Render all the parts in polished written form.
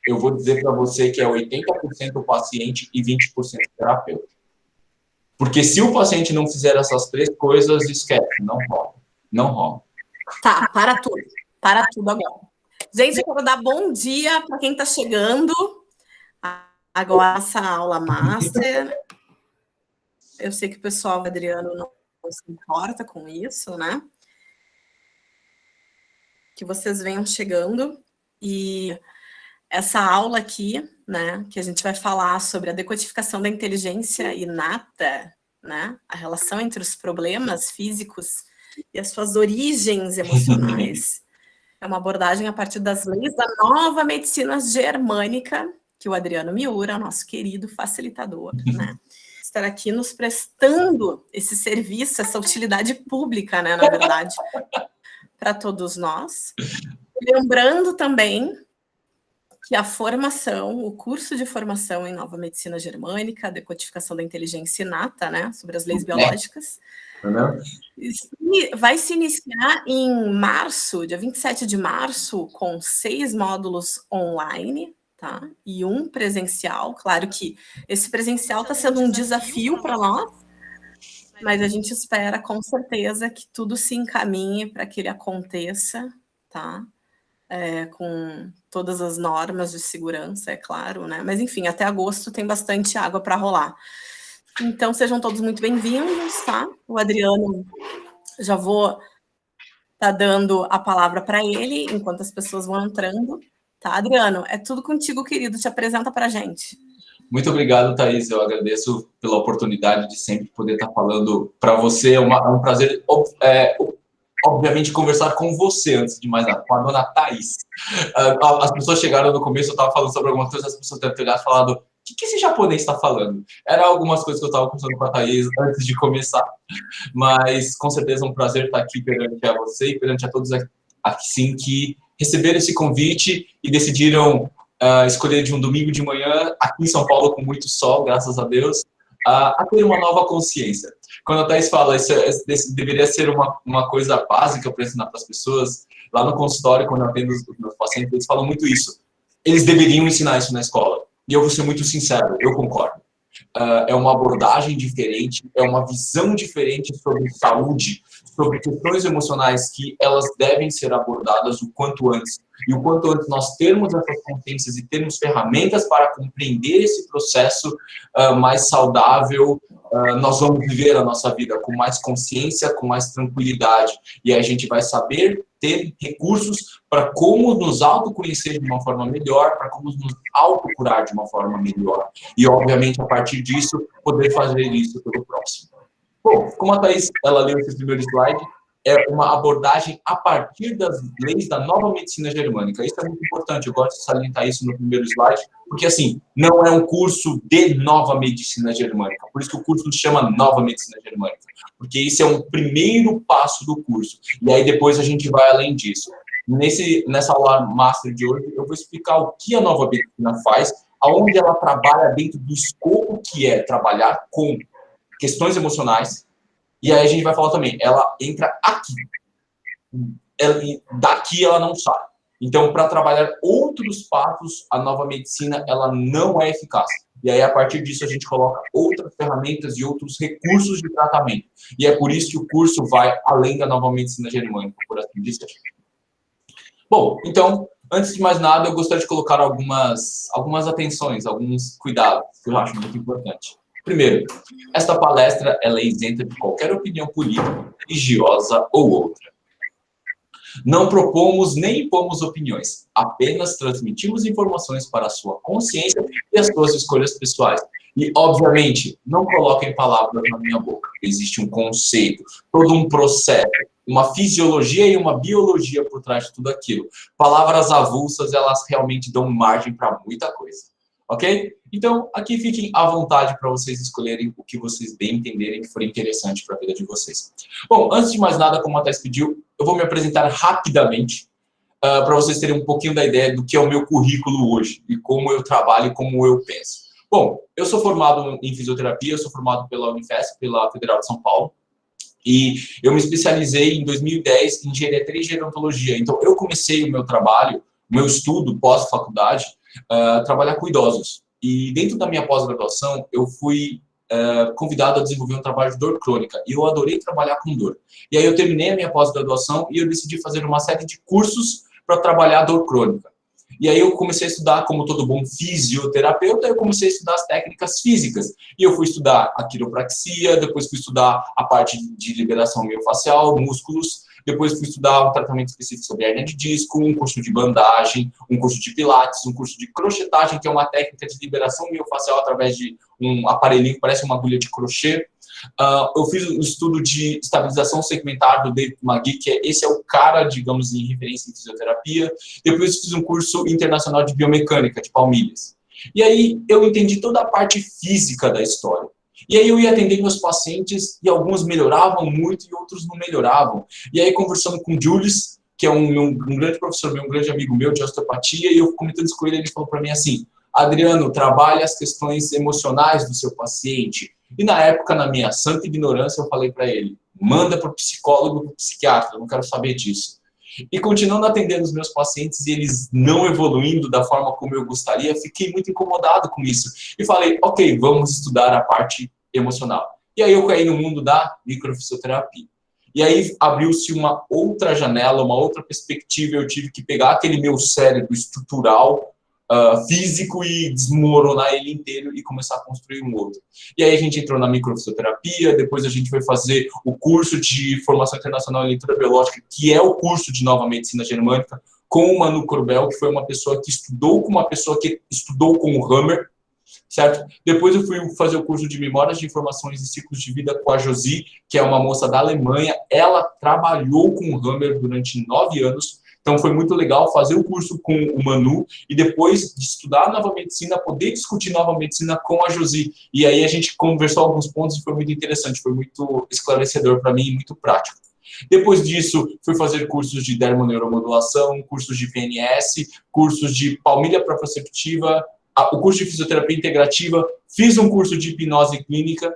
eu vou dizer para você que é 80% o paciente e 20% o terapeuta. Porque se o paciente não fizer essas 3 coisas, esquece, não rola. Não rola. Tá, para tudo agora. Gente, eu quero dar bom dia para quem está chegando agora essa aula master. Eu sei que o pessoal, o Adriano, não se importa com isso, né? Que vocês venham chegando. E essa aula aqui, né, que a gente vai falar sobre a decodificação da inteligência inata, né, a relação entre os problemas físicos e as suas origens emocionais, é uma abordagem a partir das leis da nova medicina germânica, que o Adriano Miura, nosso querido facilitador, né, estará aqui nos prestando esse serviço, essa utilidade pública, né, na verdade, para todos nós. Lembrando também que a formação, o curso de formação em Nova Medicina Germânica, decodificação da inteligência inata, né, sobre as leis biológicas, vai se iniciar em março, dia 27 de março, com 6 módulos online, tá? E 1 presencial. Claro que esse presencial está sendo um desafio para nós, mas a gente espera, com certeza, que tudo se encaminhe para que ele aconteça, tá? Com todas as normas de segurança, é claro, né? Mas, enfim, até agosto tem bastante água para rolar. Então, sejam todos muito bem-vindos, tá? O Adriano, já vou tá dando a palavra para ele, enquanto as pessoas vão entrando. Tá, Adriano, é tudo contigo, querido. Te apresenta para a gente. Muito obrigado, Thaís. Eu agradeço pela oportunidade de sempre poder estar falando para você. É um prazer, obviamente, conversar com você, antes de mais nada, com a dona Thaís. As pessoas chegaram no começo, eu estava falando sobre algumas coisas, as pessoas devem ter olhado e falado: o que esse japonês está falando? Era algumas coisas que eu estava conversando com a Thaís antes de começar. Mas, com certeza, é um prazer estar aqui perante a você e perante a todos aqui, sim, que receberam esse convite e decidiram escolher de um domingo de manhã, aqui em São Paulo, com muito sol, graças a Deus, a ter uma nova consciência. Quando a Thaís fala, isso deveria ser uma coisa básica para ensinar para as pessoas, lá no consultório, quando eu atendo os meus pacientes, eles falam muito isso. Eles deveriam ensinar isso na escola. E eu vou ser muito sincero, eu concordo. É uma abordagem diferente, é uma visão diferente sobre saúde, sobre questões emocionais que elas devem ser abordadas o quanto antes. E o quanto antes nós termos essas consciências e termos ferramentas para compreender esse processo mais saudável, nós vamos viver a nossa vida com mais consciência, com mais tranquilidade. E a gente vai saber ter recursos para como nos autoconhecer de uma forma melhor, para como nos autocurar de uma forma melhor. E, obviamente, a partir disso, poder fazer isso pelo próximo. Bom, como a Thaís, ela leu esse primeiro slide, é uma abordagem a partir das leis da nova medicina germânica. Isso é muito importante, eu gosto de salientar isso no primeiro slide, porque, assim, não é um curso de nova medicina germânica, por isso que o curso se chama Nova Medicina Germânica, porque esse é um primeiro passo do curso, e aí depois a gente vai além disso. Nessa aula master de hoje, eu vou explicar o que a nova medicina faz, aonde ela trabalha dentro do escopo que é trabalhar com questões emocionais, e aí a gente vai falar também, ela entra aqui, daqui ela não sai. Então, para trabalhar outros passos, a nova medicina, ela não é eficaz. E aí, a partir disso, a gente coloca outras ferramentas e outros recursos de tratamento. E é por isso que o curso vai além da nova medicina germânica, por assim dizer. Bom, então, antes de mais nada, eu gostaria de colocar algumas atenções, alguns cuidados, que eu acho muito importante. Primeiro, esta palestra ela é isenta de qualquer opinião política, religiosa ou outra. Não propomos nem impomos opiniões, apenas transmitimos informações para a sua consciência e as suas escolhas pessoais. E, obviamente, não coloquem palavras na minha boca. Existe um conceito, todo um processo, uma fisiologia e uma biologia por trás de tudo aquilo. Palavras avulsas, elas realmente dão margem para muita coisa. Ok? Então, aqui fiquem à vontade para vocês escolherem o que vocês bem entenderem que for interessante para a vida de vocês. Bom, antes de mais nada, como a Thais pediu, eu vou me apresentar rapidamente para vocês terem um pouquinho da ideia do que é o meu currículo hoje e como eu trabalho e como eu penso. Bom, eu sou formado em fisioterapia, eu sou formado pela Unifesp, pela Federal de São Paulo, e eu me especializei em 2010 em geriatria e gerontologia. Então, eu comecei o meu trabalho, o meu estudo pós-faculdade, trabalhar com idosos. E dentro da minha pós-graduação, eu fui convidado a desenvolver um trabalho de dor crônica. E eu adorei trabalhar com dor. E aí eu terminei a minha pós-graduação e eu decidi fazer uma série de cursos para trabalhar dor crônica. E aí eu comecei a estudar, como todo bom fisioterapeuta, eu comecei a estudar as técnicas físicas. E eu fui estudar a quiropraxia, depois fui estudar a parte de liberação miofascial, músculos, depois fui estudar um tratamento específico sobre hernia de disco, um curso de bandagem, um curso de pilates, um curso de crochetagem, que é uma técnica de liberação miofascial através de um aparelhinho que parece uma agulha de crochê. Eu fiz um estudo de estabilização segmentar do David McGee, que esse é o cara, digamos, em referência em fisioterapia. Depois fiz um curso internacional de biomecânica, de palmilhas. E aí eu entendi toda a parte física da história. E aí eu ia atender meus pacientes e alguns melhoravam muito e outros não melhoravam. E aí conversando com o Julius, que é um grande professor meu, um grande amigo meu de osteopatia, e eu comentando isso com ele, ele falou para mim assim: Adriano, trabalhe as questões emocionais do seu paciente. E na época, na minha santa ignorância, eu falei para ele: manda para o psicólogo, para o psiquiatra, eu não quero saber disso. E continuando atendendo os meus pacientes e eles não evoluindo da forma como eu gostaria, fiquei muito incomodado com isso. E falei: ok, vamos estudar a parte emocional. E aí eu caí no mundo da microfisioterapia. E aí abriu-se uma outra janela, uma outra perspectiva, eu tive que pegar aquele meu cérebro estrutural, físico, e desmoronar ele inteiro e começar a construir um outro. E aí a gente entrou na microfisioterapia, depois a gente foi fazer o curso de formação internacional em leitura biológica, que é o curso de nova medicina germânica, com o Manu Corbel, que foi uma pessoa que estudou com uma pessoa que estudou com o Hammer, certo? Depois eu fui fazer o curso de memórias de informações e ciclos de vida com a Josi, que é uma moça da Alemanha. Ela trabalhou com o Hammer durante 9 anos, então foi muito legal fazer o curso com o Manu e depois de estudar nova medicina, poder discutir nova medicina com a Josi. E aí a gente conversou alguns pontos e foi muito interessante, foi muito esclarecedor para mim e muito prático. Depois disso, fui fazer cursos de dermoneuromodulação, cursos de PNS, cursos de palmilha proprioceptiva, o curso de fisioterapia integrativa, fiz um curso de hipnose clínica,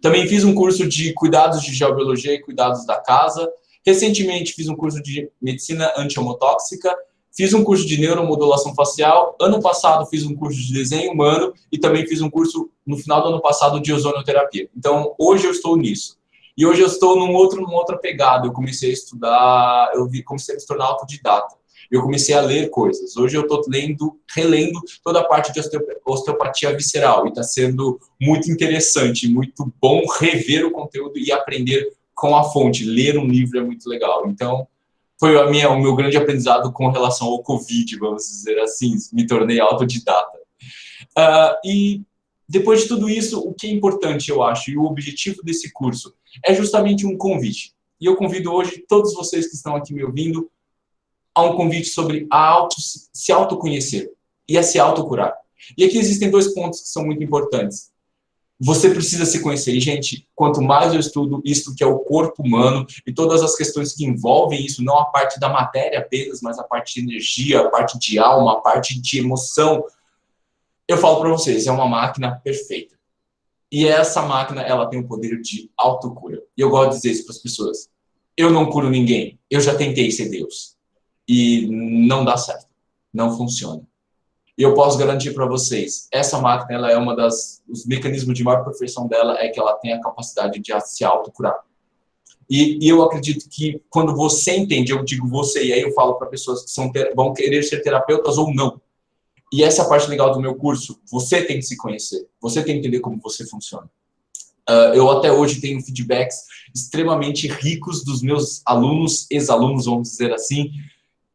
também fiz um curso de cuidados de geobiologia e cuidados da casa. Recentemente fiz um curso de medicina anti-homotóxica, fiz um curso de neuromodulação facial. Ano passado fiz um curso de desenho humano e também fiz um curso no final do ano passado de ozonoterapia. Então hoje eu estou nisso. E hoje eu estou numa outra pegada. Eu comecei a estudar, comecei a me tornar autodidata. Eu comecei a ler coisas. Hoje eu estou relendo toda a parte de osteopatia visceral. E está sendo muito interessante, muito bom rever o conteúdo e aprender com a fonte. Ler um livro é muito legal. Então, foi o meu grande aprendizado com relação ao Covid, vamos dizer assim. Me tornei autodidata. E depois de tudo isso, o que é importante, eu acho, e o objetivo desse curso é justamente um convite. E eu convido hoje todos vocês que estão aqui me ouvindo a um convite sobre se autoconhecer e a se autocurar. E aqui existem 2 pontos que são muito importantes. Você precisa se conhecer. E, gente, quanto mais eu estudo isso que é o corpo humano e todas as questões que envolvem isso, não a parte da matéria apenas, mas a parte de energia, a parte de alma, a parte de emoção, eu falo para vocês, é uma máquina perfeita. E essa máquina, ela tem o poder de autocura. E eu gosto de dizer isso para as pessoas. Eu não curo ninguém. Eu já tentei ser Deus. E não dá certo, não funciona. E eu posso garantir para vocês, essa máquina, ela é os mecanismos de maior perfeição dela é que ela tem a capacidade de se autocurar. E eu acredito que quando você entende, eu digo você, e aí eu falo para pessoas que vão querer ser terapeutas ou não. E essa é a parte legal do meu curso, você tem que se conhecer, você tem que entender como você funciona. Eu até hoje tenho feedbacks extremamente ricos dos meus alunos, ex-alunos, vamos dizer assim,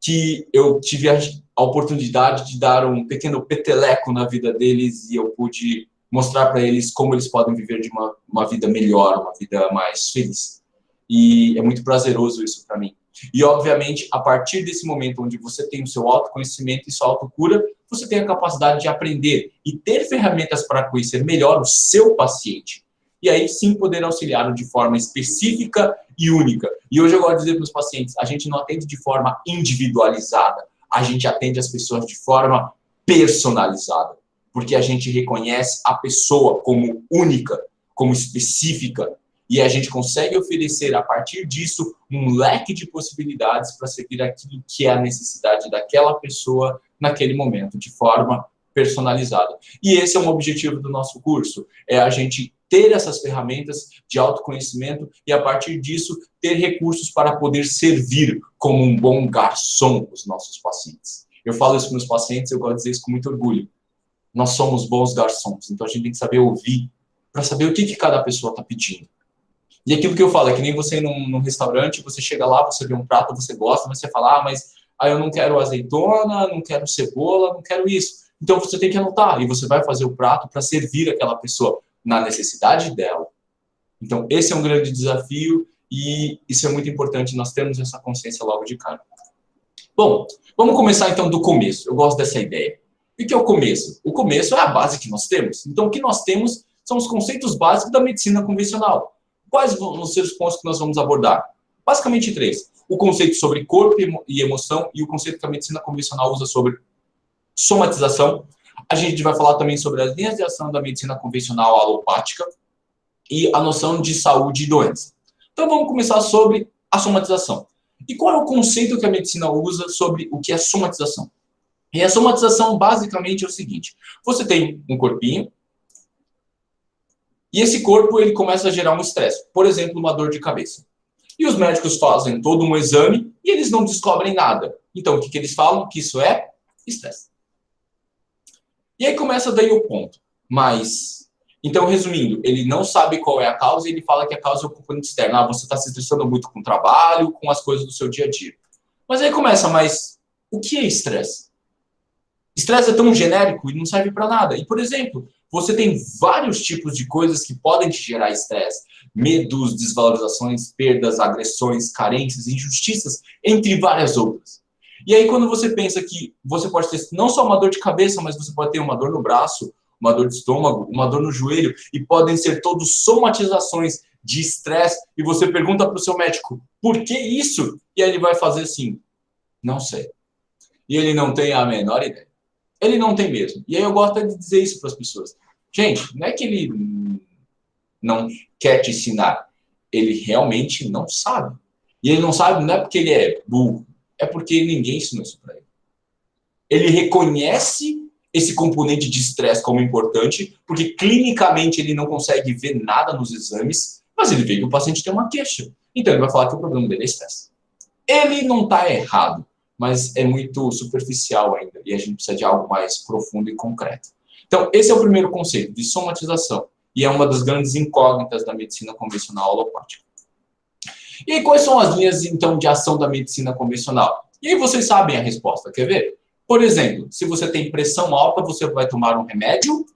que eu tive a oportunidade de dar um pequeno peteleco na vida deles e eu pude mostrar para eles como eles podem viver de uma vida melhor, uma vida mais feliz. E é muito prazeroso isso para mim. E, obviamente, a partir desse momento onde você tem o seu autoconhecimento e sua autocura, você tem a capacidade de aprender e ter ferramentas para conhecer melhor o seu paciente. E aí sim poder auxiliá-lo de forma específica e única. E hoje eu gosto de dizer para os pacientes, a gente não atende de forma individualizada, a gente atende as pessoas de forma personalizada, porque a gente reconhece a pessoa como única, como específica, e a gente consegue oferecer, a partir disso, um leque de possibilidades para seguir aquilo que é a necessidade daquela pessoa naquele momento, de forma personalizada. E esse é um objetivo do nosso curso, é a gente ter essas ferramentas de autoconhecimento e, a partir disso, ter recursos para poder servir como um bom garçom os nossos pacientes. Eu falo isso para os meus pacientes, eu gosto de dizer isso com muito orgulho. Nós somos bons garçons, então a gente tem que saber ouvir para saber o que cada pessoa está pedindo. E aquilo que eu falo, é que nem você ir num restaurante, você chega lá, você vê um prato, você gosta, mas você fala, mas eu não quero azeitona, não quero cebola, não quero isso. Então você tem que anotar, e você vai fazer o prato para servir aquela pessoa na necessidade dela. Então esse é um grande desafio, e isso é muito importante, nós termos essa consciência logo de cara. Bom, vamos começar então do começo, eu gosto dessa ideia. O que é o começo? O começo é a base que nós temos. Então o que nós temos são os conceitos básicos da medicina convencional. Quais vão ser os pontos que nós vamos abordar? Basicamente 3. O conceito sobre corpo e emoção e o conceito que a medicina convencional usa sobre somatização. A gente vai falar também sobre as linhas de ação da medicina convencional alopática e a noção de saúde e doença. Então vamos começar sobre a somatização. E qual é o conceito que a medicina usa sobre o que é somatização? E a somatização basicamente é o seguinte: você tem um corpinho, e esse corpo ele começa a gerar um estresse, por exemplo, uma dor de cabeça. E os médicos fazem todo um exame e eles não descobrem nada. Então, o que eles falam? Que isso é estresse. E aí começa daí o ponto. Mas, então, resumindo, ele não sabe qual é a causa e ele fala que a causa é o componente externo. Você está se estressando muito com o trabalho, com as coisas do seu dia a dia. Mas aí começa, mas o que é estresse? Estresse é tão genérico e não serve para nada. E, por exemplo, você tem vários tipos de coisas que podem te gerar estresse. Medos, desvalorizações, perdas, agressões, carências, injustiças, entre várias outras. E aí quando você pensa que você pode ter não só uma dor de cabeça, mas você pode ter uma dor no braço, uma dor de estômago, uma dor no joelho, e podem ser todos somatizações de estresse, e você pergunta para o seu médico, por que isso? E aí ele vai fazer assim, não sei. E ele não tem a menor ideia. Ele não tem mesmo. E aí eu gosto de dizer isso para as pessoas. Gente, não é que ele não quer te ensinar. Ele realmente não sabe. E ele não sabe não é porque ele é burro. É porque ninguém ensinou isso para ele. Ele reconhece esse componente de estresse como importante, porque clinicamente ele não consegue ver nada nos exames, mas ele vê que o paciente tem uma queixa. Então ele vai falar que o problema dele é estresse. Ele não está errado, mas é muito superficial ainda, e a gente precisa de algo mais profundo e concreto. Então, esse é o primeiro conceito, de somatização, e é uma das grandes incógnitas da medicina convencional alopática. E aí, quais são as linhas, então, de ação da medicina convencional? E aí vocês sabem a resposta, quer ver? Por exemplo, se você tem pressão alta, você vai tomar um remédio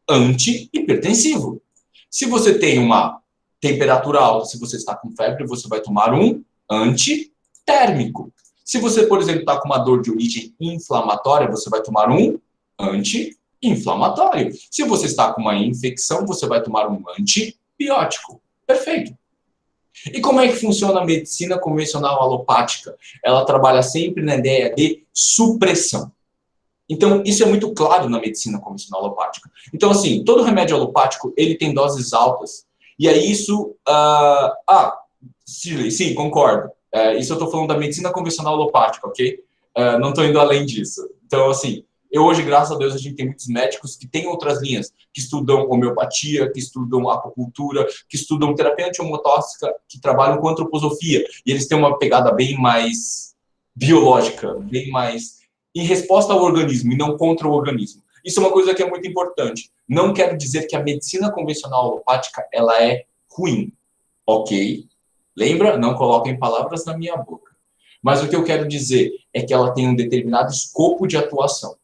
anti-hipertensivo. Se você tem uma temperatura alta, se você está com febre, você vai tomar um antitérmico. Se você, por exemplo, está com uma dor de origem inflamatória, você vai tomar um anti-inflamatório. Se você está com uma infecção, você vai tomar um antibiótico. Perfeito. E como é que funciona a medicina convencional alopática? Ela trabalha sempre na ideia de supressão. Então, isso é muito claro na medicina convencional alopática. Então, assim, todo remédio alopático, ele tem doses altas. E aí isso... sim, concordo. Isso eu estou falando da medicina convencional alopática, ok? Não estou indo além disso. Então, assim, hoje, graças a Deus, a gente tem muitos médicos que têm outras linhas, que estudam homeopatia, que estudam acupuntura, que estudam terapia antihomiotóxica, que trabalham com antroposofia. E eles têm uma pegada bem mais biológica, bem mais em resposta ao organismo e não contra o organismo. Isso é uma coisa que é muito importante. Não quero dizer que a medicina convencional alopática ela é ruim, ok? Lembra? Não coloquem palavras na minha boca. Mas o que eu quero dizer é que ela tem um determinado escopo de atuação.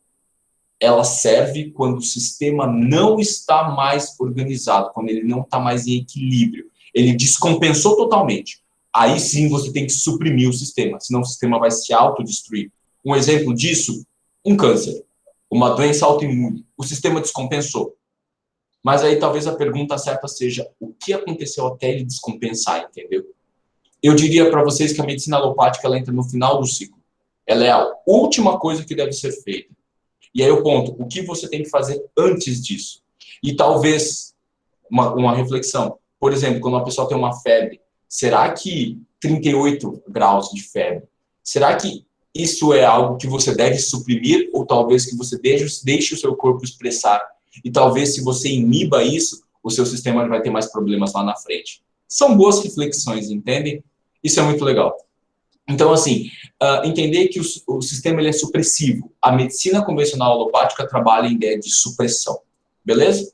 Ela serve quando o sistema não está mais organizado, quando ele não está mais em equilíbrio. Ele descompensou totalmente. Aí sim você tem que suprimir o sistema, senão o sistema vai se autodestruir. Um exemplo disso, um câncer, uma doença autoimune. O sistema descompensou. Mas aí talvez a pergunta certa seja o que aconteceu até ele descompensar, entendeu? Eu diria para vocês que a medicina alopática ela entra no final do ciclo. Ela é a última coisa que deve ser feita. E aí o ponto, o que você tem que fazer antes disso? E talvez uma reflexão. Por exemplo, quando uma pessoa tem uma febre, será que 38 graus de febre, será que isso é algo que você deve suprimir ou talvez que você deixe o seu corpo expressar. E talvez se você iniba isso, o seu sistema vai ter mais problemas lá na frente. São boas reflexões, entendem? Isso é muito legal. Então, assim, entender que o sistema ele é supressivo. A medicina convencional alopática trabalha em ideia de supressão. Beleza?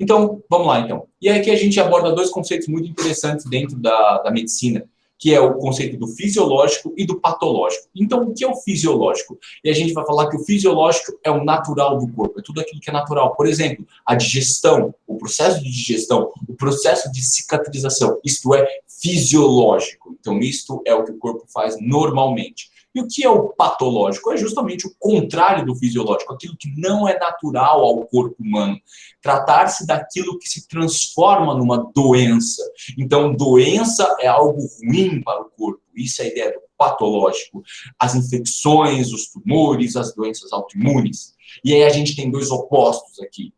Então, vamos lá, então. E aí aqui a gente aborda dois conceitos muito interessantes dentro da medicina, que é o conceito do fisiológico e do patológico. Então, o que é o fisiológico? E a gente vai falar que o fisiológico é o natural do corpo, é tudo aquilo que é natural. Por exemplo, a digestão, o processo de digestão, o processo de cicatrização, isto é fisiológico. Então, isto é o que o corpo faz normalmente. E o que é o patológico? É justamente o contrário do fisiológico, aquilo que não é natural ao corpo humano. Tratar-se daquilo que se transforma numa doença. Então, doença é algo ruim para o corpo. Isso é a ideia do patológico. As infecções, os tumores, as doenças autoimunes. E aí a gente tem dois opostos aqui.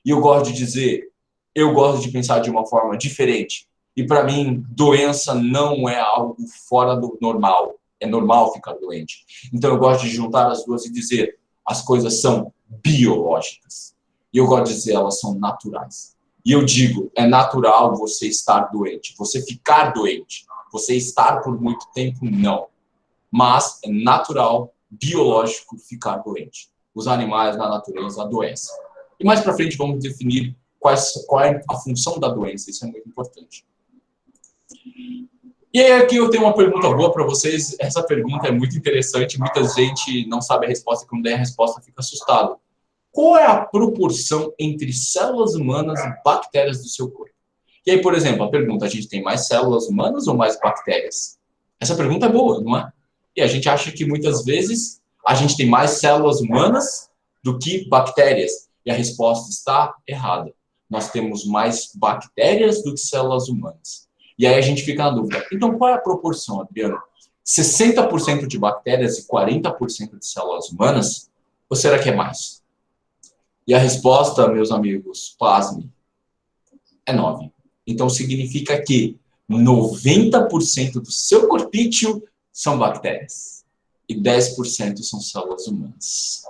E eu gosto de dizer, eu gosto de pensar de uma forma diferente. E para mim, doença não é algo fora do normal. É normal ficar doente. Então, eu gosto de juntar as duas e dizer as coisas são biológicas. E eu gosto de dizer elas são naturais. E eu digo, é natural você estar doente, você ficar doente. Você estar por muito tempo, não. Mas é natural, biológico, ficar doente. Os animais na natureza adoecem. E mais para frente vamos definir qual é a função da doença. Isso é muito importante. E aí aqui eu tenho uma pergunta boa para vocês. Essa pergunta é muito interessante. Muita gente não sabe a resposta, e quando der a resposta fica assustado. Qual é a proporção entre células humanas e bactérias do seu corpo? E aí, por exemplo, a pergunta, a gente tem mais células humanas ou mais bactérias? Essa pergunta é boa, não é? E a gente acha que muitas vezes a gente tem mais células humanas do que bactérias. E a resposta está errada. Nós temos mais bactérias do que células humanas. E aí a gente fica na dúvida. Então, qual é a proporção, Adriano? 60% de bactérias e 40% de células humanas? Ou será que é mais? E a resposta, meus amigos, pasme, é 9. Então, significa que 90% do seu corpício são bactérias. E 10% são células humanas.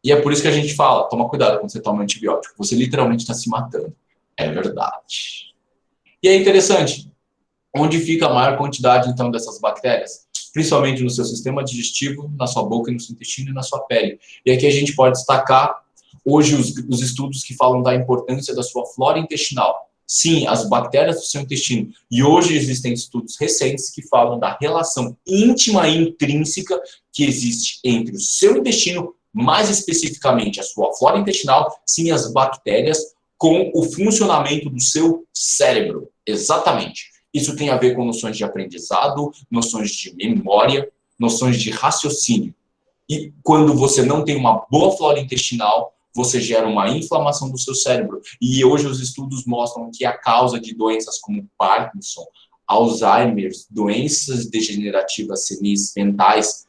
E é por isso que a gente fala, toma cuidado quando você toma antibiótico. Você literalmente está se matando. É verdade. E é interessante, onde fica a maior quantidade, então, dessas bactérias? Principalmente no seu sistema digestivo, na sua boca, no seu intestino e na sua pele. E aqui a gente pode destacar, hoje, os estudos que falam da importância da sua flora intestinal. Sim, as bactérias do seu intestino. E hoje existem estudos recentes que falam da relação íntima e intrínseca que existe entre o seu intestino, mais especificamente a sua flora intestinal, sim, as bactérias, com o funcionamento do seu cérebro. Exatamente. Isso tem a ver com noções de aprendizado, noções de memória, noções de raciocínio. E quando você não tem uma boa flora intestinal, você gera uma inflamação do seu cérebro. E hoje os estudos mostram que a causa de doenças como Parkinson, Alzheimer, doenças degenerativas senis mentais,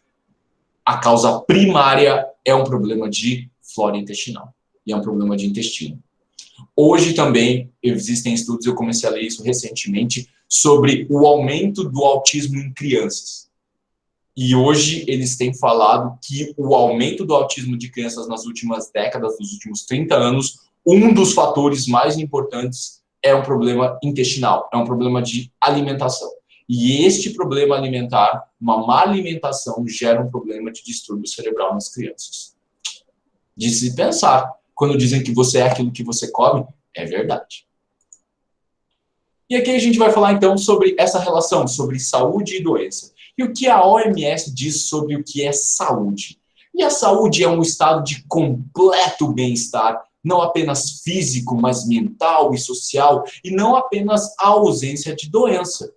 a causa primária é um problema de flora intestinal. E é um problema de intestino. Hoje também existem estudos, eu comecei a ler isso recentemente, sobre o aumento do autismo em crianças. E hoje eles têm falado que o aumento do autismo de crianças nas últimas décadas, nos últimos 30 anos, um dos fatores mais importantes é um problema intestinal, é um problema de alimentação. E este problema alimentar, uma má alimentação, gera um problema de distúrbio cerebral nas crianças. De se pensar. Quando dizem que você é aquilo que você come, é verdade. E aqui a gente vai falar então sobre essa relação, sobre saúde e doença. E o que a OMS diz sobre o que é saúde. E a saúde é um estado de completo bem-estar, não apenas físico, mas mental e social, e não apenas a ausência de doença.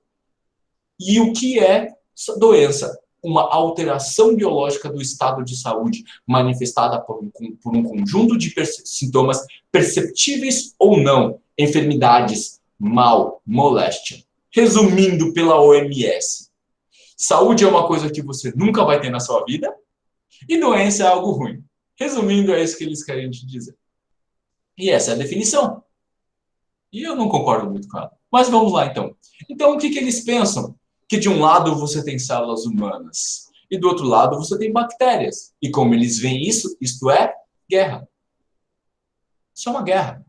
E o que é doença? Uma alteração biológica do estado de saúde, manifestada por um conjunto de sintomas perceptíveis ou não, enfermidades, mal, moléstia. Resumindo pela OMS, saúde é uma coisa que você nunca vai ter na sua vida e doença é algo ruim. Resumindo, é isso que eles querem te dizer. E essa é a definição. E eu não concordo muito com ela. Mas vamos lá, então. Então, o que eles pensam? Que de um lado você tem células humanas E do outro lado você tem bactérias. E como eles veem isso, isto é guerra. Isso é uma guerra.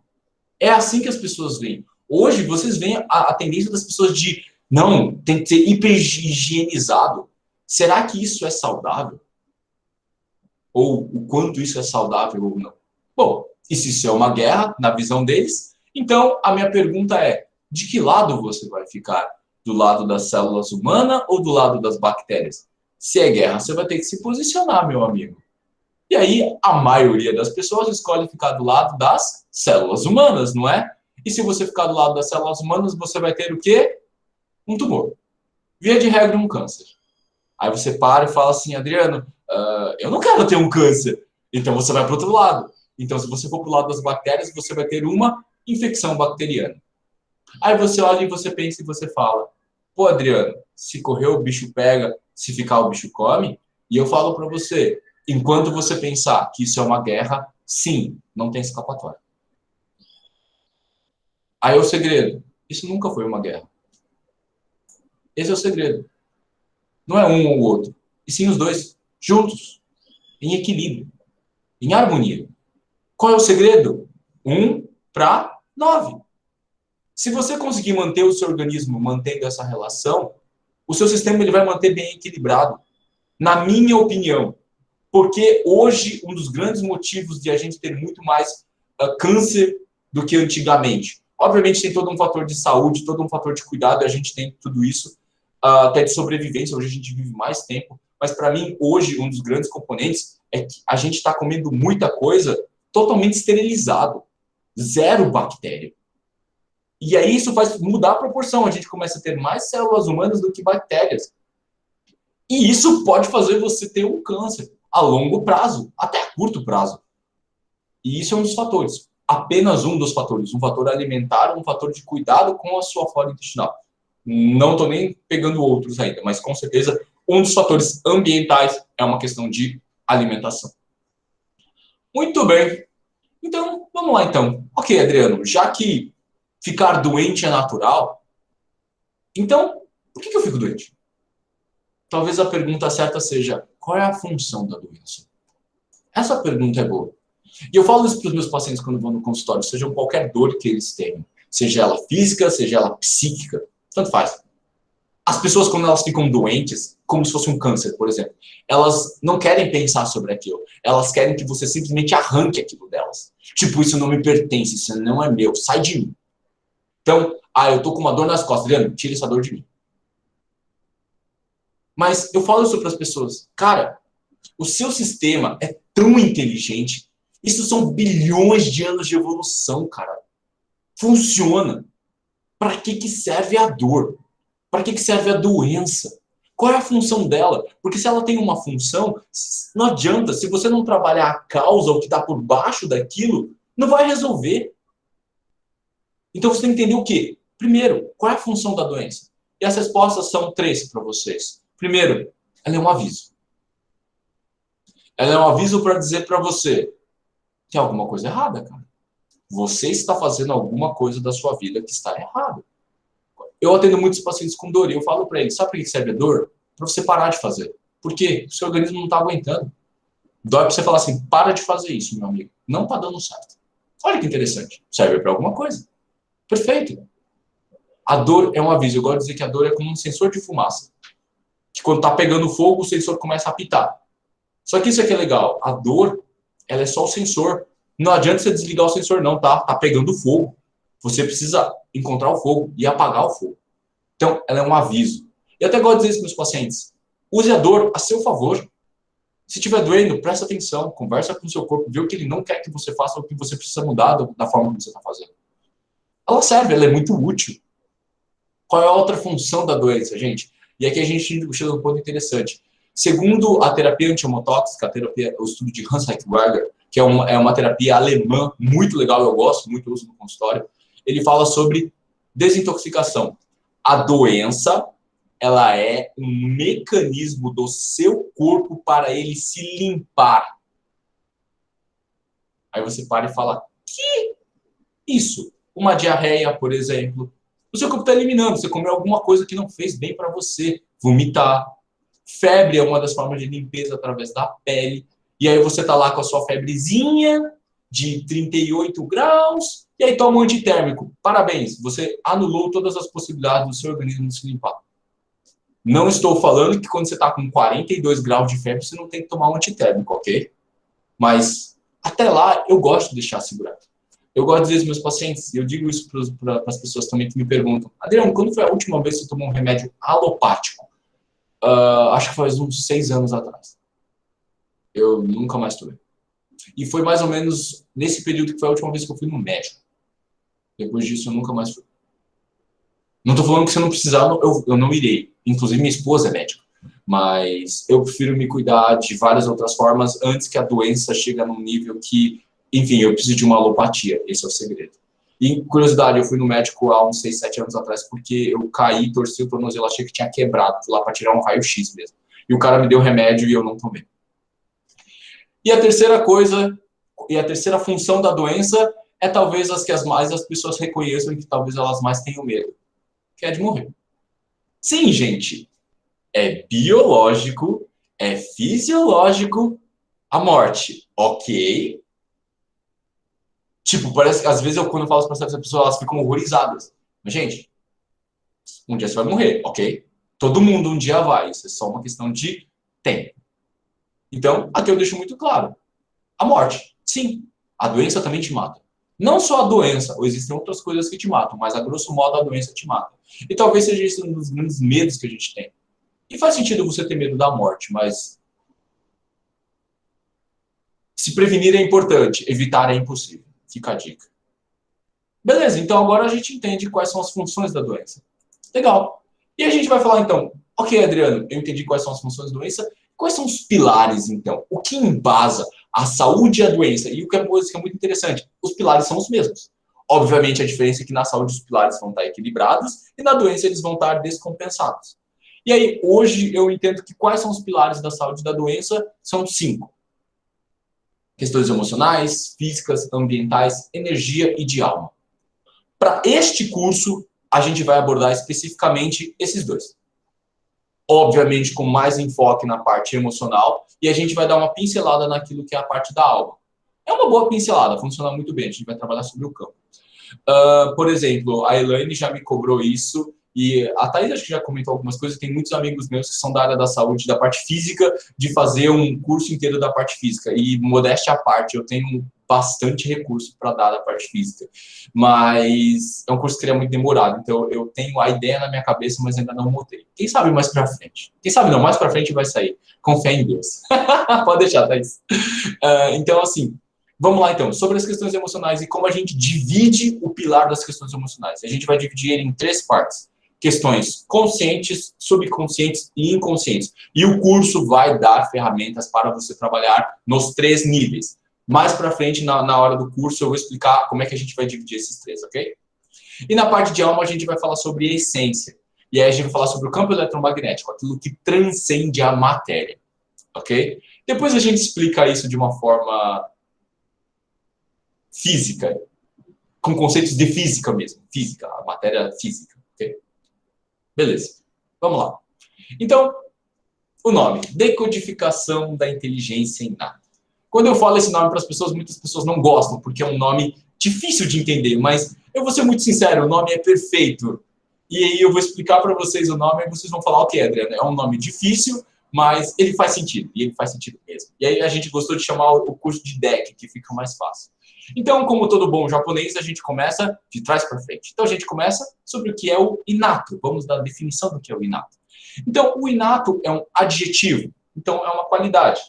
É assim que as pessoas veem. Hoje vocês veem a tendência das pessoas de não, tem que ser hiper higienizado. Será que isso é saudável? Ou o quanto isso é saudável ou não? Bom, e se isso é uma guerra, na visão deles, então a minha pergunta é, de que lado você vai ficar? Do lado das células humanas ou do lado das bactérias? Se é guerra, você vai ter que se posicionar, meu amigo. E aí, a maioria das pessoas escolhe ficar do lado das células humanas, não é? E se você ficar do lado das células humanas, você vai ter o quê? Um tumor. Via de regra, um câncer. Aí você para e fala assim, Adriano, eu não quero ter um câncer. Então você vai para o outro lado. Então, se você for para o lado das bactérias, você vai ter uma infecção bacteriana. Aí você olha e você pensa e você fala, pô, Adriano, se correr o bicho pega, se ficar o bicho come. E eu falo para você, enquanto você pensar que isso é uma guerra, sim, não tem escapatória. Aí é o segredo. Isso nunca foi uma guerra. Esse é o segredo. Não é um ou o outro. E sim os dois, juntos, em equilíbrio, em harmonia. Qual é o segredo? 1 para 9. Se você conseguir manter o seu organismo mantendo essa relação, o seu sistema ele vai manter bem equilibrado. Na minha opinião. Porque hoje, um dos grandes motivos de a gente ter muito mais câncer do que antigamente. Obviamente, tem todo um fator de saúde, todo um fator de cuidado, e a gente tem tudo isso, até de sobrevivência. Hoje a gente vive mais tempo. Mas, para mim, hoje, um dos grandes componentes é que a gente está comendo muita coisa totalmente esterilizado. Zero bactéria. E aí isso faz mudar a proporção. A gente começa a ter mais células humanas do que bactérias. E isso pode fazer você ter um câncer a longo prazo, até a curto prazo. E isso é um dos fatores. Apenas um dos fatores. Um fator alimentar, um fator de cuidado com a sua flora intestinal. Não estou nem pegando outros ainda, mas com certeza um dos fatores ambientais é uma questão de alimentação. Muito bem. Então, vamos lá então. Ok, Adriano, já que ficar doente é natural, então, por que eu fico doente? Talvez a pergunta certa seja, qual é a função da doença? Essa pergunta é boa. E eu falo isso para os meus pacientes quando vão no consultório, seja qualquer dor que eles tenham, seja ela física, seja ela psíquica, tanto faz. As pessoas, quando elas ficam doentes, como se fosse um câncer, por exemplo, elas não querem pensar sobre aquilo. Elas querem que você simplesmente arranque aquilo delas. Tipo, isso não me pertence, isso não é meu, sai de mim. Então, eu tô com uma dor nas costas, Adriano, tira essa dor de mim. Mas eu falo isso para as pessoas. Cara, o seu sistema é tão inteligente. Isso são bilhões de anos de evolução, cara. Funciona. Para que serve a dor? Para que serve a doença? Qual é a função dela? Porque se ela tem uma função, não adianta. Se você não trabalhar a causa, o que está por baixo daquilo, não vai resolver. Então você tem que entender o quê? Primeiro, qual é a função da doença? E as respostas são 3 para vocês. Primeiro, ela é um aviso. Ela é um aviso para dizer para você, tem alguma coisa errada, cara. Você está fazendo alguma coisa da sua vida que está errada. Eu atendo muitos pacientes com dor e eu falo para eles, sabe para que serve a dor? Para você parar de fazer. Por quê? O seu organismo não está aguentando. Dói para você falar assim, para de fazer isso, meu amigo. Não está dando certo. Olha que interessante. Serve para alguma coisa. Perfeito. A dor é um aviso. Eu gosto de dizer que a dor é como um sensor de fumaça. Que quando está pegando fogo, o sensor começa a apitar. Só que isso aqui é legal. A dor, ela é só o sensor. Não adianta você desligar o sensor não, tá? Tá pegando fogo. Você precisa encontrar o fogo e apagar o fogo. Então, ela é um aviso. E até gosto de dizer isso para os pacientes. Use a dor a seu favor. Se estiver doendo, presta atenção. Conversa com o seu corpo. Vê o que ele não quer que você faça, o que você precisa mudar da forma que você está fazendo. Ela serve, ela é muito útil. Qual é a outra função da doença, gente? E aqui a gente chega um ponto interessante. Segundo a terapia antiemotóxica, o estudo de Hans Heichberger, que é uma terapia alemã muito legal, eu gosto muito, uso no consultório, ele fala sobre desintoxicação. A doença, ela é um mecanismo do seu corpo para ele se limpar. Aí você para e fala, que isso? Uma diarreia, por exemplo. O seu corpo está eliminando, você comeu alguma coisa que não fez bem para você. Vomitar. Febre é uma das formas de limpeza através da pele. E aí você tá lá com a sua febrezinha de 38 graus, e aí toma um antitérmico. Parabéns, você anulou todas as possibilidades do seu organismo de se limpar. Não estou falando que quando você está com 42 graus de febre, você não tem que tomar um antitérmico, ok? Mas até lá, eu gosto de deixar segurado. Eu gosto de dizer aos meus pacientes, e eu digo isso para as pessoas também que me perguntam, Adriano, quando foi a última vez que você tomou um remédio alopático? Acho que faz uns 6 anos atrás. Eu nunca mais tomei. E foi mais ou menos nesse período que foi a última vez que eu fui no médico. Depois disso, eu nunca mais fui. Não estou falando que se eu não precisar, eu não irei. Inclusive, minha esposa é médica. Mas eu prefiro me cuidar de várias outras formas antes que a doença chegue num nível que, enfim, eu preciso de uma alopatia. Esse é o segredo. E, curiosidade, eu fui no médico há uns 6, 7 anos atrás porque eu caí, torci o tornozelo, achei que tinha quebrado. Fui lá para tirar um raio-x mesmo. E o cara me deu remédio e eu não tomei. E a terceira coisa, e a terceira função da doença é talvez as que as pessoas reconheçam e que talvez elas mais tenham medo, que é de morrer. Sim, gente, é biológico, é fisiológico a morte, ok? Tipo, parece que às vezes quando eu falo para as pessoas, elas ficam horrorizadas. Mas, gente, um dia você vai morrer, ok? Todo mundo um dia vai, isso é só uma questão de tempo. Então, aqui eu deixo muito claro. A morte, sim, a doença também te mata. Não só a doença, ou existem outras coisas que te matam, mas a grosso modo a doença te mata. E talvez seja esse um dos grandes medos que a gente tem. E faz sentido você ter medo da morte, mas se prevenir é importante, evitar é impossível. Fica a dica. Beleza, então agora a gente entende quais são as funções da doença. Legal. E a gente vai falar então, ok, Adriano, eu entendi quais são as funções da doença, quais são os pilares então? O que embasa a saúde e a doença? E o que é muito interessante, os pilares são os mesmos. Obviamente a diferença é que na saúde os pilares vão estar equilibrados e na doença eles vão estar descompensados. E aí, hoje eu entendo que quais são os pilares da saúde e da doença? São 5. Questões emocionais, físicas, ambientais, energia e de alma. Para este curso, a gente vai abordar especificamente esses 2. Obviamente, com mais enfoque na parte emocional, e a gente vai dar uma pincelada naquilo que é a parte da alma. É uma boa pincelada, funciona muito bem, a gente vai trabalhar sobre o campo. Por exemplo, a Elaine já me cobrou isso, e a Thaís acho que já comentou algumas coisas, tem muitos amigos meus que são da área da saúde, da parte física, de fazer um curso inteiro da parte física. E modéstia à parte, eu tenho bastante recurso para dar da parte física. Mas é um curso que seria muito demorado, então eu tenho a ideia na minha cabeça, mas ainda não montei. Quem sabe mais para frente? Quem sabe não, mais para frente vai sair. Confia em Deus. Pode deixar, Thaís. Então, assim, vamos lá, então, sobre as questões emocionais e como a gente divide o pilar das questões emocionais. A gente vai dividir ele em 3 partes. Questões conscientes, subconscientes e inconscientes. E o curso vai dar ferramentas para você trabalhar nos 3 níveis. Mais para frente, na hora do curso, eu vou explicar como é que a gente vai dividir esses 3, ok? E na parte de alma, a gente vai falar sobre a essência. E aí a gente vai falar sobre o campo eletromagnético, aquilo que transcende a matéria, ok? Depois a gente explica isso de uma forma física, com conceitos de física mesmo, física, a matéria física, ok? Beleza, vamos lá. Então, o nome, decodificação da inteligência inata. Quando eu falo esse nome para as pessoas, muitas pessoas não gostam, porque é um nome difícil de entender, mas eu vou ser muito sincero, o nome é perfeito. E aí eu vou explicar para vocês o nome e vocês vão falar, ok, Adriano, é um nome difícil, mas ele faz sentido, e ele faz sentido mesmo. E aí a gente gostou de chamar o curso de DEC, que fica mais fácil. Então, como todo bom japonês, a gente começa de trás para frente. Então, a gente começa sobre o que é o inato. Vamos dar a definição do que é o inato. Então, o inato é um adjetivo. Então, é uma qualidade.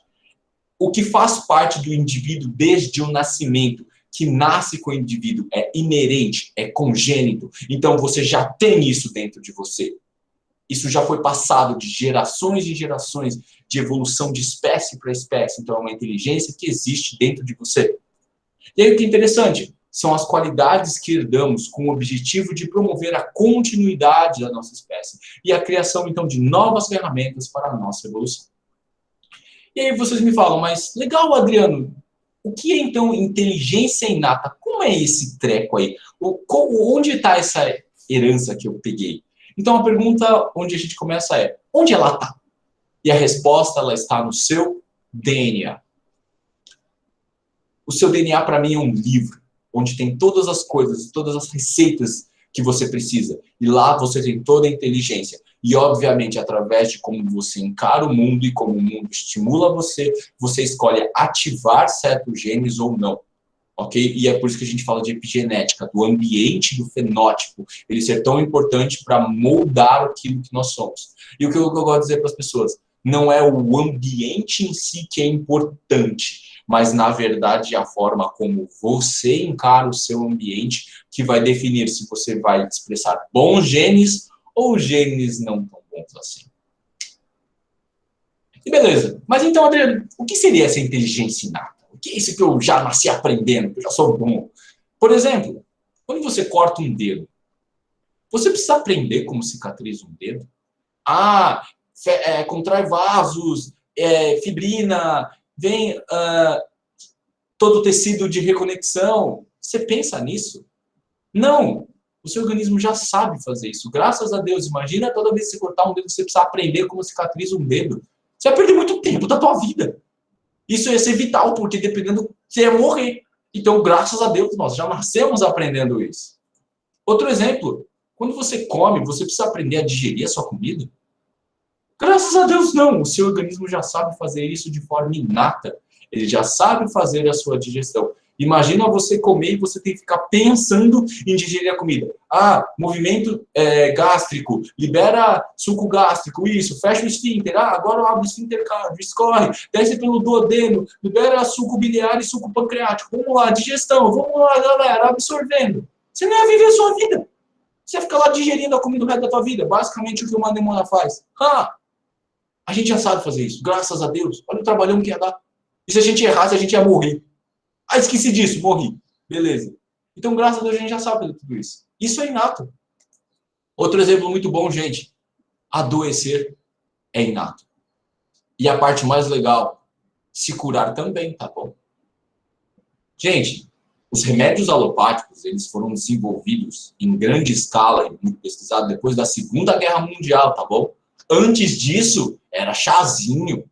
O que faz parte do indivíduo desde o nascimento, que nasce com o indivíduo, é inerente, é congênito. Então, você já tem isso dentro de você. Isso já foi passado de gerações e gerações de evolução de espécie para espécie. Então, é uma inteligência que existe dentro de você. E aí o que é interessante, são as qualidades que herdamos com o objetivo de promover a continuidade da nossa espécie e a criação, então, de novas ferramentas para a nossa evolução. E aí vocês me falam, mas legal, Adriano, o que é, então, inteligência inata? Como é esse treco aí? Onde está essa herança que eu peguei? Então, a pergunta onde a gente começa é, onde ela está? E a resposta, ela está no seu DNA. O seu DNA, para mim, é um livro, onde tem todas as coisas, todas as receitas que você precisa. E lá você tem toda a inteligência. E, obviamente, através de como você encara o mundo e como o mundo estimula você, você escolhe ativar certos genes ou não. Ok? E é por isso que a gente fala de epigenética, do ambiente, do fenótipo. Ele ser tão importante para moldar aquilo que nós somos. E o que eu gosto de dizer para as pessoas, não é o ambiente em si que é importante, mas, na verdade, a forma como você encara o seu ambiente que vai definir se você vai expressar bons genes ou genes não tão bons assim. E beleza. Mas então, Adriano, o que seria essa inteligência inata? O que é isso que eu já nasci aprendendo, que eu já sou bom? Por exemplo, quando você corta um dedo, você precisa aprender como cicatriza um dedo? Contrai vasos, fibrina, vem todo o tecido de reconexão. Você pensa nisso? Não. O seu organismo já sabe fazer isso. Graças a Deus. Imagina toda vez que você cortar um dedo, você precisa aprender como cicatriza um dedo. Você vai perder muito tempo da tua vida. Isso ia ser vital, porque dependendo, você ia morrer. Então, graças a Deus, nós já nascemos aprendendo isso. Outro exemplo. Quando você come, você precisa aprender a digerir a sua comida? Graças a Deus, não. O seu organismo já sabe fazer isso de forma inata. Ele já sabe fazer a sua digestão. Imagina você comer e você tem que ficar pensando em digerir a comida. Movimento gástrico, libera suco gástrico, isso, fecha o esfíncter. Agora abre o esfíncter, escorre, desce pelo duodeno, libera suco biliar e suco pancreático. Vamos lá, digestão, vamos lá, galera, absorvendo. Você não ia viver a sua vida. Você ia ficar lá digerindo a comida o resto da tua vida. Basicamente o que uma demônia faz. A gente já sabe fazer isso, graças a Deus. Olha o trabalhão que ia dar. E se a gente errasse, a gente ia morrer. Esqueci disso, morri. Beleza. Então, graças a Deus, a gente já sabe fazer tudo isso. Isso é inato. Outro exemplo muito bom, gente. Adoecer é inato. E a parte mais legal, se curar também, tá bom? Gente, os remédios alopáticos, eles foram desenvolvidos em grande escala e muito pesquisados depois da Segunda Guerra Mundial, tá bom? Antes disso, era chazinho,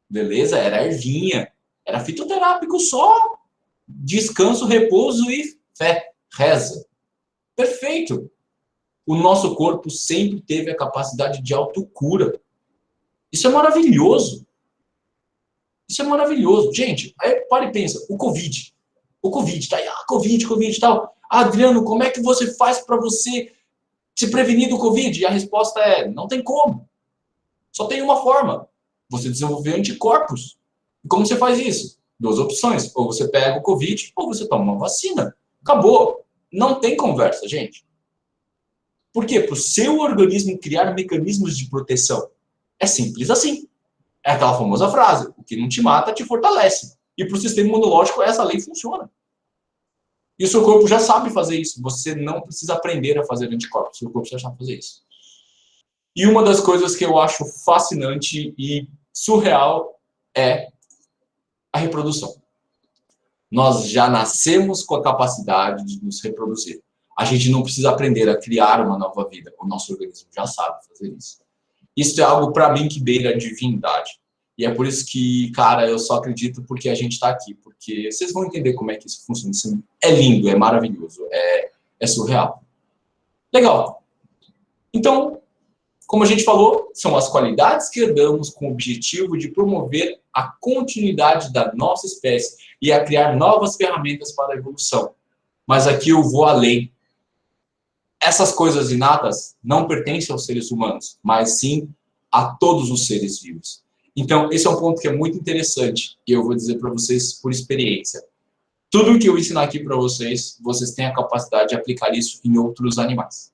beleza? Era ervinha, era fitoterápico só. Descanso, repouso e fé, reza. Perfeito. O nosso corpo sempre teve a capacidade de autocura. Isso é maravilhoso. Isso é maravilhoso. Gente, aí para e pensa, o Covid tá aí, Covid e tal. Adriano, como é que você faz para você se prevenir do Covid? E a resposta é, não tem como. Só tem uma forma. Você desenvolver anticorpos. E como você faz isso? 2 opções. Ou você pega o Covid, ou você toma uma vacina. Acabou. Não tem conversa, gente. Por quê? Para o seu organismo criar mecanismos de proteção. É simples assim. É aquela famosa frase, o que não te mata, te fortalece. E para o sistema imunológico, essa lei funciona. E o seu corpo já sabe fazer isso. Você não precisa aprender a fazer anticorpos. O seu corpo já sabe fazer isso. E uma das coisas que eu acho fascinante e surreal é a reprodução. Nós já nascemos com a capacidade de nos reproduzir. A gente não precisa aprender a criar uma nova vida. O nosso organismo já sabe fazer isso. Isso é algo, para mim, que beira a divindade. E é por isso que, cara, eu só acredito porque a gente está aqui. Porque vocês vão entender como é que isso funciona. Isso é lindo, é maravilhoso, é surreal. Legal. Então, como a gente falou, são as qualidades que herdamos com o objetivo de promover a continuidade da nossa espécie e a criar novas ferramentas para a evolução. Mas aqui eu vou além. Essas coisas inatas não pertencem aos seres humanos, mas sim a todos os seres vivos. Então, esse é um ponto que é muito interessante e eu vou dizer para vocês por experiência. Tudo que eu ensinar aqui para vocês, vocês têm a capacidade de aplicar isso em outros animais.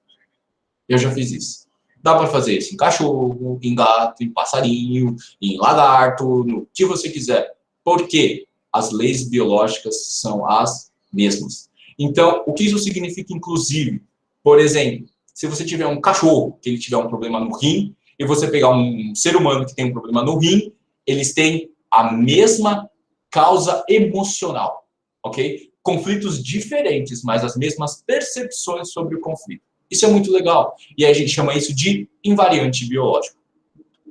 Eu já fiz isso. Dá para fazer isso em cachorro, em gato, em passarinho, em lagarto, no que você quiser. Porque as leis biológicas são as mesmas. Então, o que isso significa, inclusive? Por exemplo, se você tiver um cachorro que ele tiver um problema no rim, e você pegar um ser humano que tem um problema no rim, eles têm a mesma causa emocional, ok? Conflitos diferentes, mas as mesmas percepções sobre o conflito. Isso é muito legal. E aí a gente chama isso de invariante biológico.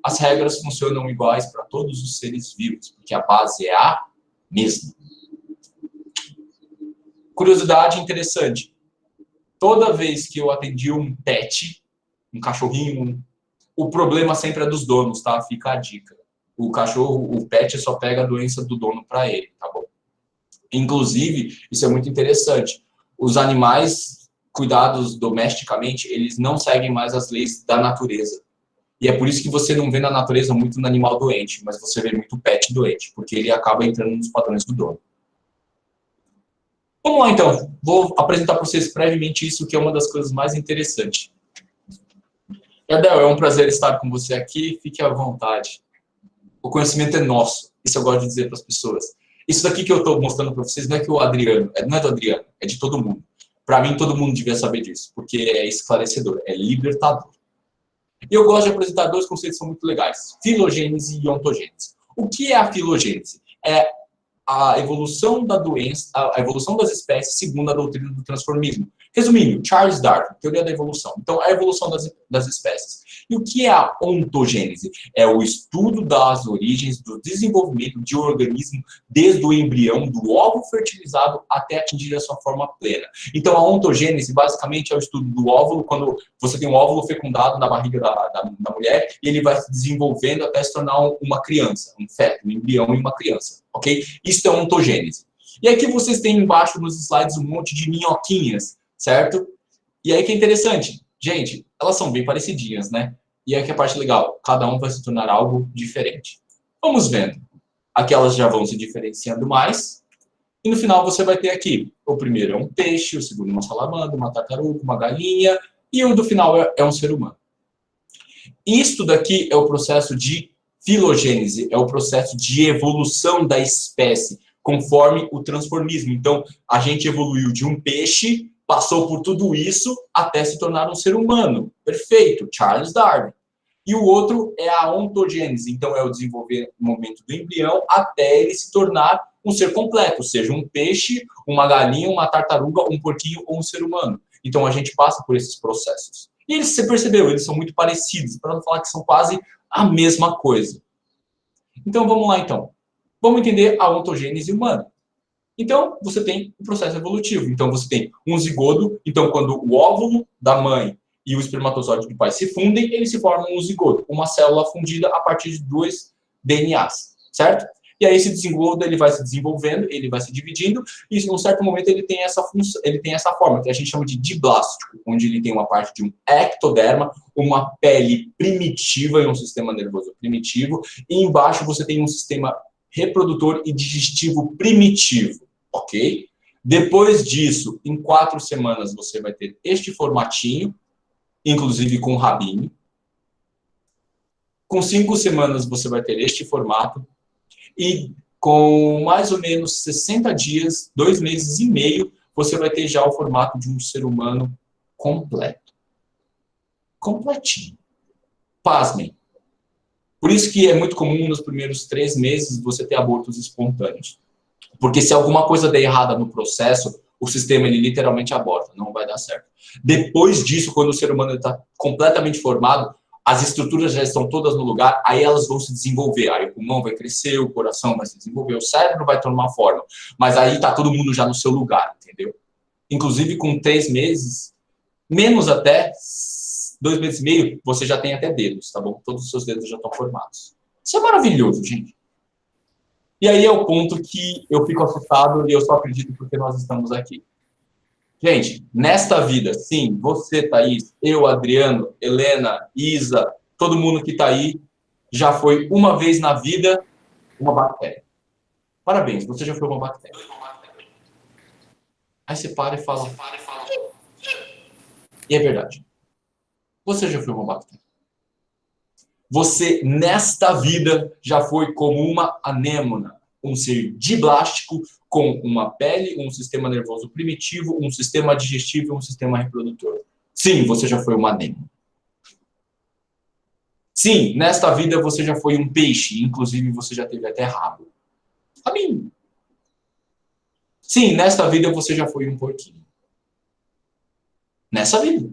as regras funcionam iguais para todos os seres vivos, porque a base é a mesma. Curiosidade interessante. Toda vez que eu atendi um pet, um cachorrinho, o problema sempre é dos donos, tá? Fica a dica. O cachorro, o pet só pega a doença do dono para ele, tá bom? Inclusive, isso é muito interessante. Os animais cuidados domesticamente, eles não seguem mais as leis da natureza. E é por isso que você não vê na natureza muito no animal doente, mas você vê muito pet doente, porque ele acaba entrando nos padrões do dono. Vamos lá, então. Vou apresentar para vocês brevemente isso, que é uma das coisas mais interessantes. Edel, é um prazer estar com você aqui. Fique à vontade. O conhecimento é nosso. Isso eu gosto de dizer para as pessoas. Isso daqui que eu estou mostrando para vocês não é que o Adriano, não é do Adriano, é de todo mundo. Para mim, todo mundo devia saber disso, porque é esclarecedor, é libertador. E eu gosto de apresentar dois conceitos que são muito legais: filogênese e ontogênese. O que é a filogênese? É a evolução da doença, a evolução das espécies segundo a doutrina do transformismo. Resumindo, Charles Darwin, teoria da evolução. Então, a evolução das espécies. E o que é a ontogênese? É o estudo das origens do desenvolvimento de um organismo desde o embrião, do óvulo fertilizado até atingir a sua forma plena. Então, a ontogênese, basicamente, é o estudo do óvulo, quando você tem um óvulo fecundado na barriga da mulher, e ele vai se desenvolvendo até se tornar uma criança, um feto, um embrião e uma criança. Ok? Isso é ontogênese. E aqui vocês têm embaixo nos slides um monte de minhoquinhas, certo? E aí que é interessante. Gente, elas são bem parecidinhas, né? E aí que é a parte legal. Cada um vai se tornar algo diferente. Vamos vendo. Aqui elas já vão se diferenciando mais. E no final você vai ter aqui. O primeiro é um peixe, o segundo uma salamandra, uma tartaruga, uma galinha. E o do final é um ser humano. Isto daqui é o processo de filogênese, é o processo de evolução da espécie, conforme o transformismo. Então, a gente evoluiu de um peixe, passou por tudo isso, até se tornar um ser humano. Perfeito, Charles Darwin. E o outro é a ontogênese, então é o desenvolvimento do embrião até ele se tornar um ser completo, seja um peixe, uma galinha, uma tartaruga, um porquinho ou um ser humano. Então, a gente passa por esses processos. E eles, você percebeu, eles são muito parecidos, para não falar que são quase a mesma coisa. Então, vamos lá, então. Vamos entender a ontogênese humana. Então, você tem o processo evolutivo. Então, você tem um zigoto. Então, quando o óvulo da mãe e o espermatozoide do pai se fundem, eles se formam um zigoto, uma célula fundida a partir de 2 DNAs, certo? E aí esse zigoto, ele vai se desenvolvendo, ele vai se dividindo, e em um certo momento ele tem essa função, ele tem essa forma, que a gente chama de diblástico, onde ele tem uma parte de um ectoderma, uma pele primitiva e um sistema nervoso primitivo, e embaixo você tem um sistema reprodutor e digestivo primitivo, ok? Depois disso, em 4 semanas, você vai ter este formatinho, inclusive com rabinho. Com 5 semanas, você vai ter este formato. E com mais ou menos 60 dias, 2 meses e meio, você vai ter já o formato de um ser humano completo. Completinho. Pasmem. Por isso que é muito comum nos primeiros 3 meses você ter abortos espontâneos. Porque se alguma coisa der errada no processo, o sistema ele literalmente aborta, não vai dar certo. Depois disso, quando o ser humano está completamente formado, as estruturas já estão todas no lugar, aí elas vão se desenvolver. Aí o pulmão vai crescer, o coração vai se desenvolver, o cérebro vai tomar forma. Mas aí está todo mundo já no seu lugar, entendeu? Inclusive com 3 meses, menos até 2 meses e meio, você já tem até dedos, tá bom? Todos os seus dedos já estão formados. Isso é maravilhoso, gente. E aí é o ponto que eu fico assustado e eu só acredito porque nós estamos aqui. Gente, nesta vida, sim, você, Thaís, eu, Adriano, Helena, Isa, todo mundo que está aí, já foi uma vez na vida uma bactéria. Parabéns, você já foi uma bactéria. Aí você para e fala. E é verdade. Você já foi uma bactéria. Você, nesta vida, já foi como uma anêmona, um ser diblástico com uma pele, um sistema nervoso primitivo, um sistema digestivo e um sistema reprodutor. Sim, você já foi uma anêmona. Sim, nesta vida você já foi um peixe, inclusive você já teve até rabo. Rabinho. Sim, nesta vida você já foi um porquinho. Nessa vida.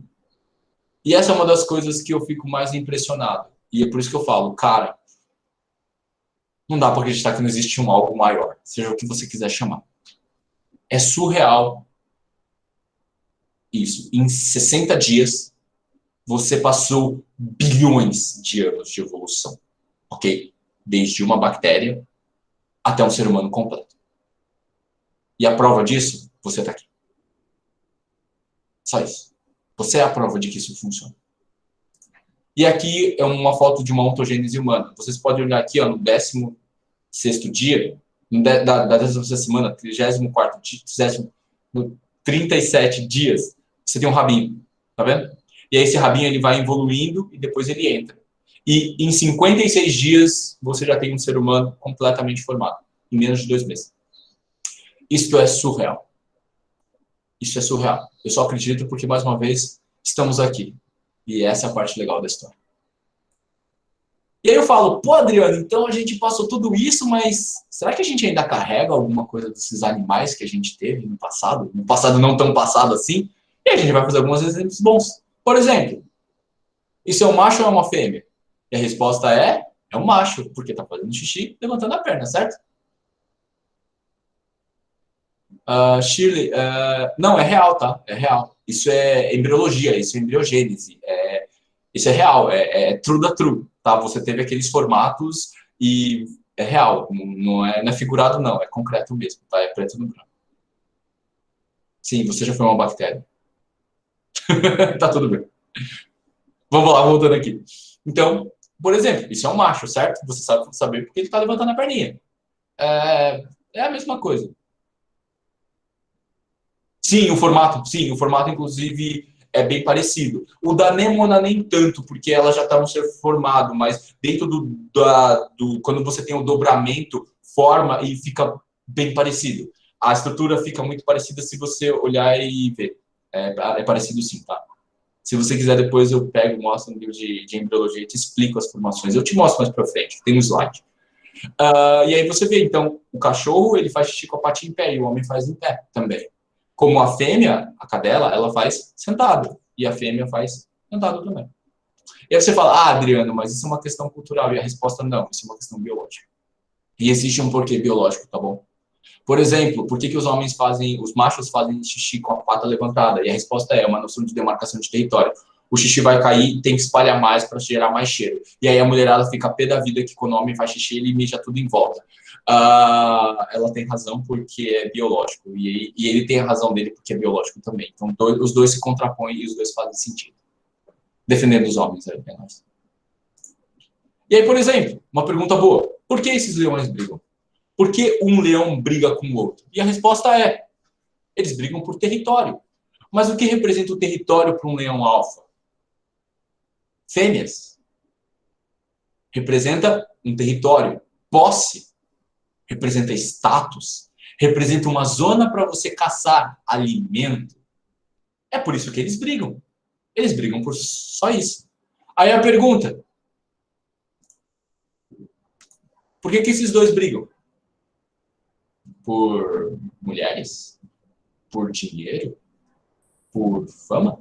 E essa é uma das coisas que eu fico mais impressionado. E é por isso que eu falo, cara, não dá para acreditar que não existe um algo maior, seja o que você quiser chamar. É surreal isso. Em 60 dias, você passou bilhões de anos de evolução, ok? Desde uma bactéria até um ser humano completo. E a prova disso, você está aqui. Só isso. Você é a prova de que isso funciona. E aqui é uma foto de uma ontogênese humana. Vocês podem olhar aqui, ó, no 16º dia, da 16ª semana, 34º dia, no 37 dias, você tem um rabinho, tá vendo? E aí esse rabinho ele vai evoluindo e depois ele entra. E em 56 dias, você já tem um ser humano completamente formado, em menos de 2 meses. Isto é surreal. Isso é surreal. Eu só acredito porque, mais uma vez, estamos aqui. E essa é a parte legal da história. E aí eu falo, pô, Adriano, então a gente passou tudo isso, mas será que a gente ainda carrega alguma coisa desses animais que a gente teve no passado? No passado não tão passado assim? E a gente vai fazer alguns exemplos bons. Por exemplo, isso é um macho ou é uma fêmea? E a resposta é um macho, porque tá fazendo xixi, levantando a perna, certo? Shirley, não, é real, tá? É real. Isso é embriologia, isso é embriogênese. Isso é real, é true da true, tá? Você teve aqueles formatos e é real, não é figurado, não, é concreto mesmo, tá? É preto no branco. Sim, você já foi uma bactéria. Tá tudo bem. Vamos lá, voltando aqui. Então, por exemplo, isso é um macho, certo? Você sabe saber porque ele tá levantando a perninha. É a mesma coisa. Sim, o formato, inclusive, é bem parecido. O da Nemona nem tanto, porque ela já está um ser formado, mas dentro quando você tem o dobramento, forma e fica bem parecido. A estrutura fica muito parecida se você olhar e ver. É parecido sim, tá? Se você quiser, depois eu pego, mostro no livro de embriologia e te explico as formações. Eu te mostro mais para frente, tem um slide. E aí você vê, então, o cachorro, ele faz xixi com a patinha em pé, e o homem faz em pé também. Como a fêmea, a cadela, ela faz sentado. E a fêmea faz sentado também. E aí você fala, Adriano, mas isso é uma questão cultural. E a resposta, não, isso é uma questão biológica. E existe um porquê biológico, tá bom? Por exemplo, por que os machos fazem xixi com a pata levantada? E a resposta é uma noção de demarcação de território. O xixi vai cair e tem que espalhar mais para gerar mais cheiro. E aí a mulherada fica pé da vida que quando o homem faz xixi, ele mija tudo em volta. Ela tem razão porque é biológico. E ele tem a razão dele porque é biológico também. Então, os dois se contrapõem e os dois fazem sentido. Defendendo os homens, apenas. E aí, por exemplo, uma pergunta boa. Por que esses leões brigam? Por que um leão briga com o outro? E a resposta é, eles brigam por território. Mas o que representa o território para um leão alfa? Fêmeas. Representa um território. Posse. Representa status. Representa uma zona para você caçar alimento. É por isso que eles brigam. Eles brigam por só isso. Aí a pergunta, por que esses dois brigam? Por mulheres? Por dinheiro? Por fama?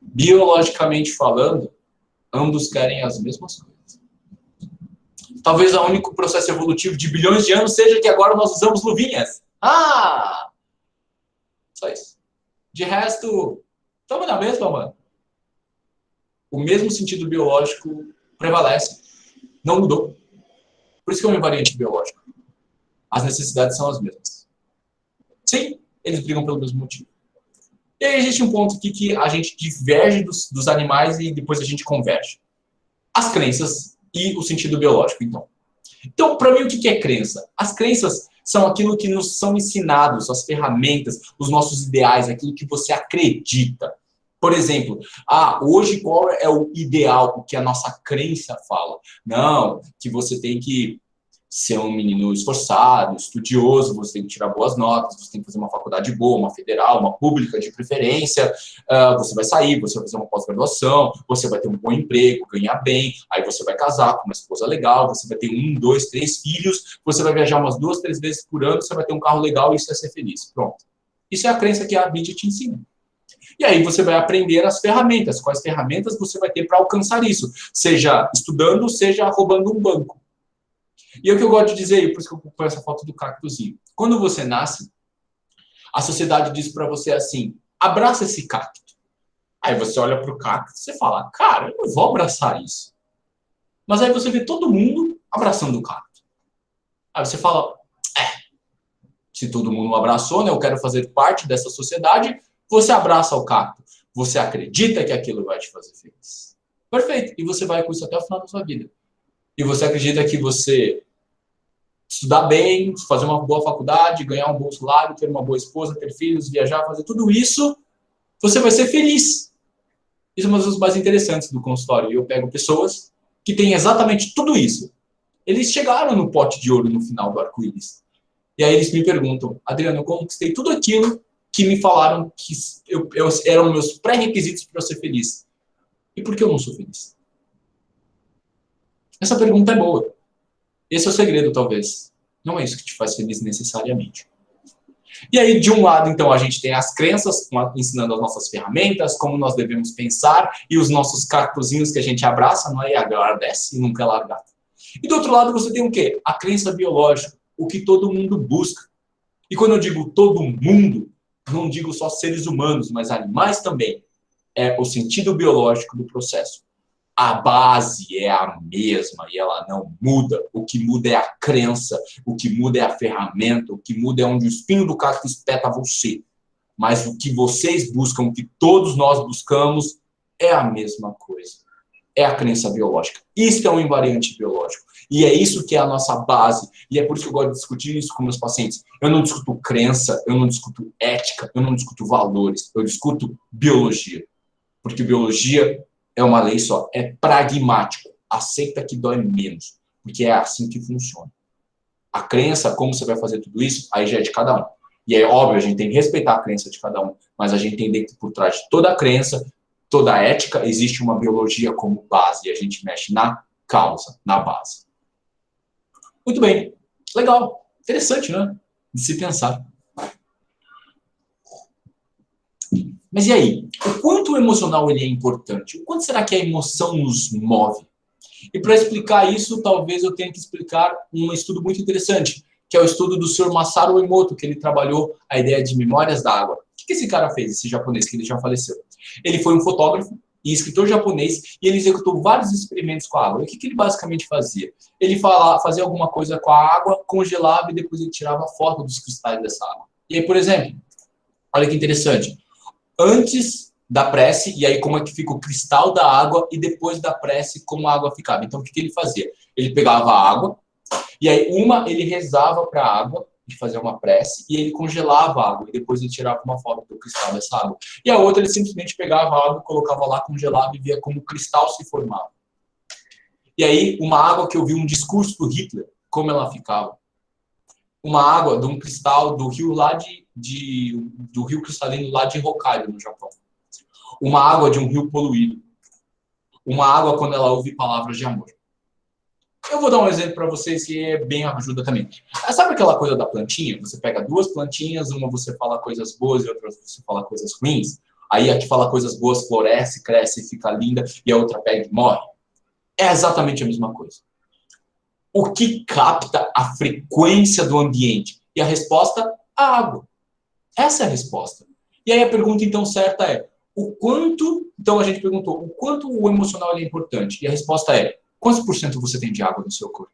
Biologicamente falando, ambos querem as mesmas coisas. Talvez o único processo evolutivo de bilhões de anos seja que agora nós usamos luvinhas. Só isso. De resto, estamos na mesma, mano. O mesmo sentido biológico prevalece. Não mudou. Por isso que é uma invariante biológica. As necessidades são as mesmas. Sim, eles brigam pelo mesmo motivo. E aí existe um ponto aqui que a gente diverge dos animais e depois a gente converge. As crenças e o sentido biológico, então. Então, para mim, o que é crença? As crenças são aquilo que nos são ensinados, as ferramentas, os nossos ideais, aquilo que você acredita. Por exemplo, hoje qual é o ideal, o que a nossa crença fala? Não, que você tem que ser um menino esforçado, estudioso, você tem que tirar boas notas, você tem que fazer uma faculdade boa, uma federal, uma pública de preferência, você vai sair, você vai fazer uma pós-graduação, você vai ter um bom emprego, ganhar bem, aí você vai casar com uma esposa legal, você vai ter 1, 2, 3 filhos, você vai viajar umas 2, 3 vezes por ano, você vai ter um carro legal e isso é ser feliz. Pronto. Isso é a crença que a mídia te ensina. E aí você vai aprender as ferramentas, quais ferramentas você vai ter para alcançar isso, seja estudando, seja roubando um banco. E é o que eu gosto de dizer, e por isso que eu ponho essa foto do cactozinho. Quando você nasce, a sociedade diz para você assim, abraça esse cacto. Aí você olha para o cacto e você fala, cara, eu não vou abraçar isso. Mas aí você vê todo mundo abraçando o cacto. Aí você fala, se todo mundo abraçou, né, eu quero fazer parte dessa sociedade, você abraça o cacto. Você acredita que aquilo vai te fazer feliz. Perfeito. E você vai com isso até o final da sua vida. E você acredita que você estudar bem, fazer uma boa faculdade, ganhar um bom salário, ter uma boa esposa, ter filhos, viajar, fazer tudo isso, você vai ser feliz. Isso é uma das coisas mais interessantes do consultório. Eu pego pessoas que têm exatamente tudo isso. Eles chegaram no pote de ouro no final do arco-íris. E aí eles me perguntam, Adriano, eu conquistei tudo aquilo que me falaram que eram meus pré-requisitos para eu ser feliz. E por que eu não sou feliz? Essa pergunta é boa. Esse é o segredo, talvez. Não é isso que te faz feliz necessariamente. E aí, de um lado, então, a gente tem as crenças, ensinando as nossas ferramentas, como nós devemos pensar, e os nossos cactozinhos que a gente abraça, não é? E agradece e nunca é largado. E do outro lado, você tem o quê? A crença biológica, o que todo mundo busca. E quando eu digo todo mundo, não digo só seres humanos, mas animais também. É o sentido biológico do processo. A base é a mesma e ela não muda. O que muda é a crença, o que muda é a ferramenta, o que muda é onde o espinho do cacto espeta você. Mas o que vocês buscam, o que todos nós buscamos, é a mesma coisa. É a crença biológica. Isso é um invariante biológico. E é isso que é a nossa base. E é por isso que eu gosto de discutir isso com meus pacientes. Eu não discuto crença, eu não discuto ética, eu não discuto valores, eu discuto biologia. Porque biologia é uma lei só, é pragmático, aceita que dói menos, porque é assim que funciona. A crença, como você vai fazer tudo isso, aí já é de cada um. E é óbvio, a gente tem que respeitar a crença de cada um, mas a gente entende que por trás de toda a crença, toda a ética, existe uma biologia como base, e a gente mexe na causa, na base. Muito bem, legal, interessante, né? De se pensar. Mas e aí? O quanto o emocional ele é importante? O quanto será que a emoção nos move? E para explicar isso, talvez eu tenha que explicar um estudo muito interessante, que é o estudo do Sr. Masaru Emoto, que ele trabalhou a ideia de memórias da água. O que esse cara fez, esse japonês, que ele já faleceu? Ele foi um fotógrafo e escritor japonês e ele executou vários experimentos com a água. E o que ele basicamente fazia? Ele fazia alguma coisa com a água, congelava e depois ele tirava foto dos cristais dessa água. E aí, por exemplo, olha que interessante. Antes da prece, e aí como é que fica o cristal da água, e depois da prece, como a água ficava. Então, o que ele fazia? Ele pegava a água, e aí ele rezava para a água, e fazia uma prece, e ele congelava a água, e depois ele tirava uma foto do cristal dessa água. E a outra, ele simplesmente pegava a água, colocava lá, congelava, e via como o cristal se formava. E aí, uma água que eu vi um discurso do Hitler, como ela ficava. Uma água de um cristal do rio lá do rio cristalino lá de Hokkaido, no Japão. Uma água de um rio poluído. Uma água quando ela ouve palavras de amor. Eu vou dar um exemplo para vocês que é bem ajuda também. Sabe aquela coisa da plantinha? Você pega duas plantinhas, uma você fala coisas boas e outra você fala coisas ruins. Aí a que fala coisas boas floresce, cresce, fica linda, e a outra pega e morre. É exatamente a mesma coisa. O que capta a frequência do ambiente? E a resposta, a água. Essa é a resposta. E aí a pergunta, então, certa é, o quanto... Então, a gente perguntou, o quanto o emocional é importante? E a resposta é, quantos por cento você tem de água no seu corpo?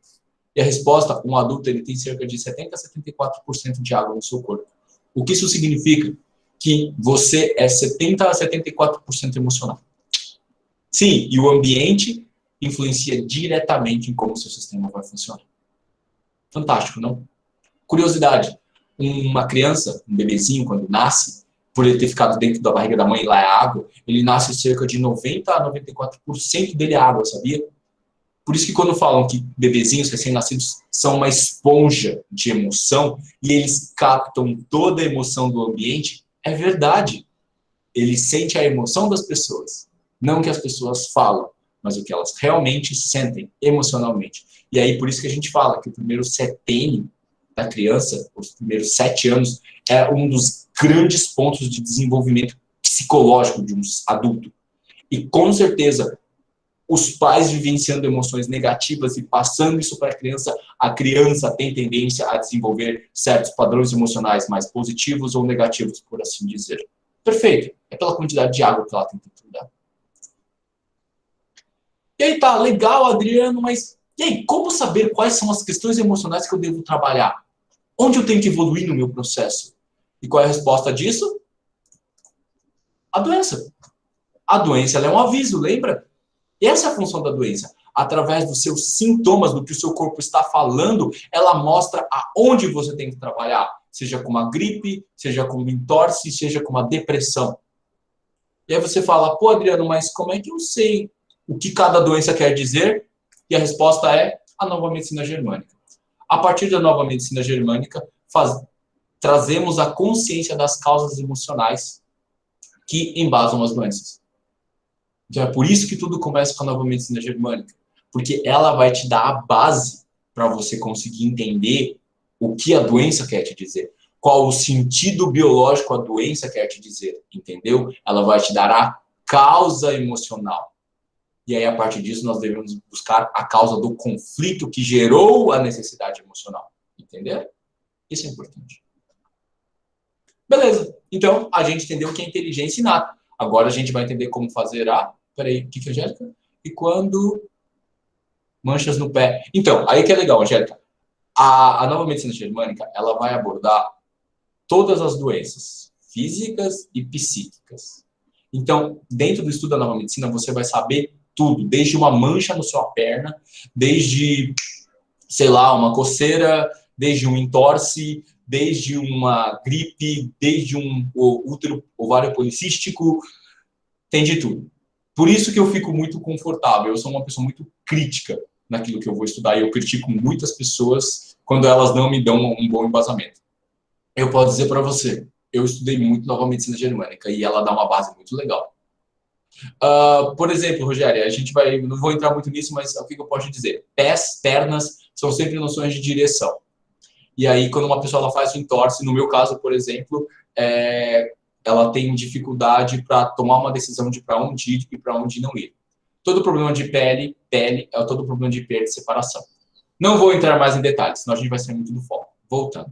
E a resposta, um adulto, ele tem cerca de 70% a 74% de água no seu corpo. O que isso significa? Que você é 70% a 74% emocional. Sim, e o ambiente influencia diretamente em como o seu sistema vai funcionar. Fantástico, não? Curiosidade. Uma criança, um bebezinho, quando nasce, por ele ter ficado dentro da barriga da mãe e lá é água, ele nasce cerca de 90% a 94% dele é água, sabia? Por isso que quando falam que bebezinhos recém-nascidos são uma esponja de emoção e eles captam toda a emoção do ambiente, é verdade. Ele sente a emoção das pessoas. Não o que as pessoas falam, mas o que elas realmente sentem emocionalmente. E aí, por isso que a gente fala que o primeiro setênio da criança, os primeiros 7 anos, é um dos grandes pontos de desenvolvimento psicológico de um adulto. E com certeza, os pais vivenciando emoções negativas e passando isso para a criança tem tendência a desenvolver certos padrões emocionais mais positivos ou negativos, por assim dizer. Perfeito. É pela quantidade de água que ela tem que dar. E aí tá, legal, Adriano, mas e aí, como saber quais são as questões emocionais que eu devo trabalhar? Onde eu tenho que evoluir no meu processo? E qual é a resposta disso? A doença. A doença ela é um aviso, lembra? Essa é a função da doença. Através dos seus sintomas, do que o seu corpo está falando, ela mostra aonde você tem que trabalhar. Seja com uma gripe, seja com uma entorse, seja com uma depressão. E aí você fala, pô, Adriano, mas como é que eu sei o que cada doença quer dizer? E a resposta é a nova medicina germânica. A partir da nova medicina germânica, trazemos a consciência das causas emocionais que embasam as doenças. Então é por isso que tudo começa com a nova medicina germânica. Porque ela vai te dar a base para você conseguir entender o que a doença quer te dizer. Qual o sentido biológico a doença quer te dizer, entendeu? Ela vai te dar a causa emocional. E aí, a partir disso, nós devemos buscar a causa do conflito que gerou a necessidade emocional. Entendeu? Isso é importante. Beleza. Então, a gente entendeu o que é inteligência inata. Agora a gente vai entender como fazer a... Peraí, o que é, Angélica? E quando... Manchas no pé. Então, aí que é legal, Angélica. A nova medicina germânica, ela vai abordar todas as doenças físicas e psíquicas. Então, dentro do estudo da nova medicina, você vai saber tudo, desde uma mancha na sua perna, desde, sei lá, uma coceira, desde um entorse, desde uma gripe, desde um útero ovário policístico, tem de tudo. Por isso que eu fico muito confortável, eu sou uma pessoa muito crítica naquilo que eu vou estudar, e eu critico muitas pessoas quando elas não me dão um bom embasamento. Eu posso dizer para você, eu estudei muito nova medicina germânica, e ela dá uma base muito legal. Por exemplo, Rogério, a gente vai, não vou entrar muito nisso, mas o que eu posso dizer? Pés, pernas, são sempre noções de direção. E aí, quando uma pessoa ela faz um entorse, no meu caso, por exemplo, ela tem dificuldade para tomar uma decisão de para onde ir e para onde não ir. Todo problema de pele é todo problema de perda e separação. Não vou entrar mais em detalhes, senão a gente vai sair muito do foco. Voltando.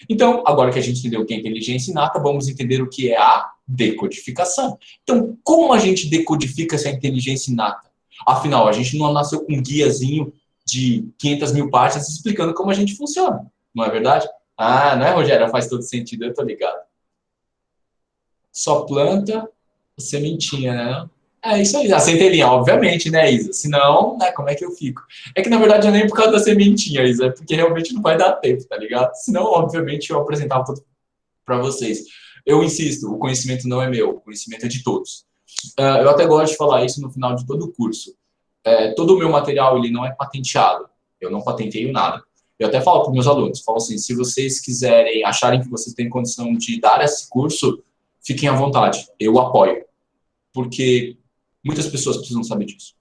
Então, agora que a gente entendeu o que é inteligência inata, vamos entender o que é a decodificação. Então, como a gente decodifica essa inteligência inata? Afinal, a gente não nasceu com um guiazinho de 500 mil páginas explicando como a gente funciona. Não é verdade? Ah, não é, Rogério? Faz todo sentido, eu tô ligado. Só planta a sementinha, né? É isso aí, a centelhinha, obviamente, né, Isa? Senão, né, como é que eu fico? É que, na verdade, não é nem por causa da sementinha, Isa, é porque realmente não vai dar tempo, tá ligado? Senão, obviamente, eu apresentava tudo para vocês. Eu insisto, o conhecimento não é meu, o conhecimento é de todos. Eu até gosto de falar isso no final de todo o curso. Todo o meu material, ele não é patenteado. Eu não patenteio nada. Eu até falo para os meus alunos, falo assim, se vocês quiserem, acharem que vocês têm condição de dar esse curso, fiquem à vontade, eu apoio. Porque muitas pessoas precisam saber disso.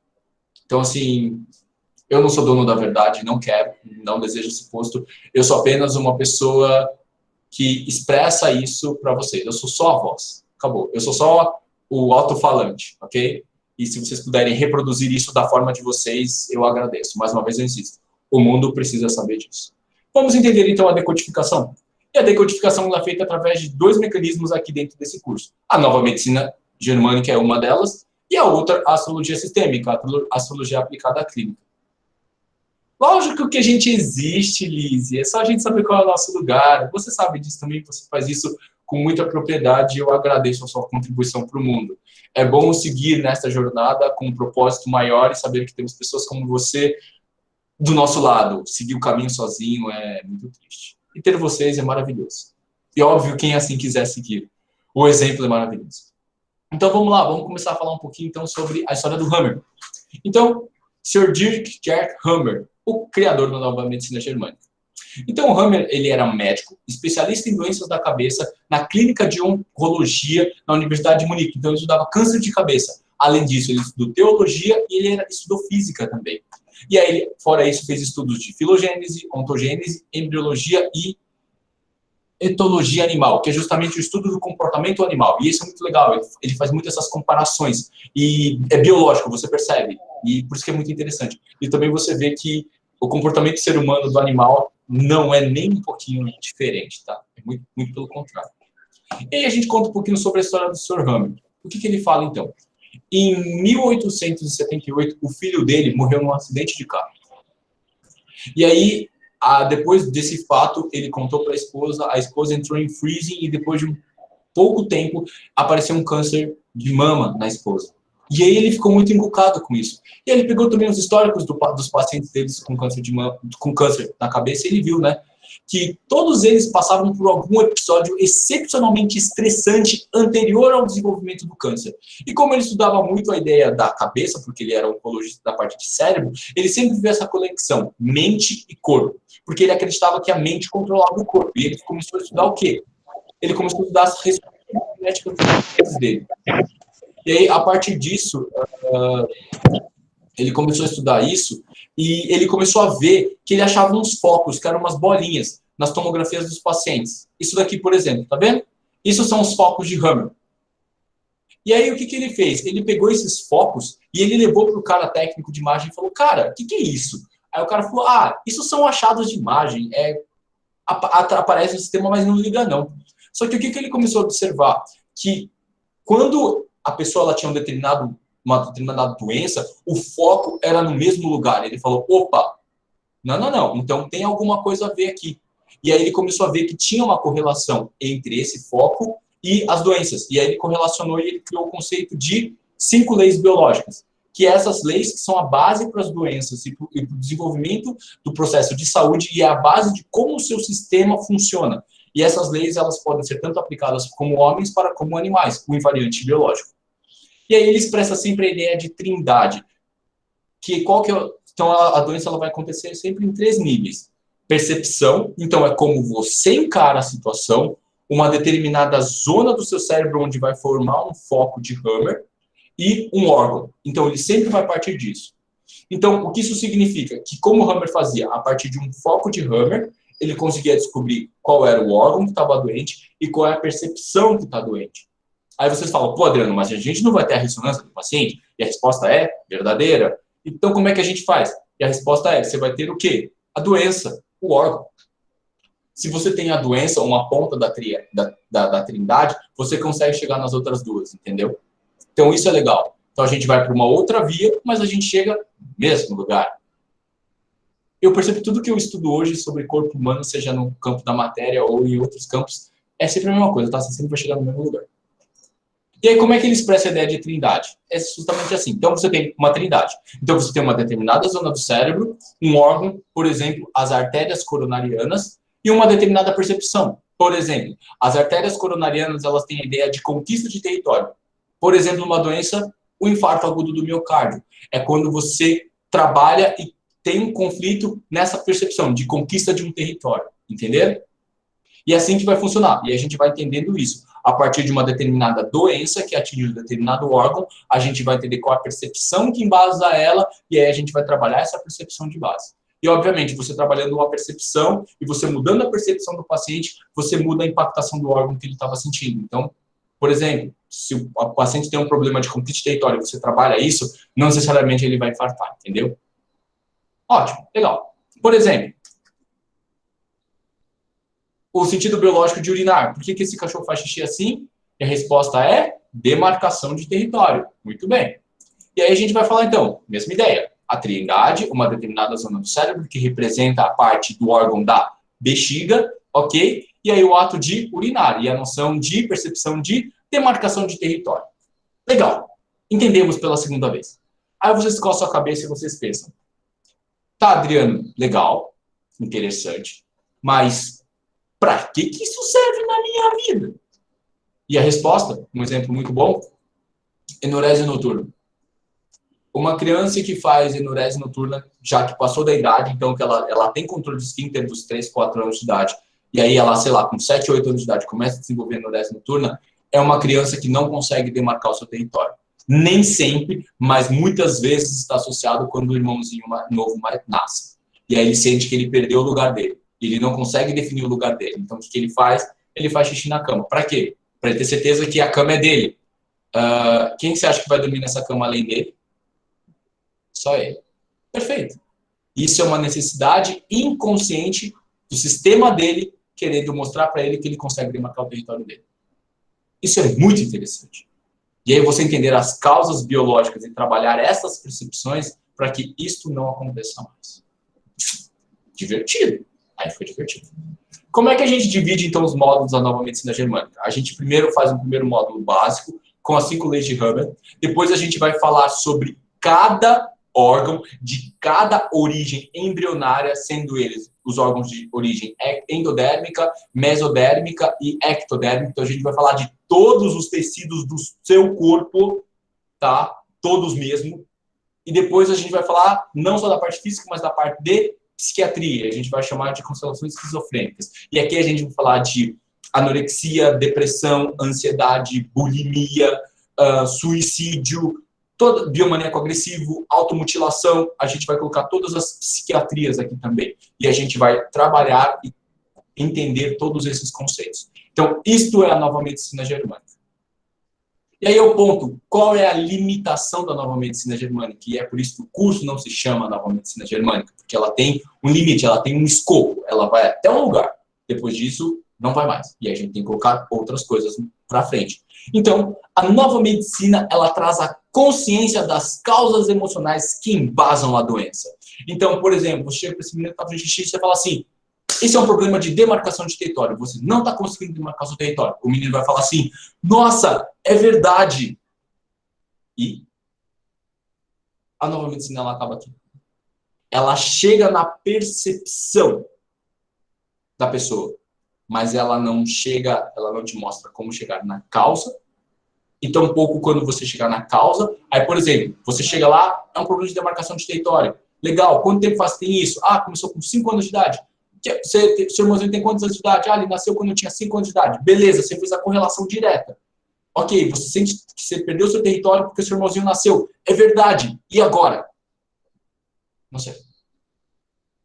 Então, assim, eu não sou dono da verdade, não quero, não desejo esse posto. Eu sou apenas uma pessoa que expressa isso para vocês. Eu sou só a voz. Acabou. Eu sou só o alto-falante, ok? E se vocês puderem reproduzir isso da forma de vocês, eu agradeço. Mais uma vez, eu insisto. O mundo precisa saber disso. Vamos entender, então, a decodificação. E a decodificação é feita através de dois mecanismos aqui dentro desse curso. A nova medicina germânica é uma delas, e a outra, a astrologia sistêmica, a astrologia aplicada à clínica. Lógico que a gente existe, Lizzie, é só a gente saber qual é o nosso lugar. Você sabe disso também, você faz isso com muita propriedade e eu agradeço a sua contribuição para o mundo. É bom seguir nesta jornada com um propósito maior e saber que temos pessoas como você do nosso lado. Seguir o caminho sozinho é muito triste. E ter vocês é maravilhoso. E óbvio, quem assim quiser seguir. O exemplo é maravilhoso. Então vamos lá, vamos começar a falar um pouquinho então sobre a história do Hammer. Então, Sir Dietrich Hammer, o criador da nova medicina germânica. Então, o Hammer, ele era médico, especialista em doenças da cabeça, na clínica de oncologia na Universidade de Munique. Então, ele estudava câncer de cabeça. Além disso, ele estudou teologia e ele estudou física também. E aí, fora isso, fez estudos de filogênese, ontogênese, embriologia e etologia animal, que é justamente o estudo do comportamento animal. E isso é muito legal, ele faz muito essas comparações. E é biológico, você percebe. E por isso que é muito interessante. E também você vê que o comportamento do ser humano do animal não é nem um pouquinho diferente, tá? É muito, muito pelo contrário. E aí a gente conta um pouquinho sobre a história do Sr. Hammer. O que ele fala, então? Em 1878, o filho dele morreu num acidente de carro. E aí, depois desse fato, ele contou para a esposa entrou em freezing e depois de um pouco tempo apareceu um câncer de mama na esposa. E aí ele ficou muito encucado com isso. E aí ele pegou também os históricos dos pacientes deles com câncer de mama, com câncer na cabeça, e ele viu, né, que todos eles passavam por algum episódio excepcionalmente estressante anterior ao desenvolvimento do câncer. E como ele estudava muito a ideia da cabeça, porque ele era oncologista da parte de cérebro, ele sempre viu essa conexão, mente e corpo. Porque ele acreditava que a mente controlava o corpo. E ele começou a estudar o quê? Ele começou a estudar as respostas genéticas dele. E aí, a partir disso, ele começou a estudar isso e ele começou a ver que ele achava uns focos, que eram umas bolinhas, nas tomografias dos pacientes. Isso daqui, por exemplo, tá vendo? Isso são os focos de Hammer. E aí, o que ele fez? Ele pegou esses focos e ele levou para o cara técnico de imagem e falou, cara, o que é isso? Aí o cara falou, isso são achados de imagem, aparece no sistema, mas não liga não. Só que o que ele começou a observar? Que quando a pessoa ela tinha uma determinada doença, o foco era no mesmo lugar. Ele falou, opa, não, então tem alguma coisa a ver aqui. E aí ele começou a ver que tinha uma correlação entre esse foco e as doenças. E aí ele correlacionou e ele criou o conceito de 5 leis biológicas, que essas leis que são a base para as doenças e para o desenvolvimento do processo de saúde e é a base de como o seu sistema funciona. E essas leis elas podem ser tanto aplicadas como homens como animais, com invariante biológico. E aí ele expressa sempre a ideia de trindade, então a doença ela vai acontecer sempre em 3 níveis. Percepção, então é como você encara a situação, uma determinada zona do seu cérebro onde vai formar um foco de Hammer e um órgão. Então ele sempre vai partir disso. Então o que isso significa? Que como o Hammer fazia, a partir de um foco de Hammer, ele conseguia descobrir qual era o órgão que estava doente e qual é a percepção que está doente. Aí vocês falam, pô, Adriano, mas a gente não vai ter a ressonância do paciente? E a resposta é verdadeira. Então, como é que a gente faz? E a resposta é, você vai ter o quê? A doença, o órgão. Se você tem a doença, uma ponta da trindade, você consegue chegar nas outras duas, entendeu? Então, isso é legal. Então, a gente vai para uma outra via, mas a gente chega no mesmo lugar. Eu percebo que tudo que eu estudo hoje sobre corpo humano, seja no campo da matéria ou em outros campos, é sempre a mesma coisa, tá? Você sempre vai chegar no mesmo lugar. E aí, como é que ele expressa a ideia de trindade? É justamente assim. Então, você tem uma trindade. Então, você tem uma determinada zona do cérebro, um órgão, por exemplo, as artérias coronarianas, e uma determinada percepção. Por exemplo, as artérias coronarianas, elas têm a ideia de conquista de território. Por exemplo, uma doença, o infarto agudo do miocárdio. É quando você trabalha e tem um conflito nessa percepção de conquista de um território. Entenderam? E é assim que vai funcionar. E a gente vai entendendo isso. A partir de uma determinada doença que atinge um determinado órgão, a gente vai entender qual é a percepção que embasa ela, e aí a gente vai trabalhar essa percepção de base. E, obviamente, você trabalhando uma percepção e você mudando a percepção do paciente, você muda a impactação do órgão que ele estava sentindo. Então, por exemplo, se o paciente tem um problema de conquista de território e você trabalha isso, não necessariamente ele vai infartar, entendeu? Ótimo, legal. Por exemplo, o sentido biológico de urinar. Por que esse cachorro faz xixi assim? E a resposta é demarcação de território. Muito bem. E aí a gente vai falar, então, mesma ideia. A trindade, uma determinada zona do cérebro que representa a parte do órgão da bexiga, ok? E aí o ato de urinar e a noção de percepção de demarcação de território. Legal. Entendemos pela segunda vez. Aí vocês coçam a cabeça e vocês pensam. Tá, Adriano, legal, interessante, mas para que isso serve na minha vida? E a resposta, um exemplo muito bom, enurese noturna. Uma criança que faz enurese noturna, já que passou da idade, então que ela tem controle de esfíncter dos 3, 4 anos de idade, e aí ela, sei lá, com 7, 8 anos de idade, começa a desenvolver enurese noturna, é uma criança que não consegue demarcar o seu território. Nem sempre, mas muitas vezes está associado quando o irmãozinho novo nasce. E aí ele sente que ele perdeu o lugar dele. Ele não consegue definir o lugar dele. Então, o que ele faz? Ele faz xixi na cama. Para quê? Para ele ter certeza que a cama é dele. Quem você acha que vai dormir nessa cama além dele? Só ele. Perfeito. Isso é uma necessidade inconsciente do sistema dele querendo mostrar para ele que ele consegue demarcar o território dele. Isso é muito interessante. E aí você entender as causas biológicas e trabalhar essas percepções para que isto não aconteça mais. Divertido. Aí fica divertido. Como é que a gente divide, então, os módulos da nova medicina germânica? A gente primeiro faz um primeiro módulo básico, com as 5 leis de Hubbard. Depois a gente vai falar sobre cada órgão de cada origem embrionária, sendo eles os órgãos de origem endodérmica, mesodérmica e ectodérmica. Então a gente vai falar de todos os tecidos do seu corpo, tá? Todos mesmo. E depois a gente vai falar não só da parte física, mas da parte de psiquiatria. A gente vai chamar de constelações esquizofrênicas. E aqui a gente vai falar de anorexia, depressão, ansiedade, bulimia, suicídio, toda biomaníaco agressivo, automutilação. A gente vai colocar todas as psiquiatrias aqui também. E a gente vai trabalhar e entender todos esses conceitos. Então, isto é a nova medicina germânica. E aí eu ponto, qual é a limitação da nova medicina germânica? E é por isso que o curso não se chama nova medicina germânica, porque ela tem um limite, ela tem um escopo, ela vai até um lugar. Depois disso, não vai mais. E a gente tem que colocar outras coisas para frente. Então, a nova medicina, ela traz a consciência das causas emocionais que embasam a doença. Então, por exemplo, você chega para esse menino que está fazendo xixi e você fala assim, esse é um problema de demarcação de território. Você não está conseguindo demarcar seu território. O menino vai falar assim, nossa, é verdade. E a nova medicina, ela acaba aqui. Ela chega na percepção da pessoa, mas ela não chega, ela não te mostra como chegar na causa, e tampouco quando você chegar na causa. Aí, por exemplo, você chega lá, é um problema de demarcação de território. Legal, quanto tempo faz que tem isso? Ah, começou com 5 anos de idade. Seu irmãozinho tem quantos anos de idade? Ah, ele nasceu quando eu tinha 5 anos de idade. Beleza, você fez a correlação direta. Ok, você sente que você perdeu seu território porque seu irmãozinho nasceu. É verdade. E agora? Não sei.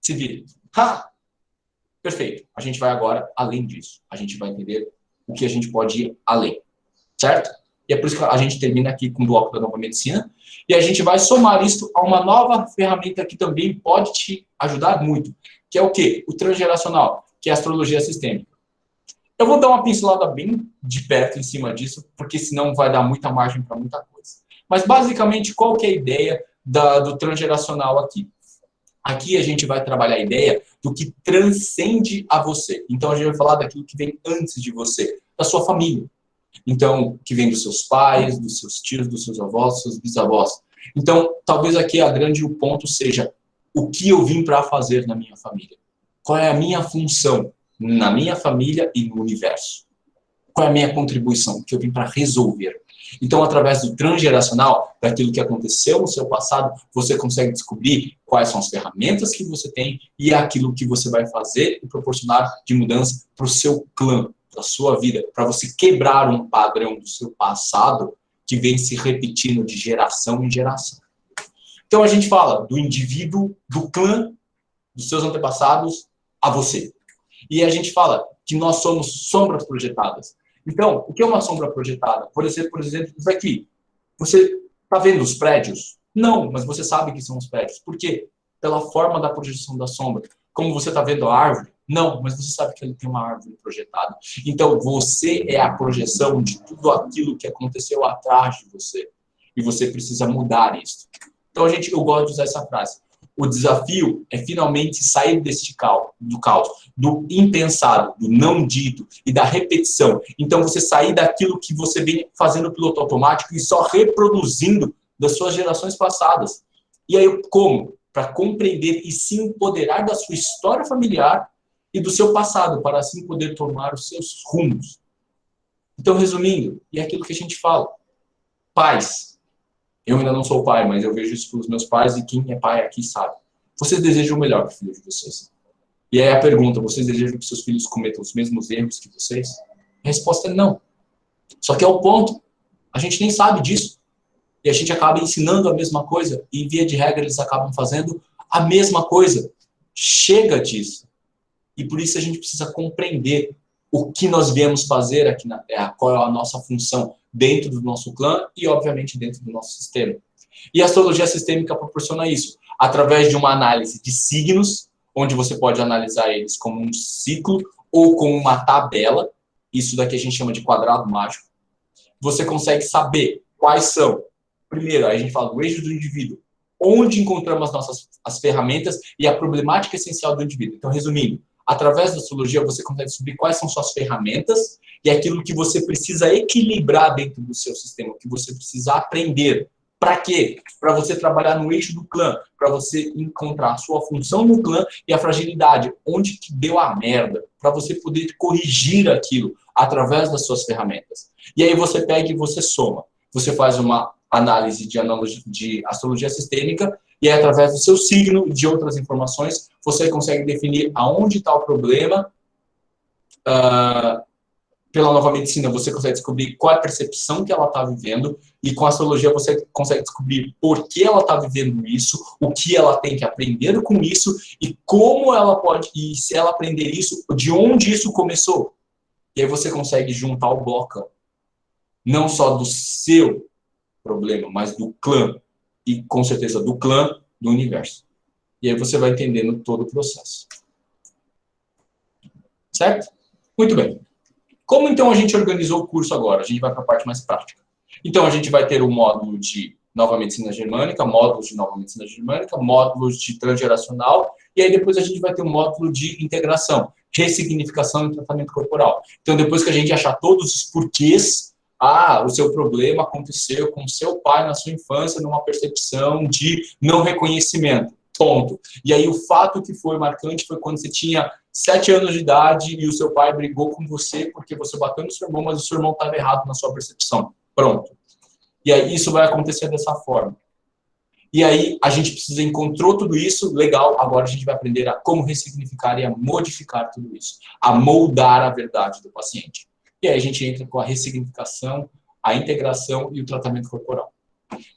Se vira. Ha! Perfeito. A gente vai agora além disso. A gente vai entender o que a gente pode ir além. Certo? E é por isso que a gente termina aqui com o bloco da nova medicina. E a gente vai somar isso a uma nova ferramenta que também pode te ajudar muito. Que é o quê? O transgeracional, que é a astrologia sistêmica. Eu vou dar uma pincelada bem de perto em cima disso, porque senão vai dar muita margem para muita coisa. Mas, basicamente, qual que é a ideia do transgeracional aqui? Aqui a gente vai trabalhar a ideia do que transcende a você. Então, a gente vai falar daquilo que vem antes de você, da sua família. Então, que vem dos seus pais, dos seus tios, dos seus avós, dos seus bisavós. Então, talvez aqui o ponto seja o que eu vim para fazer na minha família. Qual é a minha função na minha família e no universo? Qual é a minha contribuição que eu vim para resolver? Então, através do transgeracional, daquilo que aconteceu no seu passado, você consegue descobrir quais são as ferramentas que você tem e aquilo que você vai fazer e proporcionar de mudança para o seu clã, para a sua vida, para você quebrar um padrão do seu passado que vem se repetindo de geração em geração. Então, a gente fala do indivíduo, do clã, dos seus antepassados, a você. E a gente fala que nós somos sombras projetadas. Então, o que é uma sombra projetada? Por exemplo, isso aqui. Você está vendo os prédios? Não, mas você sabe que são os prédios. Por quê? Pela forma da projeção da sombra. Como você está vendo a árvore? Não, mas você sabe que ele tem uma árvore projetada. Então, você é a projeção de tudo aquilo que aconteceu atrás de você. E você precisa mudar isso. Então, eu gosto de usar essa frase. O desafio é finalmente sair deste do caos, do impensado, do não dito e da repetição. Então, você sair daquilo que você vem fazendo no piloto automático e só reproduzindo das suas gerações passadas. E aí, como? Para compreender e se empoderar da sua história familiar e do seu passado, para assim poder tomar os seus rumos. Então, resumindo, e é aquilo que a gente fala. Pais. Eu ainda não sou pai, mas eu vejo isso pelos meus pais e quem é pai aqui sabe. Vocês desejam o melhor para o filho de vocês. E aí a pergunta, vocês desejam que seus filhos cometam os mesmos erros que vocês? A resposta é não. Só que é o ponto. A gente nem sabe disso. E a gente acaba ensinando a mesma coisa e, via de regra, eles acabam fazendo a mesma coisa. Chega disso. E por isso a gente precisa compreender o que nós viemos fazer aqui na Terra, qual é a nossa função dentro do nosso clã e, obviamente, dentro do nosso sistema. E a astrologia sistêmica proporciona isso, através de uma análise de signos, onde você pode analisar eles como um ciclo ou como uma tabela. Isso daqui a gente chama de quadrado mágico. Você consegue saber quais são. Primeiro, aí a gente fala do eixo do indivíduo, onde encontramos as ferramentas e a problemática essencial do indivíduo. Então, resumindo, através da astrologia você consegue descobrir quais são suas ferramentas e aquilo que você precisa equilibrar dentro do seu sistema, que você precisa aprender. Para quê? Para você trabalhar no eixo do clã, para você encontrar a sua função no clã e a fragilidade, onde que deu a merda, para você poder corrigir aquilo através das suas ferramentas. E aí você pega e você soma. Você faz uma análise de astrologia sistêmica e aí, através do seu signo e de outras informações, você consegue definir aonde está o problema. Pela nova medicina, você consegue descobrir qual é a percepção que ela está vivendo, e com a astrologia você consegue descobrir por que ela está vivendo isso, o que ela tem que aprender com isso, e como ela pode, e se ela aprender isso, de onde isso começou. E aí você consegue juntar o bloco, não só do seu problema, mas do clã, e com certeza do clã do universo. E aí você vai entendendo todo o processo. Certo? Muito bem. Como então a gente organizou o curso agora? A gente vai para a parte mais prática. Então a gente vai ter o módulo de Nova Medicina Germânica, módulos de Nova Medicina Germânica, módulos de transgeracional, e aí depois a gente vai ter um módulo de integração, ressignificação e tratamento corporal. Então depois que a gente achar todos os porquês, o seu problema aconteceu com seu pai na sua infância numa percepção de não reconhecimento. Ponto. E aí o fato que foi marcante foi quando você tinha 7 anos de idade e o seu pai brigou com você porque você bateu no seu irmão, mas o seu irmão estava errado na sua percepção. Pronto. E aí isso vai acontecer dessa forma. E aí a gente encontrou tudo isso, legal, agora a gente vai aprender a como ressignificar e a modificar tudo isso, a moldar a verdade do paciente. E aí a gente entra com a ressignificação, a integração e o tratamento corporal.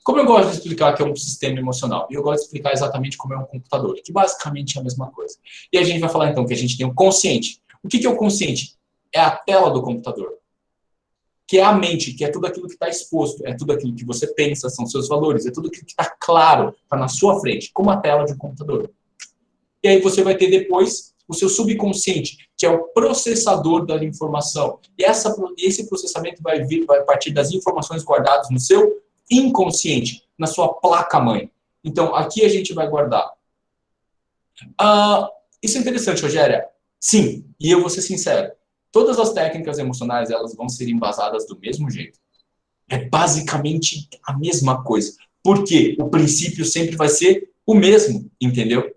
Como eu gosto de explicar que é um sistema emocional, e eu gosto de explicar exatamente como é um computador, que basicamente é a mesma coisa. E a gente vai falar então que a gente tem o consciente. O que é o consciente? É a tela do computador. Que é a mente, que é tudo aquilo que está exposto, é tudo aquilo que você pensa, são seus valores, é tudo aquilo que está claro, está na sua frente, como a tela de um computador. E aí você vai ter depois o seu subconsciente, que é o processador da informação. E esse processamento vai partir das informações guardadas no seu inconsciente, na sua placa-mãe. Então, aqui a gente vai guardar. Isso é interessante, Rogéria. Sim, e eu vou ser sincero. Todas as técnicas emocionais, elas vão ser embasadas do mesmo jeito. É basicamente a mesma coisa. Por quê? O princípio sempre vai ser o mesmo, entendeu?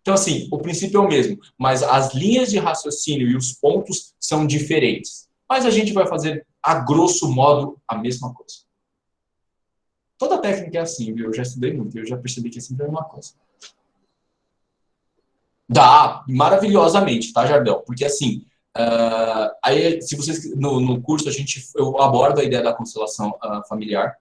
Então, assim, o princípio é o mesmo, mas as linhas de raciocínio e os pontos são diferentes. Mas a gente vai fazer, a grosso modo, a mesma coisa. Toda técnica é assim, viu? Eu já estudei muito, eu já percebi que é sempre a mesma coisa. Dá, maravilhosamente, tá, Jardel? Porque, assim, aí, se vocês, no curso, eu abordo a ideia da constelação familiar,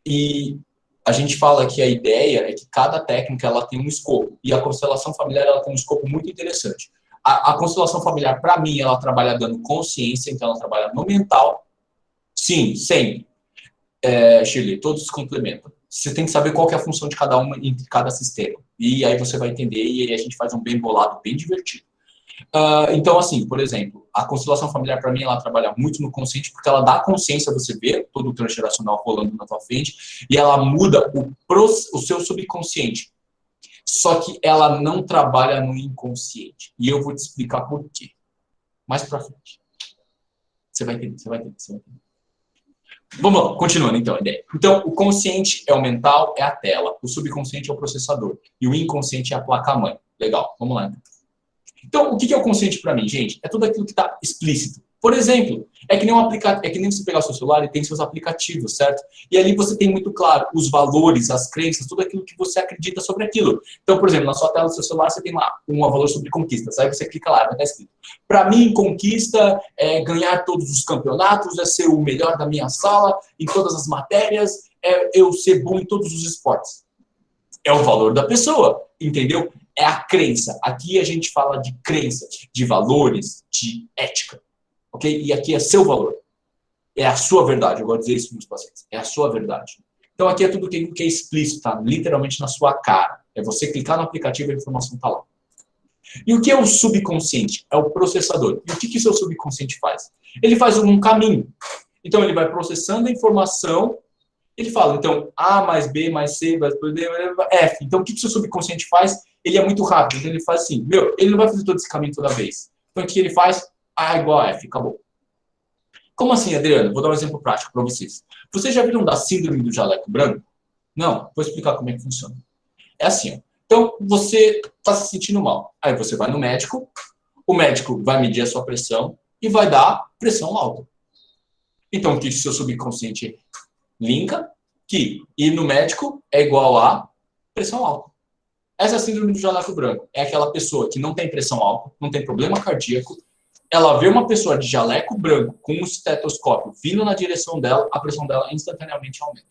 e a gente fala que a ideia é que cada técnica ela tem um escopo, e a constelação familiar ela tem um escopo muito interessante. A constelação familiar, para mim, ela trabalha dando consciência, então ela trabalha no mental, sim, sempre. Shirley, todos se complementam. Você tem que saber qual que é a função de cada uma entre cada sistema. E aí você vai entender e aí a gente faz um bem bolado, bem divertido. Então, assim, por exemplo, a constelação familiar, para mim, ela trabalha muito no consciente, porque ela dá consciência, você vê todo o transgeracional rolando na tua frente, e ela muda o seu subconsciente. Só que ela não trabalha no inconsciente. E eu vou te explicar por quê. Mais pra frente. Você vai entender, você vai entender, você vai entender. Vamos lá, continuando então a ideia. Então, o consciente é o mental, é a tela. O subconsciente é o processador. E o inconsciente é a placa-mãe. Legal, vamos lá então. Então, o que é o consciente para mim, gente? É tudo aquilo que está explícito. Por exemplo, é que nem você pegar o seu celular e tem seus aplicativos, certo? E ali você tem muito claro os valores, as crenças, tudo aquilo que você acredita sobre aquilo. Então, por exemplo, na sua tela do seu celular você tem lá um valor sobre conquistas. Aí você clica lá, vai estar escrito: para mim, conquista é ganhar todos os campeonatos, é ser o melhor da minha sala, em todas as matérias, é eu ser bom em todos os esportes. É o valor da pessoa, entendeu? é a crença. Aqui a gente fala de crença, de valores, de ética. Ok? E aqui é seu valor. É a sua verdade. Eu gosto de dizer isso para os pacientes. É a sua verdade. Então aqui é tudo que é explícito, tá? Literalmente na sua cara. É você clicar no aplicativo e a informação está lá. E o que é o subconsciente? É o processador. E o que seu subconsciente faz? Ele faz um caminho. Então ele vai processando a informação. Ele fala, então, A mais B mais C mais D, F. Então o que seu subconsciente faz? Ele é muito rápido. Então ele faz assim, ele não vai fazer todo esse caminho toda vez. Então o que ele faz? A igual a F. Acabou. Como assim, Adriano? Vou dar um exemplo prático para vocês. Vocês já viram da síndrome do jaleco branco? Não? Vou explicar como é que funciona. É assim, ó. Então, você está se sentindo mal. Aí você vai no médico, o médico vai medir a sua pressão e vai dar pressão alta. Então, o que o seu subconsciente linka? Que ir no médico é igual a pressão alta. Essa é a síndrome do jaleco branco. É aquela pessoa que não tem pressão alta, não tem problema cardíaco, ela vê uma pessoa de jaleco branco com um estetoscópio vindo na direção dela, a pressão dela instantaneamente aumenta.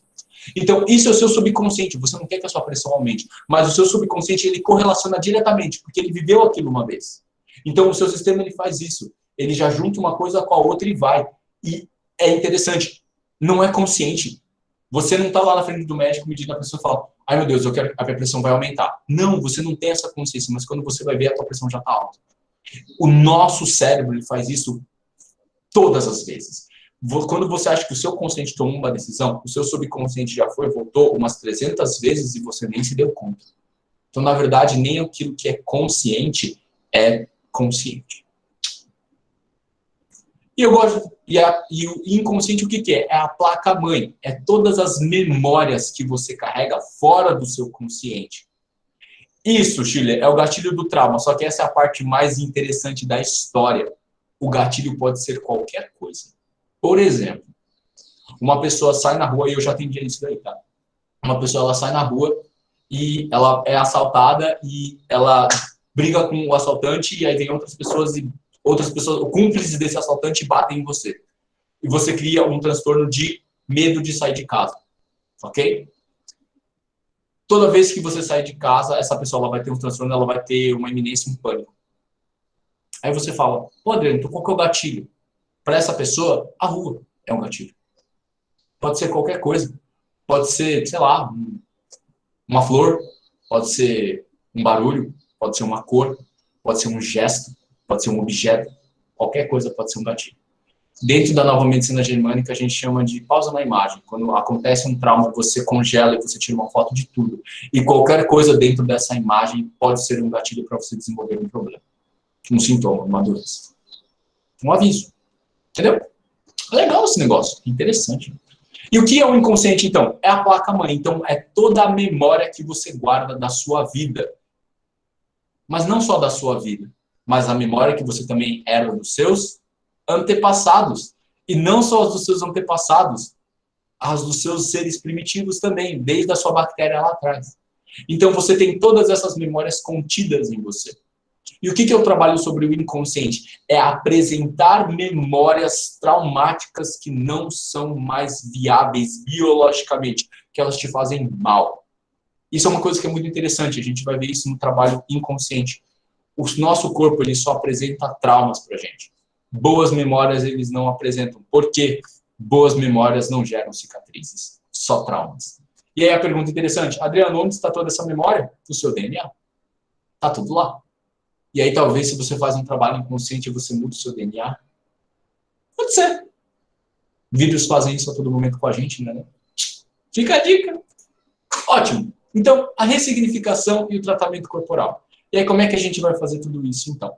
Então, isso é o seu subconsciente. Você não quer que a sua pressão aumente, mas o seu subconsciente ele correlaciona diretamente, porque ele viveu aquilo uma vez. Então, o seu sistema ele faz isso. Ele já junta uma coisa com a outra e vai. E é interessante. Não é consciente. Você não está lá na frente do médico medindo a pressão e fala, ai meu Deus, eu quero que a minha pressão vai aumentar. Não, você não tem essa consciência, mas quando você vai ver, a tua pressão já está alta. O nosso cérebro ele faz isso todas as vezes. Quando você acha que o seu consciente tomou uma decisão, o seu subconsciente já foi, voltou umas 300 vezes e você nem se deu conta. Então, na verdade, nem aquilo que é consciente é consciente. E eu gosto. E o inconsciente, o que é? É a placa-mãe. É todas as memórias que você carrega fora do seu consciente. Isso, Chile, é o gatilho do trauma, só que essa é a parte mais interessante da história. O gatilho pode ser qualquer coisa. Por exemplo, uma pessoa sai na rua, e eu já atendi isso daí, tá? Uma pessoa, ela sai na rua e ela é assaltada e ela briga com o assaltante e aí vem outras pessoas, cúmplices desse assaltante batem em você. E você cria um transtorno de medo de sair de casa, ok? Toda vez que você sair de casa, essa pessoa ela vai ter um transtorno, ela vai ter uma iminência, um pânico. Aí você fala, pô, Adriano, então qual que é o gatilho? Para essa pessoa, a rua é um gatilho. Pode ser qualquer coisa. Pode ser, sei lá, uma flor, pode ser um barulho, pode ser uma cor, pode ser um gesto, pode ser um objeto. Qualquer coisa pode ser um gatilho. Dentro da nova medicina germânica, a gente chama de pausa na imagem. Quando acontece um trauma, você congela e você tira uma foto de tudo. E qualquer coisa dentro dessa imagem pode ser um gatilho para você desenvolver um problema. Um sintoma, uma doença. Um aviso. Entendeu? Legal esse negócio. Interessante. E o que é o inconsciente, então? É a placa-mãe. Então, é toda a memória que você guarda da sua vida. Mas não só da sua vida, mas a memória que você também herda dos seus antepassados. E não só as dos seus antepassados, as dos seus seres primitivos também, desde a sua bactéria lá atrás. Então, você tem todas essas memórias contidas em você. E o que eu trabalho sobre o inconsciente? É apresentar memórias traumáticas que não são mais viáveis biologicamente, que elas te fazem mal. Isso é uma coisa que é muito interessante, a gente vai ver isso no trabalho inconsciente. O nosso corpo ele só apresenta traumas pra gente. Boas memórias eles não apresentam. Por quê? Boas memórias não geram cicatrizes, só traumas. E aí a pergunta interessante, Adriano, onde está toda essa memória? No seu DNA. Tá tudo lá. E aí, talvez, se você faz um trabalho inconsciente, você muda o seu DNA. Pode ser. Vídeos fazem isso a todo momento com a gente, né? Fica a dica. Ótimo. Então, a ressignificação e o tratamento corporal. E aí, como é que a gente vai fazer tudo isso, então?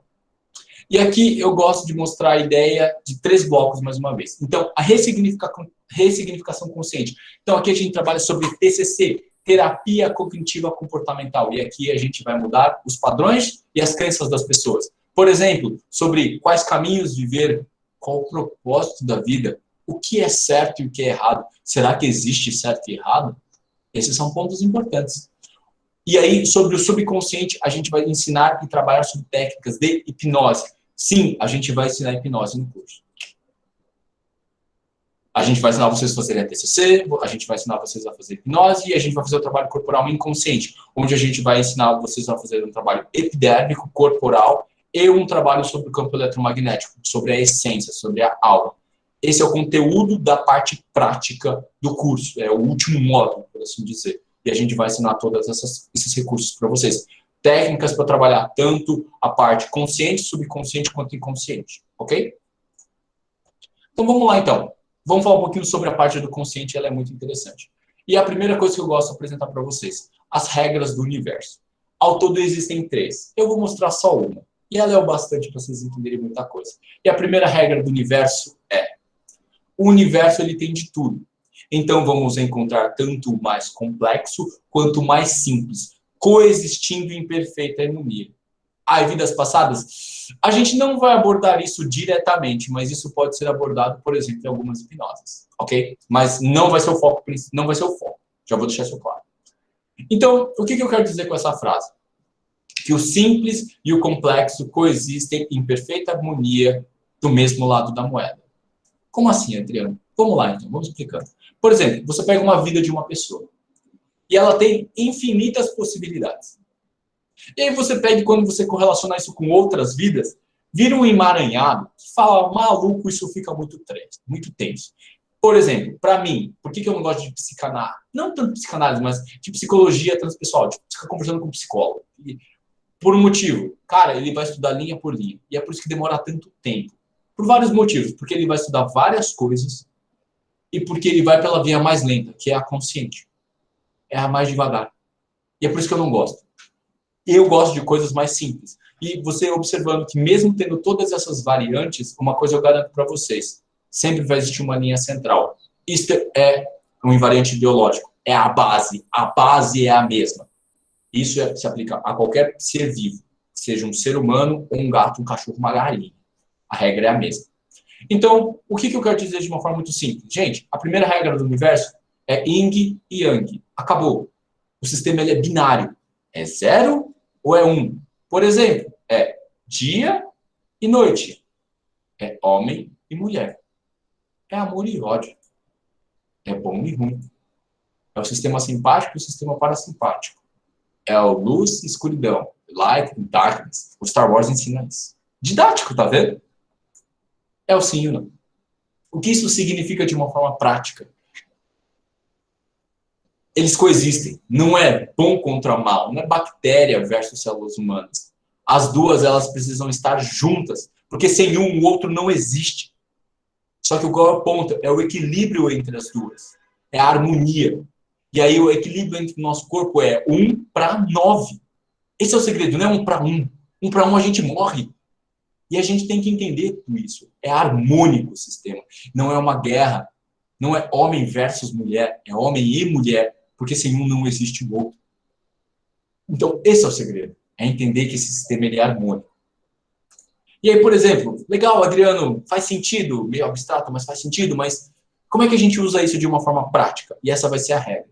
E aqui eu gosto de mostrar a ideia de 3 blocos, mais uma vez. Então, a ressignificação consciente. Então, aqui a gente trabalha sobre TCC, terapia cognitiva comportamental. E aqui a gente vai mudar os padrões e as crenças das pessoas. Por exemplo, sobre quais caminhos viver, qual o propósito da vida, o que é certo e o que é errado. Será que existe certo e errado? Esses são pontos importantes. E aí, sobre o subconsciente, a gente vai ensinar e trabalhar sobre técnicas de hipnose. Sim, a gente vai ensinar hipnose no curso. A gente vai ensinar vocês a fazerem a TCC, a gente vai ensinar vocês a fazer hipnose e a gente vai fazer o trabalho corporal inconsciente, onde a gente vai ensinar vocês a fazer um trabalho epidérmico, corporal e um trabalho sobre o campo eletromagnético, sobre a essência, sobre a alma. Esse é o conteúdo da parte prática do curso, é o último módulo, por assim dizer. E a gente vai ensinar todos esses recursos para vocês. Técnicas para trabalhar tanto a parte consciente, subconsciente quanto inconsciente, ok? Então vamos lá então. Vamos falar um pouquinho sobre a parte do consciente, ela é muito interessante. E a primeira coisa que eu gosto de apresentar para vocês, as regras do universo. Ao todo existem 3. Eu vou mostrar só uma. E ela é o bastante para vocês entenderem muita coisa. E a primeira regra do universo é: o universo ele tem de tudo. Então vamos encontrar tanto o mais complexo quanto o mais simples, coexistindo em perfeita harmonia. Em vidas passadas, a gente não vai abordar isso diretamente, mas isso pode ser abordado, por exemplo, em algumas hipnoses, ok? Mas não vai ser o foco, não vai ser o foco. Já vou deixar isso claro. Então, o que eu quero dizer com essa frase? Que o simples e o complexo coexistem em perfeita harmonia do mesmo lado da moeda. Como assim, Adriano? Vamos lá, então, vamos explicando. Por exemplo, você pega uma vida de uma pessoa e ela tem infinitas possibilidades. E aí você pega e quando você correlaciona isso com outras vidas, vira um emaranhado que fala, maluco, isso fica muito tenso. Por exemplo, para mim, por que eu não gosto de psicanálise? Não tanto psicanálise, mas de psicologia transpessoal, de ficar conversando com um psicólogo. E, por um motivo, cara, ele vai estudar linha por linha. E é por isso que demora tanto tempo. Por vários motivos. Porque ele vai estudar várias coisas e porque ele vai pela via mais lenta, que é a consciente. É a mais devagar. E é por isso que eu não gosto. Eu gosto de coisas mais simples. E você observando que mesmo tendo todas essas variantes, uma coisa eu garanto para vocês, sempre vai existir uma linha central. Isso é um invariante biológico, é a base é a mesma. Isso se aplica a qualquer ser vivo, seja um ser humano, ou um gato, um cachorro, uma galinha. A regra é a mesma. Então, o que eu quero dizer de uma forma muito simples? Gente, a primeira regra do universo é Yin e Yang. Acabou. O sistema ele é binário. É 0 ou é 1? Por exemplo, é dia e noite. É homem e mulher. É amor e ódio. É bom e ruim. É o sistema simpático e o sistema parasimpático. É o luz e escuridão. Light and darkness. O Star Wars ensina isso. Didático, tá vendo? É o sim e o não. O que isso significa de uma forma prática? Eles coexistem. Não é bom contra mal. Não é bactéria versus células humanas. As duas, elas precisam estar juntas. Porque sem um, o outro não existe. Só que o qual é o ponto? É o equilíbrio entre as duas. É a harmonia. E aí o equilíbrio entre o nosso corpo é 1:9. Esse é o segredo, não é 1:1. 1:1 a gente morre. E a gente tem que entender tudo isso. É harmônico o sistema. Não é uma guerra. Não é homem versus mulher. É homem e mulher. Porque sem um não existe o outro. Então, esse é o segredo. É entender que esse sistema ele é harmônico. E aí, por exemplo, legal, Adriano, faz sentido, meio abstrato, mas faz sentido, mas como é que a gente usa isso de uma forma prática? E essa vai ser a regra.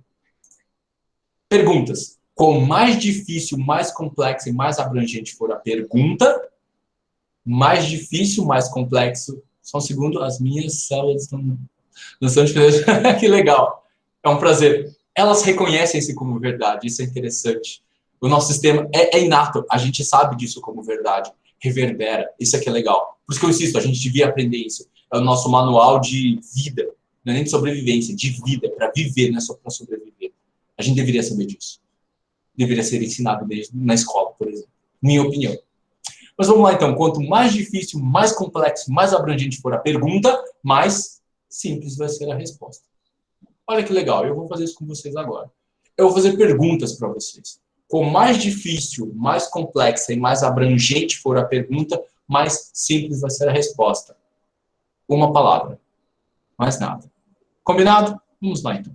Perguntas. Quanto mais difícil, mais complexa e mais abrangente for a pergunta, mais difícil, mais complexo. Só um segundo, as minhas células estão dançando diferente. Que legal. É um prazer. Elas reconhecem-se como verdade, isso é interessante. O nosso sistema é inato, a gente sabe disso como verdade. Reverbera, isso aqui é legal. Por isso que eu insisto, a gente devia aprender isso. É o nosso manual de vida, não é nem de sobrevivência, de vida, para viver, não é só para sobreviver. A gente deveria saber disso. Deveria ser ensinado desde na escola, por exemplo. Minha opinião. Mas vamos lá então, quanto mais difícil, mais complexo, mais abrangente for a pergunta, mais simples vai ser a resposta. Olha que legal, eu vou fazer isso com vocês agora. Eu vou fazer perguntas para vocês. Quanto mais difícil, mais complexa e mais abrangente for a pergunta, mais simples vai ser a resposta. Uma palavra. Mais nada. Combinado? Vamos lá, então.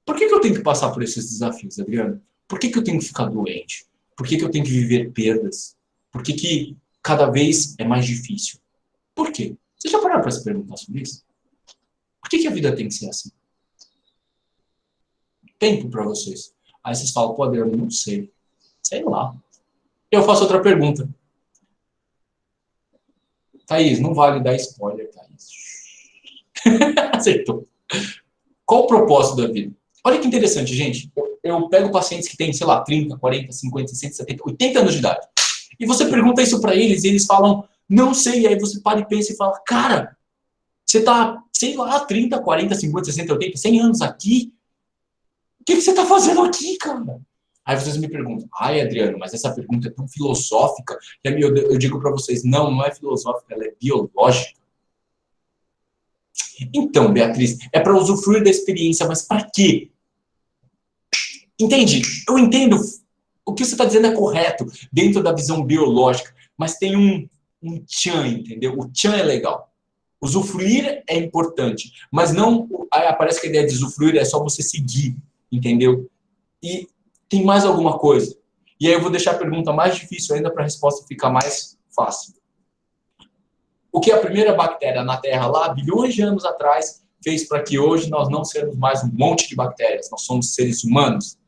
Por que eu tenho que passar por esses desafios, Adriano? Por que eu tenho que ficar doente? Por que eu tenho que viver perdas? Por que cada vez é mais difícil? Por quê? Vocês já pararam para se perguntar sobre isso? Por que a vida tem que ser assim? Tempo para vocês. Aí vocês falam, pô, Adriano, não sei. Sei lá. Eu faço outra pergunta. Thaís, não vale dar spoiler, Thaís. Acertou. Qual o propósito da vida? Olha que interessante, gente. Eu pego pacientes que têm, sei lá, 30, 40, 50, 60, 70, 80 anos de idade. E você pergunta isso para eles e eles falam, não sei. E aí você para e pensa e fala, cara, você tá, sei lá, 30, 40, 50, 60, 80, 100 anos aqui. O que você tá fazendo aqui, cara? Aí vocês me perguntam, ai, Adriano, mas essa pergunta é tão filosófica. E aí eu digo para vocês, não é filosófica, ela é biológica. Então, Beatriz, é para usufruir da experiência, mas para quê? Entende? Eu entendo. O que você está dizendo é correto, dentro da visão biológica, mas tem um tchan, entendeu? O tchan é legal. Usufruir é importante, mas não. Aí parece que a ideia de usufruir é só você seguir, entendeu? E tem mais alguma coisa. E aí eu vou deixar a pergunta mais difícil ainda para a resposta ficar mais fácil. O que a primeira bactéria na Terra, lá, bilhões de anos atrás, fez para que hoje nós não sermos mais um monte de bactérias, nós somos seres humanos?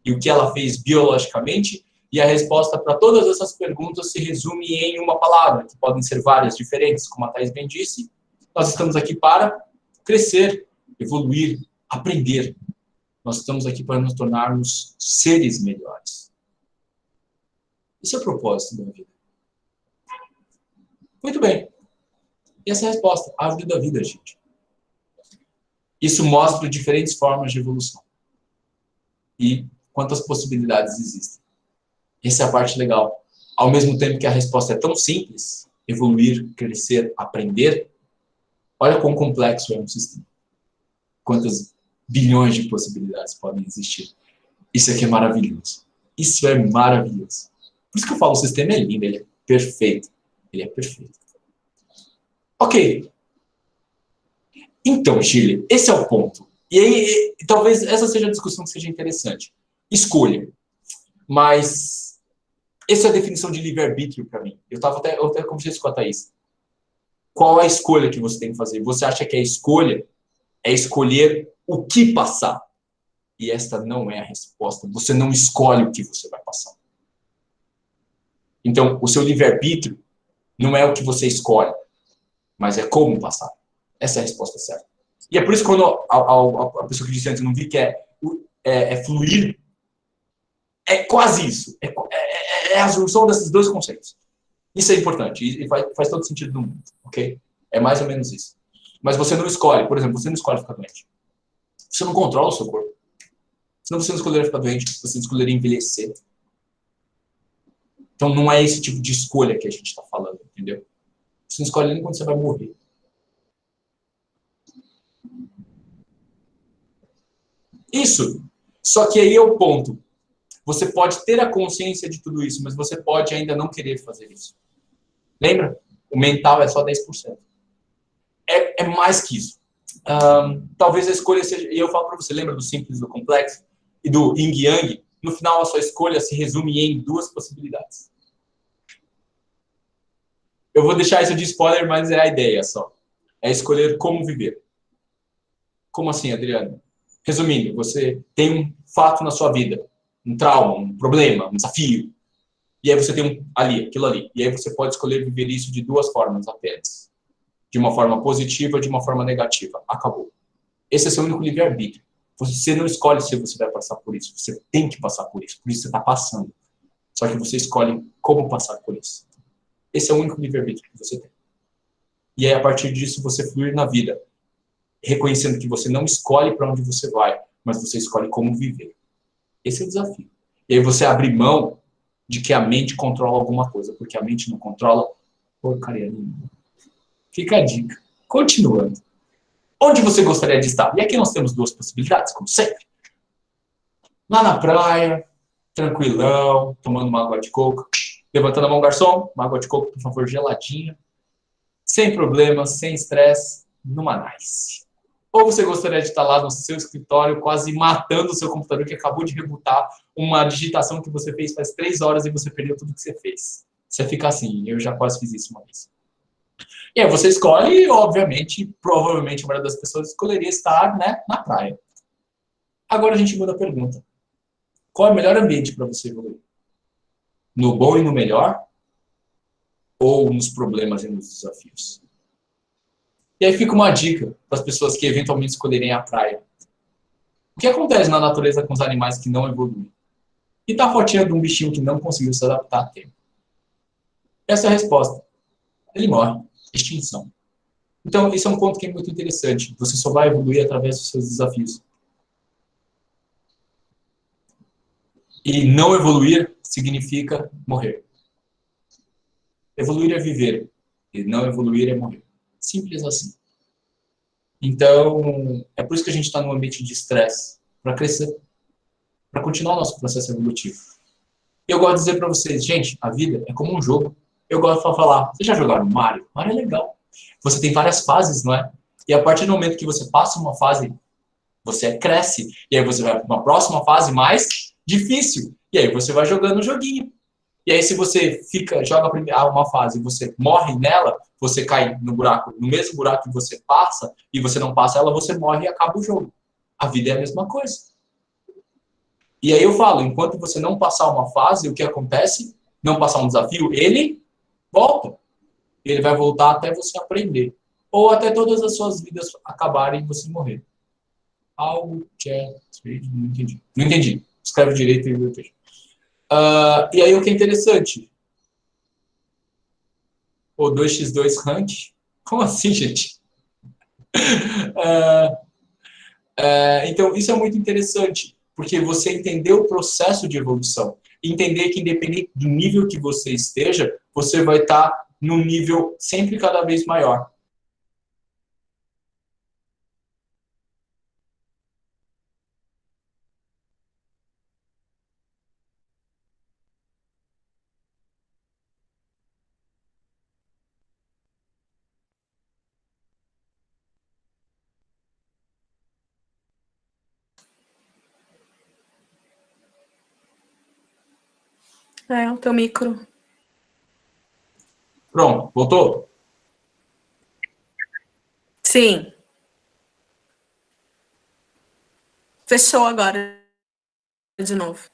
E o que ela fez biologicamente? E a resposta para todas essas perguntas se resume em uma palavra, que podem ser várias, diferentes, como a Thaís bem disse. Nós estamos aqui para crescer, evoluir, aprender. Nós estamos aqui para nos tornarmos seres melhores. Esse é o propósito da vida. Muito bem. E essa é a resposta, a árvore da vida, gente. Isso mostra diferentes formas de evolução. E quantas possibilidades existem. Essa é a parte legal. Ao mesmo tempo que a resposta é tão simples, evoluir, crescer, aprender, olha quão complexo é um sistema. Quantas bilhões de possibilidades podem existir. Isso aqui é maravilhoso. Isso é maravilhoso. Por isso que eu falo, o sistema é lindo, ele é perfeito. Ele é perfeito. Ok. Então, Chile, esse é o ponto. E aí, talvez essa seja a discussão que seja interessante. Escolha. Mas essa é a definição de livre-arbítrio para mim. Eu até conversei isso com a Thaís. Qual é a escolha que você tem que fazer? Você acha que a escolha é escolher o que passar? E esta não é a resposta. Você não escolhe o que você vai passar. Então, o seu livre-arbítrio não é o que você escolhe, mas é como passar. Essa é a resposta certa. E é por isso que quando a pessoa que disse antes, não vi que é fluir, é quase isso. É a junção desses dois conceitos. Isso é importante e faz todo sentido no mundo, ok? É mais ou menos isso. Mas você não escolhe, por exemplo, você não escolhe ficar doente. Você não controla o seu corpo. Senão você não escolheria ficar doente, você escolheria envelhecer. Então não é esse tipo de escolha que a gente está falando, entendeu? Você não escolhe nem quando você vai morrer. Isso. Só que aí é o ponto. Você pode ter a consciência de tudo isso, mas você pode ainda não querer fazer isso. Lembra? O mental é só 10%. É mais que isso. Talvez a escolha seja... E eu falo para você, lembra do simples e do complexo? E do yin e yang? No final, a sua escolha se resume em duas possibilidades. Eu vou deixar isso de spoiler, mas é a ideia só. É escolher como viver. Como assim, Adriano? Resumindo, você tem um fato na sua vida, um trauma, um problema, um desafio. E aí você tem aquilo ali. E aí você pode escolher viver isso de duas formas apenas. De uma forma positiva, de uma forma negativa. Acabou. Esse é seu único livre-arbítrio. Você não escolhe se você vai passar por isso. Você tem que passar por isso. Por isso você está passando. Só que você escolhe como passar por isso. Esse é o único livre-arbítrio que você tem. E aí, a partir disso, você fluir na vida. Reconhecendo que você não escolhe para onde você vai, mas você escolhe como viver. Esse é o desafio. E aí você abre mão de que a mente controla alguma coisa, porque a mente não controla porcaria nenhuma. Fica a dica. Continuando. Onde você gostaria de estar? E aqui nós temos duas possibilidades, como sempre. Lá na praia, tranquilão, tomando uma água de coco. Levantando a mão, garçom, uma água de coco, por favor, geladinha. Sem problemas, sem estresse, numa nice. Ou você gostaria de estar lá no seu escritório, quase matando o seu computador que acabou de rebootar uma digitação que você fez faz 3 horas e você perdeu tudo que você fez. Você fica assim, eu já quase fiz isso uma vez. E aí você escolhe, e obviamente, provavelmente a maioria das pessoas escolheria estar, né, na praia. Agora a gente muda a pergunta. Qual é o melhor ambiente para você evoluir? No bom e no melhor? Ou nos problemas e nos desafios? E aí fica uma dica para as pessoas que eventualmente escolherem a praia. O que acontece na natureza com os animais que não evoluem? E tá a fotinha de um bichinho que não conseguiu se adaptar a tempo. Essa é a resposta. Ele morre. Extinção. Então, esse é um ponto que é muito interessante. Você só vai evoluir através dos seus desafios. E não evoluir significa morrer. Evoluir é viver. E não evoluir é morrer. Simples assim. Então, é por isso que a gente está num ambiente de estresse. Para crescer. Para continuar o nosso processo evolutivo. E eu gosto de dizer para vocês, gente, a vida é como um jogo. Eu gosto de falar, vocês já jogaram Mario? Mario é legal. Você tem várias fases, não é? E a partir do momento que você passa uma fase, você cresce. E aí você vai para uma próxima fase mais difícil. E aí você vai jogando o joguinho. E aí se você joga uma fase e você morre nela, você cai no buraco, no mesmo buraco que você passa, e você não passa ela, você morre e acaba o jogo. A vida é a mesma coisa. E aí eu falo, enquanto você não passar uma fase, o que acontece? Não passar um desafio, ele volta. Ele vai voltar até você aprender. Ou até todas as suas vidas acabarem e você morrer. Algo que é... Não entendi. Não entendi. Escreve direito e eu vejo. E aí o que é interessante? O 2x2 rank? Como assim, gente? Então, isso é muito interessante, porque você entendeu o processo de evolução. Entender que, independente do nível que você esteja, você vai estar num nível sempre cada vez maior. O teu micro. Pronto, voltou? Sim. Fechou agora de novo.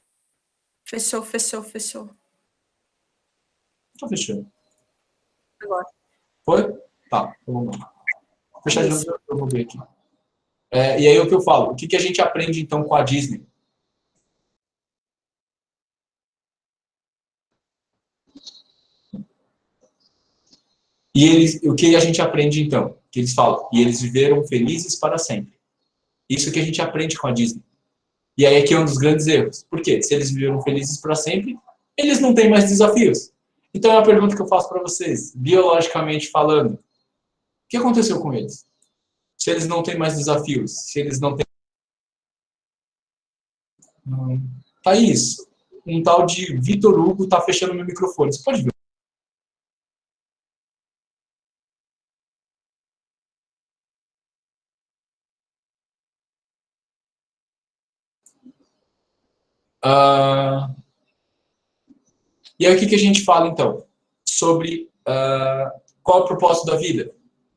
Fechou. Tá fechando. Agora. Foi? Tá, então vamos lá. Fechar de novo, eu vou ver aqui. E aí o que eu falo? O que a gente aprende, então, com a Disney? E o que a gente aprende, então? Que eles falam, e eles viveram felizes para sempre. Isso que a gente aprende com a Disney. E aí aqui é um dos grandes erros. Por quê? Se eles viveram felizes para sempre, eles não têm mais desafios. Então é a pergunta que eu faço para vocês, biologicamente falando. O que aconteceu com eles? Se eles não têm mais desafios, se eles não têm... Thaís, um tal de Vitor Hugo está fechando meu microfone. Você pode ver? E aí o que a gente fala, então? Sobre qual é o propósito da vida?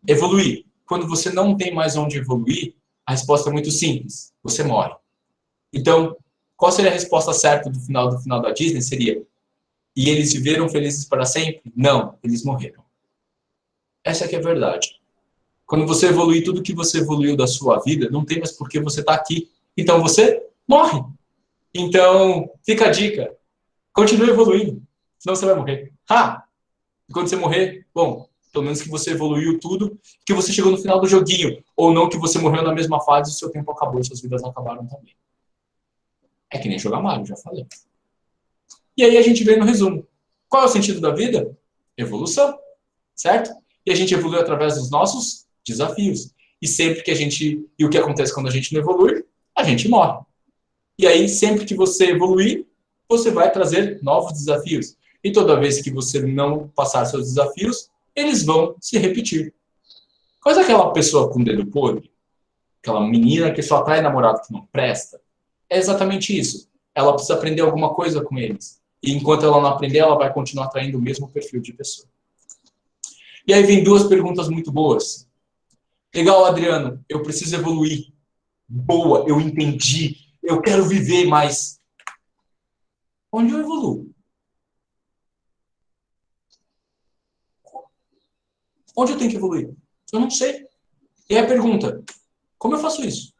Evoluir. Quando você não tem mais onde evoluir, a resposta é muito simples. Você morre. Então, qual seria a resposta certa do final da Disney? Seria, e eles viveram felizes para sempre? Não, eles morreram. Essa que é a verdade. Quando você evoluir tudo que você evoluiu da sua vida, não tem mais por que você estar aqui. Então você morre. Então, fica a dica. Continue evoluindo, senão você vai morrer. E quando você morrer, bom, pelo menos que você evoluiu tudo, que você chegou no final do joguinho, ou não que você morreu na mesma fase e o seu tempo acabou e suas vidas acabaram também. É que nem jogar Mario, já falei. E aí a gente vê no resumo. Qual é o sentido da vida? Evolução, certo? E a gente evolui através dos nossos desafios. E sempre que a gente... E o que acontece quando a gente não evolui? A gente morre. E aí, sempre que você evoluir, você vai trazer novos desafios. E toda vez que você não passar seus desafios, eles vão se repetir. Qual é aquela pessoa com dedo podre? Aquela menina que só atrai namorado que não presta? É exatamente isso. Ela precisa aprender alguma coisa com eles. E enquanto ela não aprender, ela vai continuar atraindo o mesmo perfil de pessoa. E aí vem duas perguntas muito boas. Legal, Adriano, eu preciso evoluir. Boa, eu entendi. Eu quero viver mais. Onde eu evoluo? Onde eu tenho que evoluir? Eu não sei. E aí a pergunta, como eu faço isso?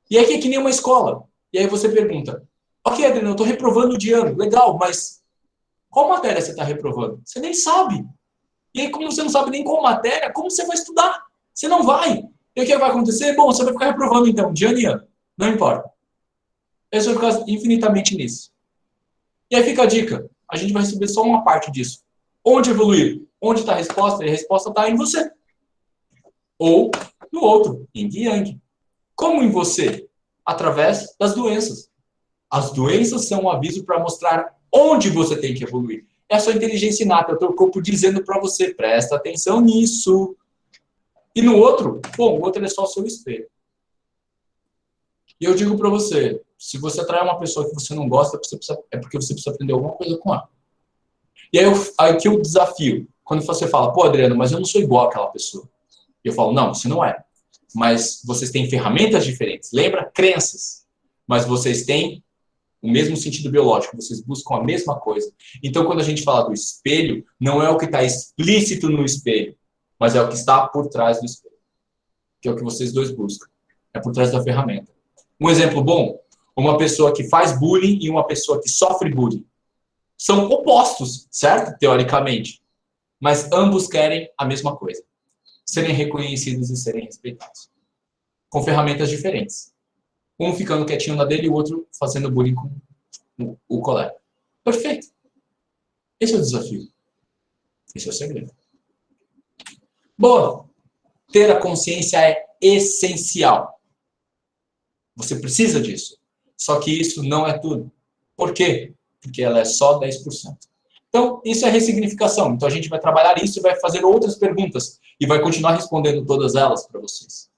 E aí que é que nem uma escola. E aí você pergunta, ok, Adriano, eu estou reprovando de ano, legal, mas qual matéria você está reprovando? Você nem sabe. E aí, como você não sabe nem qual matéria, como você vai estudar? Você não vai. E o que vai acontecer? Bom, você vai ficar reprovando então, de ano em ano. Não importa. Aí você vai ficar infinitamente nisso. E aí fica a dica. A gente vai receber só uma parte disso. Onde evoluir? Onde está a resposta? E a resposta está em você. Ou no outro, em Yang. Como em você? Através das doenças. As doenças são um aviso para mostrar onde você tem que evoluir. É a sua inteligência inata, é o teu corpo dizendo para você, presta atenção nisso. E no outro, bom, o outro é só o seu espelho. E eu digo para você, se você atrai uma pessoa que você não gosta, é porque você precisa aprender alguma coisa com ela. E aí que eu desafio, quando você fala, pô, Adriano, mas eu não sou igual àquela pessoa. E eu falo, não, você não é. Mas vocês têm ferramentas diferentes. Lembra? Crenças. Mas vocês têm o mesmo sentido biológico, vocês buscam a mesma coisa. Então, quando a gente fala do espelho, não é o que está explícito no espelho, mas é o que está por trás do espelho. Que é o que vocês dois buscam. É por trás da ferramenta. Um exemplo bom, uma pessoa que faz bullying e uma pessoa que sofre bullying. São opostos, certo? Teoricamente. Mas ambos querem a mesma coisa. Serem reconhecidos e serem respeitados. Com ferramentas diferentes. Um ficando quietinho na dele e o outro fazendo bullying com o colega. Perfeito. Esse é o desafio. Esse é o segredo. Boa. Ter a consciência é essencial. Você precisa disso. Só que isso não é tudo. Por quê? Porque ela é só 10%. Então, isso é ressignificação. Então, a gente vai trabalhar isso e vai fazer outras perguntas. E vai continuar respondendo todas elas para vocês.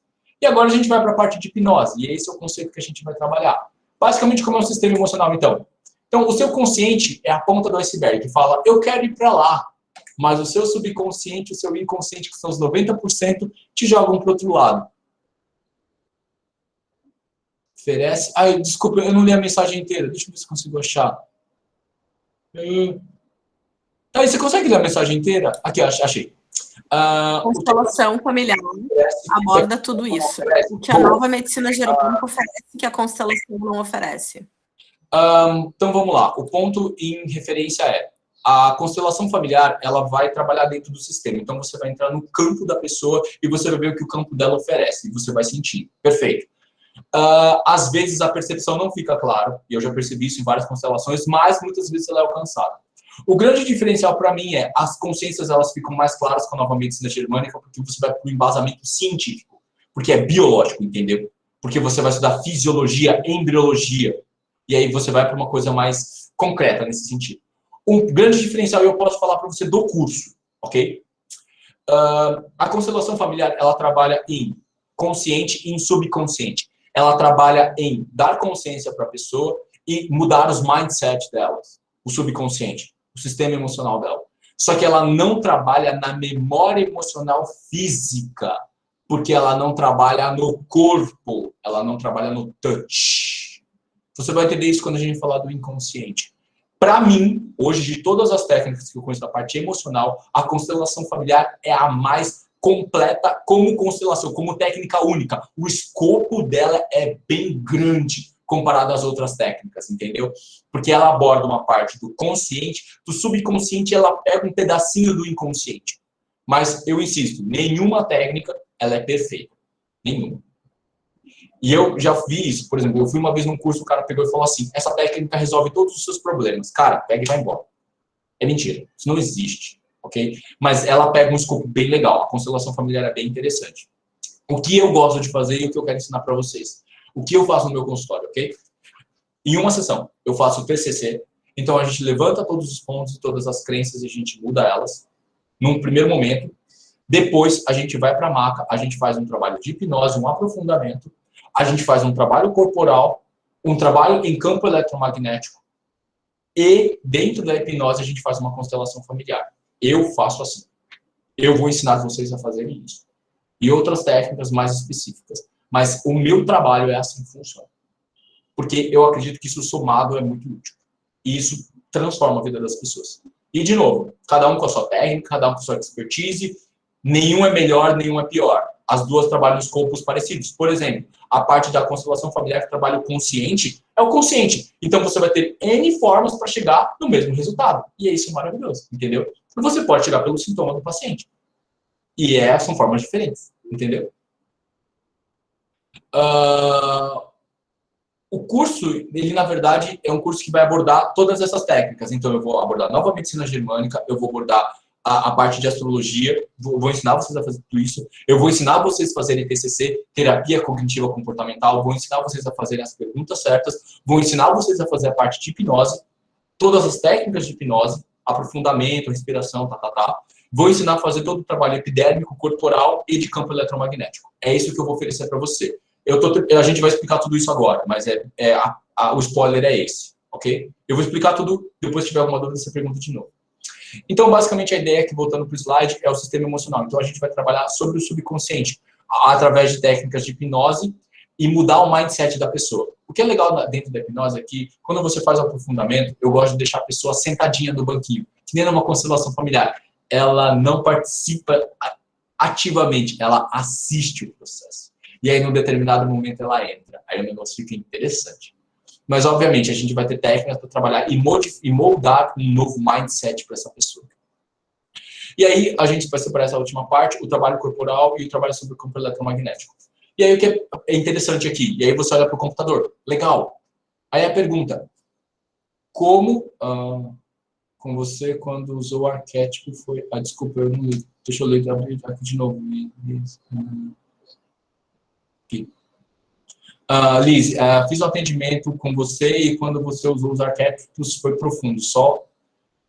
E agora a gente vai para a parte de hipnose. E esse é o conceito que a gente vai trabalhar. Basicamente, como é o sistema emocional, então? Então, o seu consciente é a ponta do iceberg, que fala, eu quero ir para lá. Mas o seu subconsciente, o seu inconsciente, que são os 90%, te jogam para o outro lado. Oferece... Ai, desculpa, eu não li a mensagem inteira. Deixa eu ver se consigo achar. Aí, você consegue ler a mensagem inteira? Aqui, achei. Constelação familiar aborda tudo isso. O que a nova medicina germânica oferece que a constelação não oferece. Então, vamos lá. O ponto em referência é a constelação familiar, ela vai trabalhar dentro do sistema. Então, você vai entrar no campo da pessoa e você vai ver o que o campo dela oferece. E você vai sentir. Perfeito. Às vezes, a percepção não fica clara. E eu já percebi isso em várias constelações, mas muitas vezes ela é alcançada. O grande diferencial para mim é as consciências elas ficam mais claras com a nova medicina germânica porque você vai para o embasamento científico, porque é biológico, entendeu? Porque você vai estudar fisiologia, embriologia, e aí você vai para uma coisa mais concreta nesse sentido. Um grande diferencial eu posso falar para você do curso, ok? A constelação familiar ela trabalha em consciente e em subconsciente. Ela trabalha em dar consciência para a pessoa e mudar os mindset delas, o subconsciente. O sistema emocional dela. Só que ela não trabalha na memória emocional física, porque ela não trabalha no corpo, ela não trabalha no touch. Você vai entender isso quando a gente falar do inconsciente. Para mim, hoje, de todas as técnicas que eu conheço da parte emocional, a constelação familiar é a mais completa como constelação, como técnica única. O escopo dela é bem grande comparado às outras técnicas, entendeu? Porque ela aborda uma parte do consciente, do subconsciente, ela pega um pedacinho do inconsciente. Mas, eu insisto, nenhuma técnica ela é perfeita. Nenhuma. E eu já vi isso, por exemplo, eu fui uma vez num curso, o cara pegou e falou assim, essa técnica resolve todos os seus problemas. Cara, pega e vai embora. É mentira, isso não existe, ok? Mas ela pega um escopo bem legal, a constelação familiar é bem interessante. O que eu gosto de fazer e o que eu quero ensinar para vocês. O que eu faço no meu consultório, ok? Em uma sessão, eu faço o TCC, então a gente levanta todos os pontos e todas as crenças e a gente muda elas, num primeiro momento. Depois, a gente vai para a maca, a gente faz um trabalho de hipnose, um aprofundamento, a gente faz um trabalho corporal, um trabalho em campo eletromagnético e, dentro da hipnose, a gente faz uma constelação familiar. Eu faço assim. Eu vou ensinar vocês a fazerem isso. E outras técnicas mais específicas. Mas o meu trabalho é assim que funciona. Porque eu acredito que isso somado é muito útil. E isso transforma a vida das pessoas. E, de novo, cada um com a sua técnica, cada um com a sua expertise, nenhum é melhor, nenhum é pior. as duas trabalham em escopos parecidos. Por exemplo, a parte da constelação familiar que trabalha o consciente é o consciente. Então, você vai ter N formas para chegar no mesmo resultado. E é isso maravilhoso, entendeu? Você pode chegar pelo sintoma do paciente. E são formas diferentes, entendeu? O curso, ele na verdade é um curso que vai abordar todas essas técnicas. Então eu vou abordar nova medicina germânica, eu vou abordar a parte de astrologia, vou ensinar vocês a fazer tudo isso, eu vou ensinar vocês a fazerem TCC, terapia cognitiva comportamental, vou ensinar vocês a fazerem as perguntas certas, vou ensinar vocês a fazer a parte de hipnose, todas as técnicas de hipnose, aprofundamento, respiração, Vou ensinar a fazer todo o trabalho epidérmico, corporal e de campo eletromagnético. É isso que eu vou oferecer para você. A gente vai explicar tudo isso agora, mas o spoiler é esse, ok? Eu vou explicar tudo, depois se tiver alguma dúvida, você pergunta de novo. Então, basicamente, a ideia aqui, voltando para o slide, é o sistema emocional. Então, a gente vai trabalhar sobre o subconsciente, através de técnicas de hipnose e mudar o mindset da pessoa. O que é legal dentro da hipnose é que, quando você faz o aprofundamento, eu gosto de deixar a pessoa sentadinha no banquinho, que nem numa constelação familiar. Ela não participa ativamente, ela assiste o processo. E aí, num determinado momento, ela entra. Aí o negócio fica interessante. Mas, obviamente, a gente vai ter técnicas para trabalhar e moldar um novo mindset para essa pessoa. E aí, a gente vai separar essa última parte, o trabalho corporal e o trabalho sobre o campo eletromagnético. E aí, o que é interessante aqui? E aí, você olha para o computador. Legal. Aí, a pergunta. Como com você, quando usou o arquétipo, foi... desculpa, eu não li. Deixa eu ler aqui de novo. Aqui. Liz, fiz um atendimento com você e quando você usou os arquétipos foi profundo, só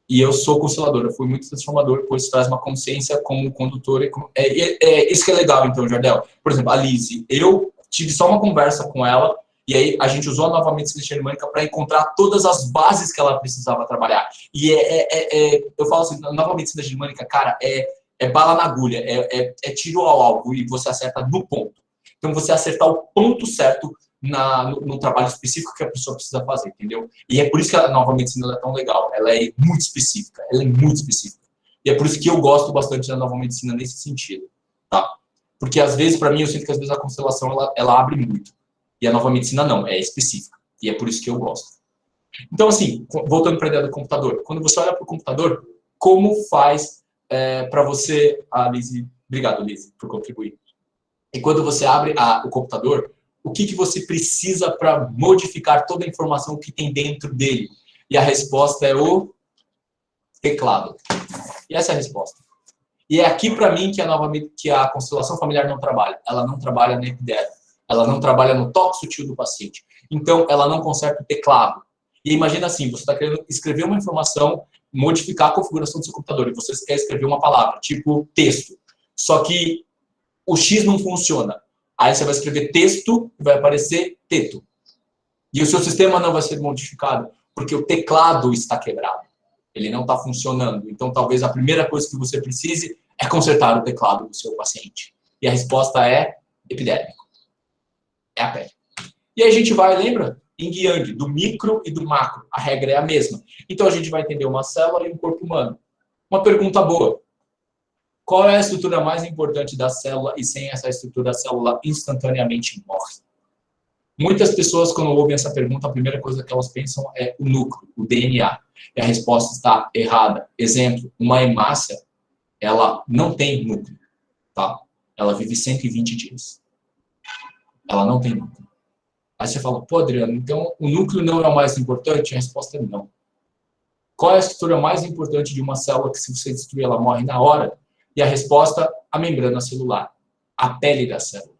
e eu sou consteladora, foi muito transformador, pois traz uma consciência como condutora. Isso que é legal, então, Jardel. Por exemplo, a Liz, eu tive só uma conversa com ela e aí a gente usou a nova medicina germânica para encontrar todas as bases que ela precisava trabalhar. E eu falo assim, a nova medicina germânica, cara, é bala na agulha, é tiro ao alvo e você acerta no ponto. Então, você acertar o ponto certo no trabalho específico que a pessoa precisa fazer, entendeu? E é por isso que a nova medicina é tão legal. Ela é muito específica. E é por isso que eu gosto bastante da nova medicina nesse sentido, tá? Porque, às vezes, para mim, eu sinto que, às vezes, a constelação, ela abre muito. E a nova medicina, não. É específica. E é por isso que eu gosto. Então, assim, voltando para a ideia do computador. Quando você olha para o computador, como faz para você... Liz, obrigado, Liz, por contribuir. E quando você abre o computador, o que você precisa para modificar toda a informação que tem dentro dele? E a resposta é o teclado. E essa é a resposta. E é aqui, para mim, que a constelação familiar não trabalha. Ela não trabalha na epiderme. Ela não trabalha no toque sutil do paciente. Então, ela não conserta o teclado. E imagina assim, você está querendo escrever uma informação, modificar a configuração do seu computador, e você quer escrever uma palavra, tipo texto. Só que o X não funciona. Aí você vai escrever texto e vai aparecer teto. E o seu sistema não vai ser modificado, porque o teclado está quebrado. Ele não está funcionando. Então, talvez a primeira coisa que você precise é consertar o teclado do seu paciente. E a resposta é epidérmico. É a pele. E aí a gente vai, lembra? Yin e Yang, do micro e do macro. A regra é a mesma. Então, a gente vai entender uma célula e um corpo humano. Uma pergunta boa. Qual é a estrutura mais importante da célula e sem essa estrutura a célula instantaneamente morre? Muitas pessoas, quando ouvem essa pergunta, a primeira coisa que elas pensam é o núcleo, o DNA. E a resposta está errada. Exemplo, uma hemácia, ela não tem núcleo, tá? Ela vive 120 dias. Ela não tem núcleo. Aí você fala, pô, Adriano, então o núcleo não é o mais importante? A resposta é não. Qual é a estrutura mais importante de uma célula que, se você destruir, ela morre na hora? E a resposta, a membrana celular, a pele da célula.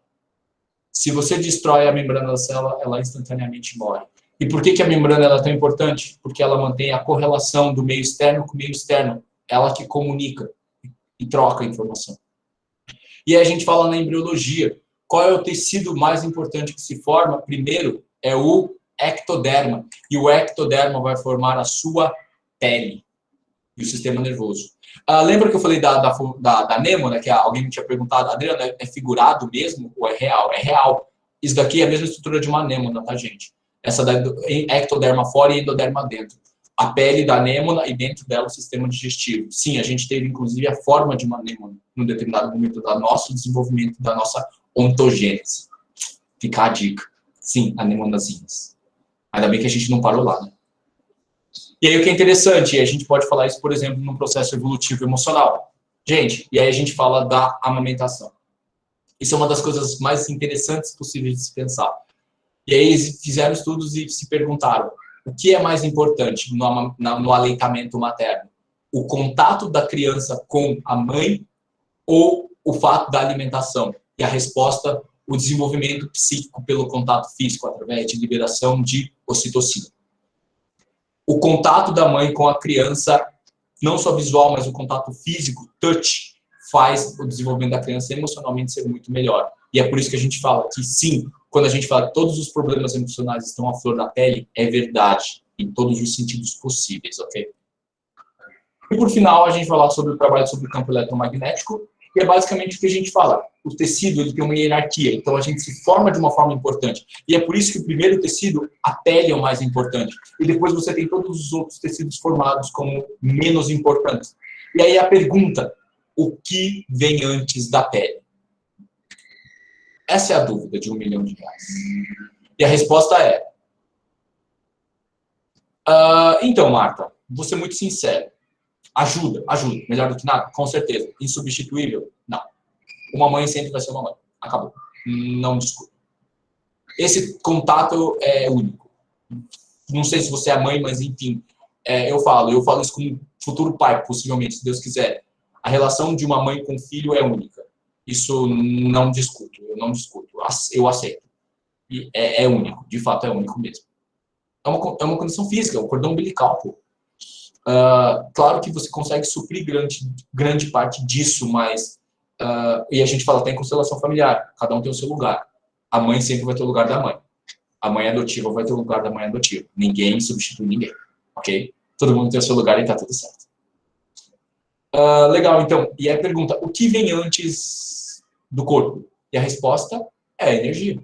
Se você destrói a membrana da célula, ela instantaneamente morre. E por que a membrana é tão importante? Porque ela mantém a correlação do meio externo com o meio externo. Ela que comunica e troca a informação. E aí a gente fala na embriologia. Qual é o tecido mais importante que se forma? Primeiro é o ectoderma. E o ectoderma vai formar a sua pele e o sistema nervoso. Lembra que eu falei da anêmona, que alguém me tinha perguntado, Adriano, é figurado mesmo ou é real? É real. Isso daqui é a mesma estrutura de uma anêmona, tá, gente? Essa daí, ectoderma fora e endoderma dentro. a pele da anêmona e dentro dela o sistema digestivo. Sim, a gente teve inclusive a forma de uma anêmona num determinado momento do nosso desenvolvimento, da nossa ontogênese. Fica a dica. Sim, anemonazinhas. Ainda bem que a gente não parou lá, né? E aí o que é interessante, a gente pode falar isso, por exemplo, num processo evolutivo emocional. Gente, e aí a gente fala da amamentação. Isso é uma das coisas mais interessantes possíveis de se pensar. E aí eles fizeram estudos e se perguntaram, o que é mais importante no aleitamento materno? O contato da criança com a mãe ou o fato da alimentação? E a resposta, o desenvolvimento psíquico pelo contato físico, através de liberação de ocitocina. O contato da mãe com a criança, não só visual, mas o contato físico, touch, faz o desenvolvimento da criança emocionalmente ser muito melhor. E é por isso que a gente fala que sim, quando a gente fala que todos os problemas emocionais estão à flor da pele, é verdade, em todos os sentidos possíveis, ok? E por final, a gente vai falar sobre o trabalho sobre o campo eletromagnético, e é basicamente o que a gente fala. O tecido, ele tem uma hierarquia, então a gente se forma de uma forma importante. E é por isso que o primeiro tecido, a pele, é o mais importante. E depois você tem todos os outros tecidos formados como menos importantes. E aí a pergunta, o que vem antes da pele? Essa é a dúvida de R$1 milhão. E a resposta é... então, Marta, vou ser muito sincero. Ajuda. Melhor do que nada? Com certeza. Insubstituível? Não. Uma mãe sempre vai ser uma mãe. Acabou. Não discuto. Esse contato é único. Não sei se você é mãe, mas enfim. Eu falo isso como futuro pai, possivelmente, se Deus quiser. A relação de uma mãe com filho é única. Isso não discuto. Eu não discuto. Eu aceito. E é único. De fato, é único mesmo. É uma condição física. É um cordão umbilical, pô. Claro que você consegue suprir grande parte disso, mas e a gente fala até em constelação familiar, cada um tem o seu lugar. A mãe sempre vai ter o lugar da mãe. A mãe adotiva vai ter o lugar da mãe adotiva. Ninguém substitui ninguém, ok? Todo mundo tem o seu lugar e tá tudo certo. Legal, então. E aí a pergunta, o que vem antes do corpo? E a resposta é a energia.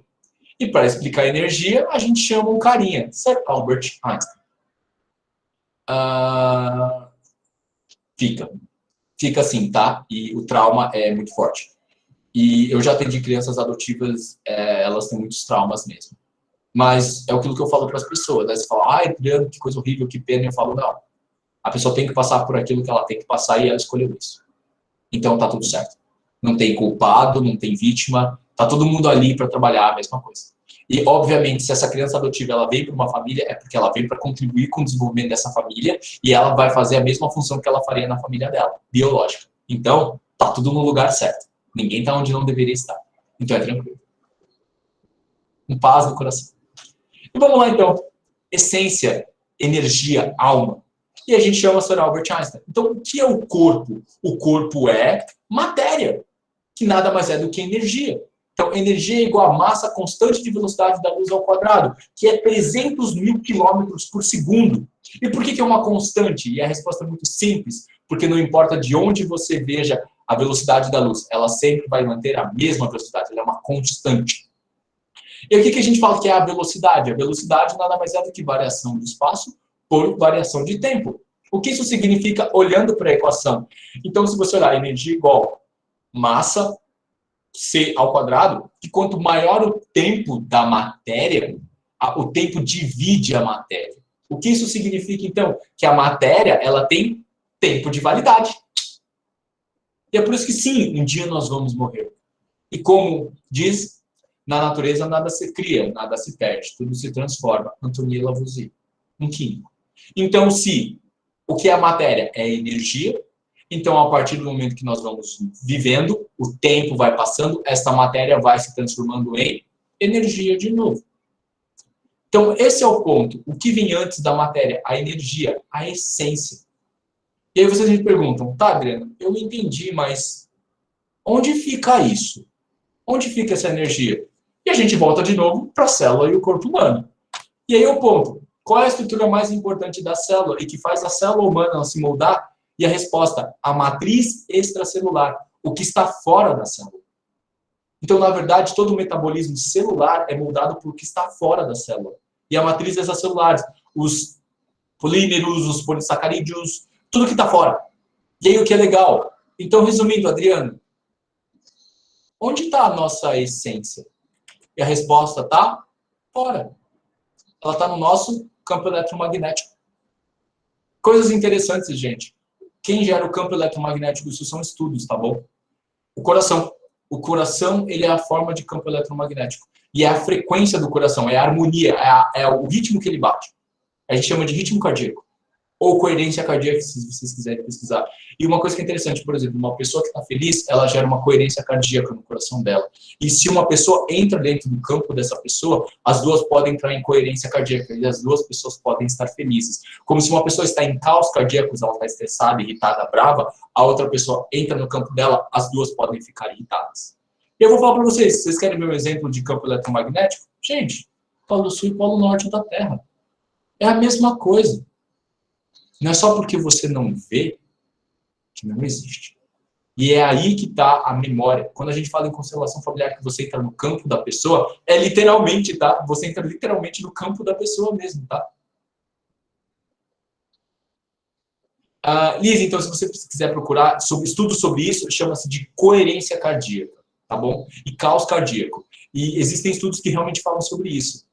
E para explicar a energia, a gente chama um carinha, Sir Albert Einstein. Fica assim, tá? E o trauma é muito forte. E eu já atendi crianças adotivas, elas têm muitos traumas mesmo. Mas é aquilo que eu falo para as pessoas, né? Você fala, ai, Adriano, que coisa horrível, que pena. Eu falo, não. A pessoa tem que passar por aquilo que ela tem que passar e ela escolheu isso. Então tá tudo certo. Não tem culpado, não tem vítima, tá todo mundo ali para trabalhar a mesma coisa. E, obviamente, se essa criança adotiva ela veio para uma família, é porque ela veio para contribuir com o desenvolvimento dessa família e ela vai fazer a mesma função que ela faria na família dela, biológica. Então, tá tudo no lugar certo. Ninguém tá onde não deveria estar. Então é tranquilo. Com paz no coração. E vamos lá, então. Essência, energia, alma. E a gente chama Sir Albert Einstein. Então, o que é o corpo? O corpo é matéria, que nada mais é do que energia. Então, energia é igual a massa constante de velocidade da luz ao quadrado, que é 300 mil quilômetros por segundo. E por que é uma constante? E a resposta é muito simples, porque não importa de onde você veja a velocidade da luz, ela sempre vai manter a mesma velocidade, ela é uma constante. E o que a gente fala que é a velocidade? A velocidade nada mais é do que variação do espaço por variação de tempo. O que isso significa olhando para a equação? Então, se você olhar energia igual massa C ao quadrado, que quanto maior o tempo da matéria, o tempo divide a matéria. O que isso significa, então? Que a matéria ela tem tempo de validade. E é por isso que, sim, um dia nós vamos morrer. E como diz, na natureza nada se cria, nada se perde, tudo se transforma. Antonin Lavoisier, um químico. Então, se o que é a matéria é energia, então, a partir do momento que nós vamos vivendo, o tempo vai passando, essa matéria vai se transformando em energia de novo. Então, esse é o ponto. O que vem antes da matéria? A energia, a essência. E aí vocês me perguntam, tá, Adriano, eu entendi, mas onde fica isso? Onde fica essa energia? E a gente volta de novo para a célula e o corpo humano. E aí o ponto, qual é a estrutura mais importante da célula e que faz a célula humana se moldar? E a resposta, a matriz extracelular, o que está fora da célula. Então, na verdade, todo o metabolismo celular é moldado por o que está fora da célula. E a matriz extracelular, os polímeros, os polissacarídeos, tudo que está fora. E aí o que é legal? Então, resumindo, Adriano, onde está a nossa essência? E a resposta está fora. Ela está no nosso campo eletromagnético. Coisas interessantes, gente. Quem gera o campo eletromagnético? Isso são estudos, tá bom? O coração. O coração, ele é a forma de campo eletromagnético. E é a frequência do coração, é a harmonia, é o ritmo que ele bate. A gente chama de ritmo cardíaco. Ou coerência cardíaca, se vocês quiserem pesquisar. E uma coisa que é interessante, por exemplo, uma pessoa que está feliz, ela gera uma coerência cardíaca no coração dela. E se uma pessoa entra dentro do campo dessa pessoa, as duas podem entrar em coerência cardíaca e as duas pessoas podem estar felizes. Como se uma pessoa está em caos cardíaco, ela está estressada, irritada, brava, a outra pessoa entra no campo dela, as duas podem ficar irritadas. E eu vou falar para vocês querem ver um exemplo de campo eletromagnético? Gente, Polo Sul e Polo Norte da Terra. É a mesma coisa. Não é só porque você não vê que não existe. E é aí que está a memória. Quando a gente fala em constelação familiar, que você entra no campo da pessoa, é literalmente, tá? Você entra literalmente no campo da pessoa mesmo, tá? Liz, então, se você quiser procurar estudos sobre isso, chama-se de coerência cardíaca, tá bom? E caos cardíaco. E existem estudos que realmente falam sobre isso.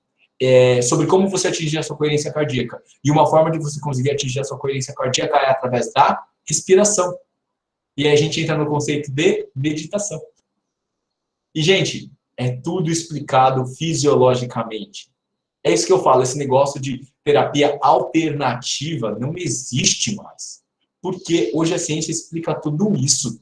Sobre como você atingir a sua coerência cardíaca. E uma forma de você conseguir atingir a sua coerência cardíaca é através da respiração. E aí a gente entra no conceito de meditação. E, gente, é tudo explicado fisiologicamente. É isso que eu falo, esse negócio de terapia alternativa não existe mais. Porque hoje a ciência explica tudo isso.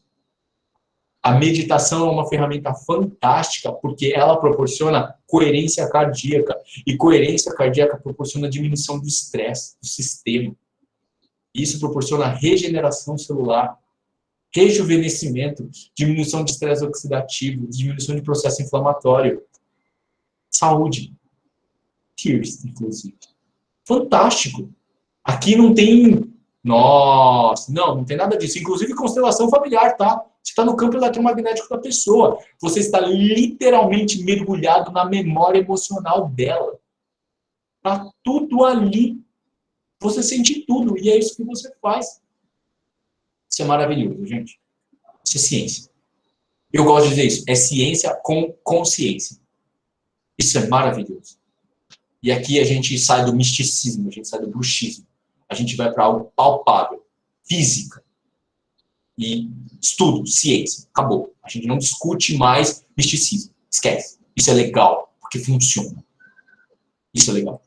A meditação é uma ferramenta fantástica porque ela proporciona coerência cardíaca. E coerência cardíaca proporciona diminuição do estresse do sistema. Isso proporciona regeneração celular, rejuvenescimento, diminuição de estresse oxidativo, diminuição de processo inflamatório, saúde. Tears, inclusive. Fantástico. Aqui não tem... Nossa, não tem nada disso. Inclusive constelação familiar, tá? Você está no campo eletromagnético da pessoa. Você está literalmente mergulhado na memória emocional dela. Tá tudo ali. Você sente tudo. E é isso que você faz. Isso é maravilhoso, gente. Isso é ciência. Eu gosto de dizer isso. É ciência com consciência. Isso é maravilhoso. E aqui a gente sai do misticismo, a gente sai do bruxismo. A gente vai para algo palpável. Física. E estudo, ciência, acabou. A gente não discute mais misticismo. Esquece. Isso é legal, porque funciona. Isso é legal.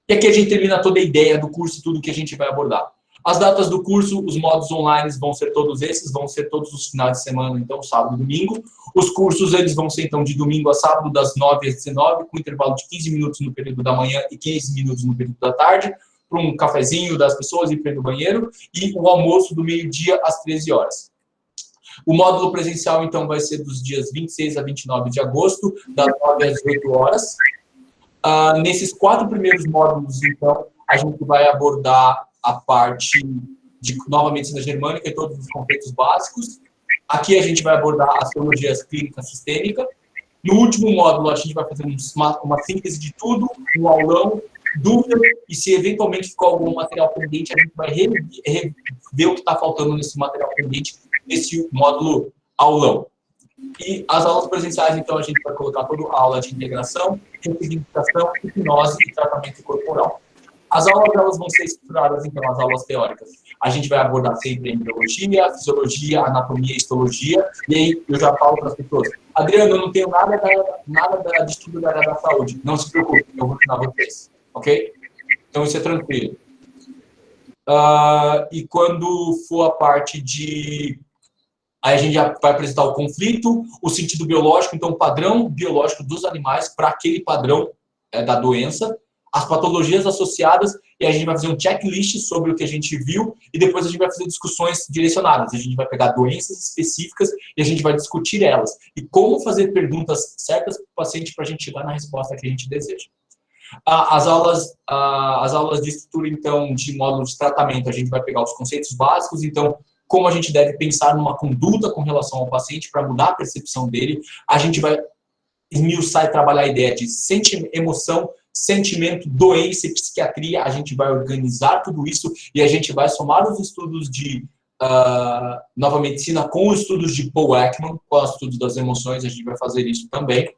E aqui a gente termina toda a ideia do curso e tudo que a gente vai abordar. As datas do curso, os modos online vão ser todos esses, vão ser todos os finais de semana, então sábado e domingo. Os cursos, eles vão ser então de domingo a sábado, das 9 às 19, com intervalo de 15 minutos no período da manhã e 15 minutos no período da tarde, para um cafezinho das pessoas e ir no banheiro, e o almoço do meio-dia às 13 horas. O módulo presencial, então, vai ser dos dias 26 a 29 de agosto, das 9 às 18 horas. Nesses 4 primeiros módulos, então, a gente vai abordar a parte de nova medicina germânica e todos os conceitos básicos. Aqui a gente vai abordar as teologias clínica sistêmica. No último módulo, a gente vai fazer uma síntese de tudo, um aulão, dúvida, e se eventualmente ficou algum material pendente, a gente vai ver o que está faltando nesse material pendente, nesse módulo aulão. E as aulas presenciais, então, a gente vai colocar toda a aula de integração, representação, hipnose e tratamento corporal. As aulas, elas vão ser estruturadas, então, as aulas teóricas. A gente vai abordar sempre a embriologia, fisiologia, anatomia e histologia, e aí eu já falo para as pessoas, Adriano, eu não tenho nada de estudo da área da saúde, não se preocupe, eu vou ensinar vocês, ok? Então, isso é tranquilo. E quando for a parte de... Aí a gente já vai apresentar o conflito, o sentido biológico, então o padrão biológico dos animais para aquele padrão da doença, as patologias associadas, e a gente vai fazer um checklist sobre o que a gente viu, e depois a gente vai fazer discussões direcionadas. A gente vai pegar doenças específicas e a gente vai discutir elas. E como fazer perguntas certas para o paciente para a gente chegar na resposta que a gente deseja. As aulas de estrutura, então, de módulo de tratamento, a gente vai pegar os conceitos básicos, então, como a gente deve pensar numa conduta com relação ao paciente para mudar a percepção dele. A gente vai esmiuçar e trabalhar a ideia de emoção, sentimento, doença e psiquiatria. A gente vai organizar tudo isso e a gente vai somar os estudos de nova medicina com os estudos de Paul Ekman, com os estudos das emoções. A gente vai fazer isso também.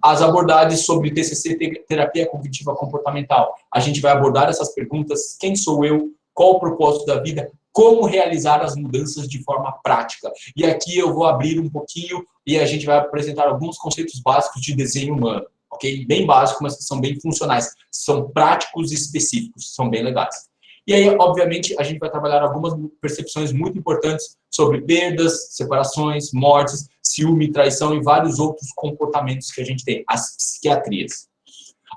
As abordagens sobre TCC, terapia cognitiva comportamental. A gente vai abordar essas perguntas: quem sou eu? Qual o propósito da vida? Como realizar as mudanças de forma prática? E aqui eu vou abrir um pouquinho e a gente vai apresentar alguns conceitos básicos de desenho humano, ok? Bem básicos, mas que são bem funcionais. São práticos e específicos, são bem legais. E aí, obviamente, a gente vai trabalhar algumas percepções muito importantes sobre perdas, separações, mortes, ciúme, traição e vários outros comportamentos que a gente tem, as psiquiatrias.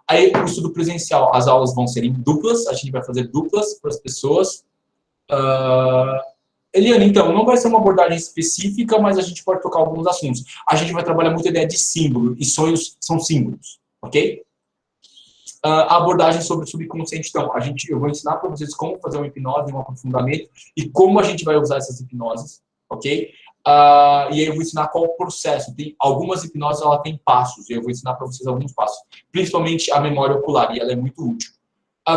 Aí, o estudo presencial, as aulas vão ser em duplas, a gente vai fazer duplas para as pessoas. Eliane, então, não vai ser uma abordagem específica, mas a gente pode tocar alguns assuntos. A gente vai trabalhar muito a ideia de símbolo, e sonhos são símbolos, ok? A abordagem sobre o subconsciente, então, eu vou ensinar para vocês como fazer uma hipnose, um aprofundamento, e como a gente vai usar essas hipnoses, ok? E aí eu vou ensinar qual o processo. Tem algumas hipnoses, ela tem passos, e eu vou ensinar para vocês alguns passos, principalmente a memória ocular, e ela é muito útil.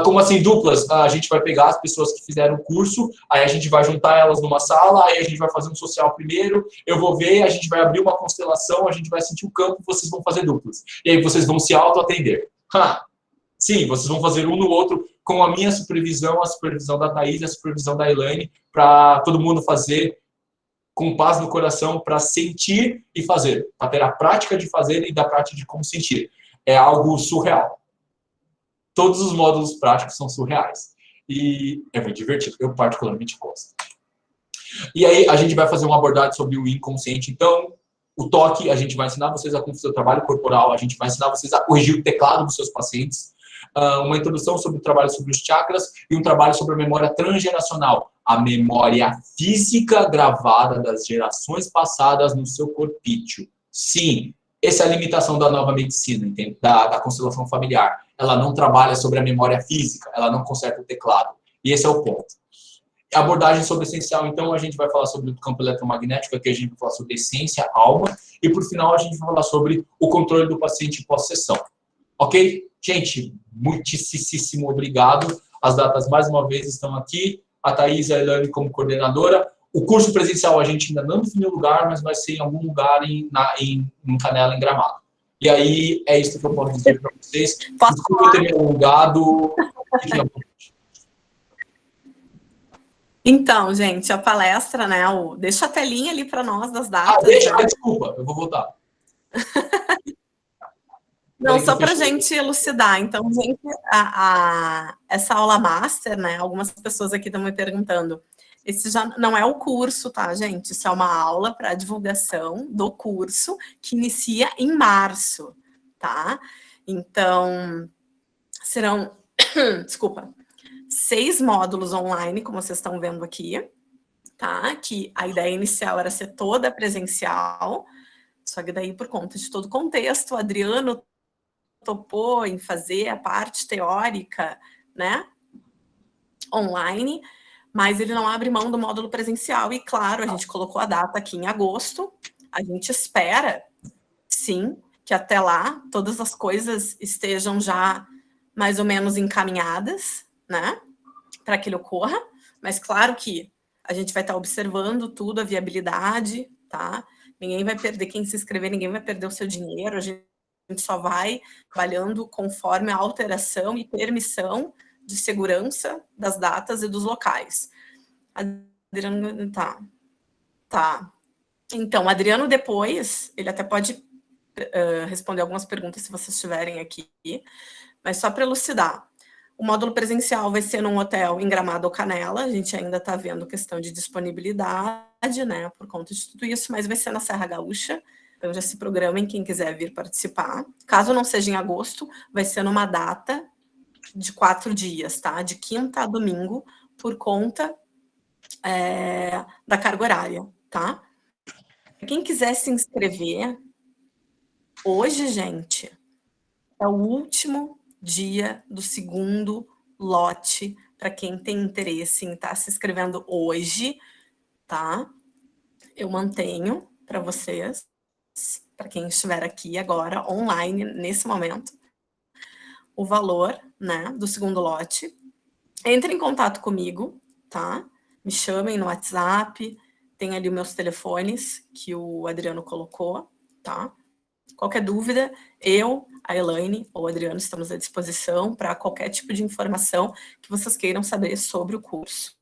Como assim, duplas? A gente vai pegar as pessoas que fizeram o curso, aí a gente vai juntar elas numa sala, aí a gente vai fazer um social primeiro, eu vou ver, a gente vai abrir uma constelação, a gente vai sentir o campo, vocês vão fazer duplas. E aí vocês vão se auto-atender. Sim, vocês vão fazer um no outro com a minha supervisão, a supervisão da Thaís, a supervisão da Elaine, para todo mundo fazer com paz no coração, para sentir e fazer, para ter a prática de fazer e da prática de como sentir. É algo surreal. Todos os módulos práticos são surreais. E é bem divertido, eu particularmente gosto. E aí a gente vai fazer uma abordagem sobre o inconsciente. Então, o toque, a gente vai ensinar vocês a fazer o trabalho corporal, a gente vai ensinar vocês a corrigir o teclado dos seus pacientes, uma introdução sobre o trabalho sobre os chakras e um trabalho sobre a memória transgeracional, a memória física gravada das gerações passadas no seu corpício. Sim, essa é a limitação da nova medicina, entende? Da constelação familiar. Ela não trabalha sobre a memória física, ela não conserta o teclado. E esse é o ponto. A abordagem sobre essencial, então, a gente vai falar sobre o campo eletromagnético, aqui a gente vai falar sobre essência, alma, e por final a gente vai falar sobre o controle do paciente pós-sessão. Ok? Gente, muitíssimo obrigado. As datas, mais uma vez, estão aqui. A Thaís e a Elaine como coordenadora. O curso presencial a gente ainda não definiu o lugar, mas vai ser em algum lugar em Canela, em Gramado. E aí, é isso que eu posso dizer para vocês. Desculpa eu ter me alongado. Então, gente, a palestra, né? Deixa a telinha ali para nós das datas. Desculpa, eu vou voltar. Não, só para a gente elucidar. Então, gente, essa aula master, né? Algumas pessoas aqui estão me perguntando. Esse já não é o curso, tá, gente? Isso é uma aula para divulgação do curso que inicia em março, tá? Então, serão, desculpa, 6 módulos online, como vocês estão vendo aqui, tá? Que a ideia inicial era ser toda presencial, só que daí, por conta de todo o contexto, o Adriano topou em fazer a parte teórica, né, online, mas ele não abre mão do módulo presencial. E, claro, a gente colocou a data aqui em agosto. A gente espera, sim, que até lá todas as coisas estejam já mais ou menos encaminhadas, né, para que ele ocorra. Mas, claro que a gente vai estar observando tudo, a viabilidade, tá? Ninguém vai perder, quem se inscrever, ninguém vai perder o seu dinheiro. A gente só vai trabalhando conforme a alteração e permissão de segurança das datas e dos locais. Adriano, tá. Então, Adriano depois, ele até pode responder algumas perguntas se vocês estiverem aqui, mas só para elucidar. O módulo presencial vai ser num hotel em Gramado ou Canela, a gente ainda está vendo questão de disponibilidade, né, por conta de tudo isso, mas vai ser na Serra Gaúcha, então já se programem quem quiser vir participar. Caso não seja em agosto, vai ser numa data de 4 dias, tá? De quinta a domingo, por conta da carga horária, tá? Quem quiser se inscrever, hoje, gente, é o último dia do segundo lote para quem tem interesse em estar se inscrevendo hoje, tá? Eu mantenho para vocês, para quem estiver aqui agora, online, nesse momento. o valor, né, do segundo lote. Entre em contato comigo, tá? Me chamem no WhatsApp, tem ali meus telefones que o Adriano colocou, tá? Qualquer dúvida, eu, a Elaine ou o Adriano estamos à disposição para qualquer tipo de informação que vocês queiram saber sobre o curso,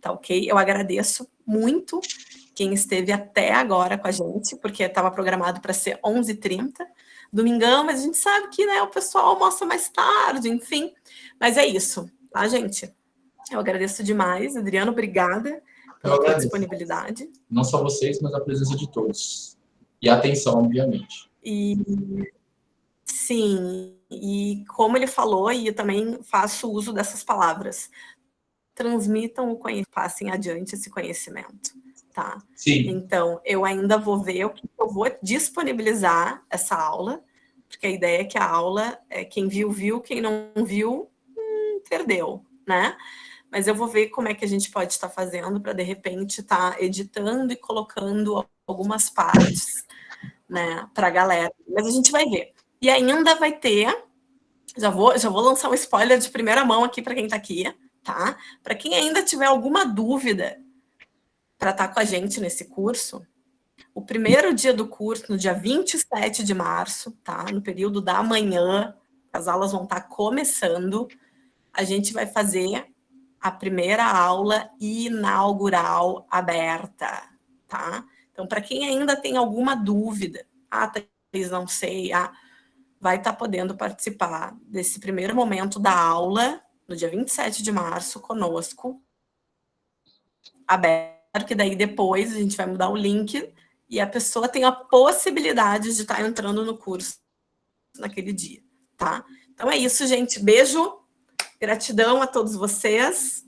tá ok? Eu agradeço muito quem esteve até agora com a gente, porque estava programado para ser 11h30, domingão, mas a gente sabe que, né, o pessoal almoça mais tarde, enfim. Mas é isso, tá, gente? Eu agradeço demais. Adriano, obrigada pela tua disponibilidade. Não só vocês, mas a presença de todos. E a atenção, obviamente. E sim, e como ele falou, e eu também faço uso dessas palavras, transmitam o conhecimento, passem adiante esse conhecimento, tá? Sim. Então, eu ainda vou ver o que eu vou disponibilizar essa aula, porque a ideia é que a aula, quem viu, viu, quem não viu, perdeu, né? Mas eu vou ver como é que a gente pode estar fazendo para, de repente, estar editando e colocando algumas partes, né, para a galera. Mas a gente vai ver. E ainda vai ter, já vou lançar um spoiler de primeira mão aqui para quem está aqui, tá? Para quem ainda tiver alguma dúvida para estar com a gente nesse curso, o primeiro dia do curso, no dia 27 de março, tá? No período da manhã, as aulas vão estar começando, a gente vai fazer a primeira aula inaugural aberta, tá? Então, para quem ainda tem alguma dúvida, Thaís, não sei, vai estar podendo participar desse primeiro momento da aula, no dia 27 de março, conosco, aberto, que daí depois a gente vai mudar o link e a pessoa tem a possibilidade de estar entrando no curso naquele dia, tá? Então é isso, gente. Beijo, gratidão a todos vocês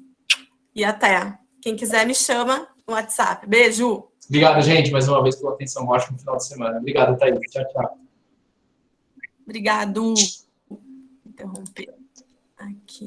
e até. Quem quiser me chama no WhatsApp. Beijo! Obrigado, gente, mais uma vez pela atenção. Um ótimo final de semana. Obrigado, Thaís. Tchau, tchau. Obrigado. Interromper aqui.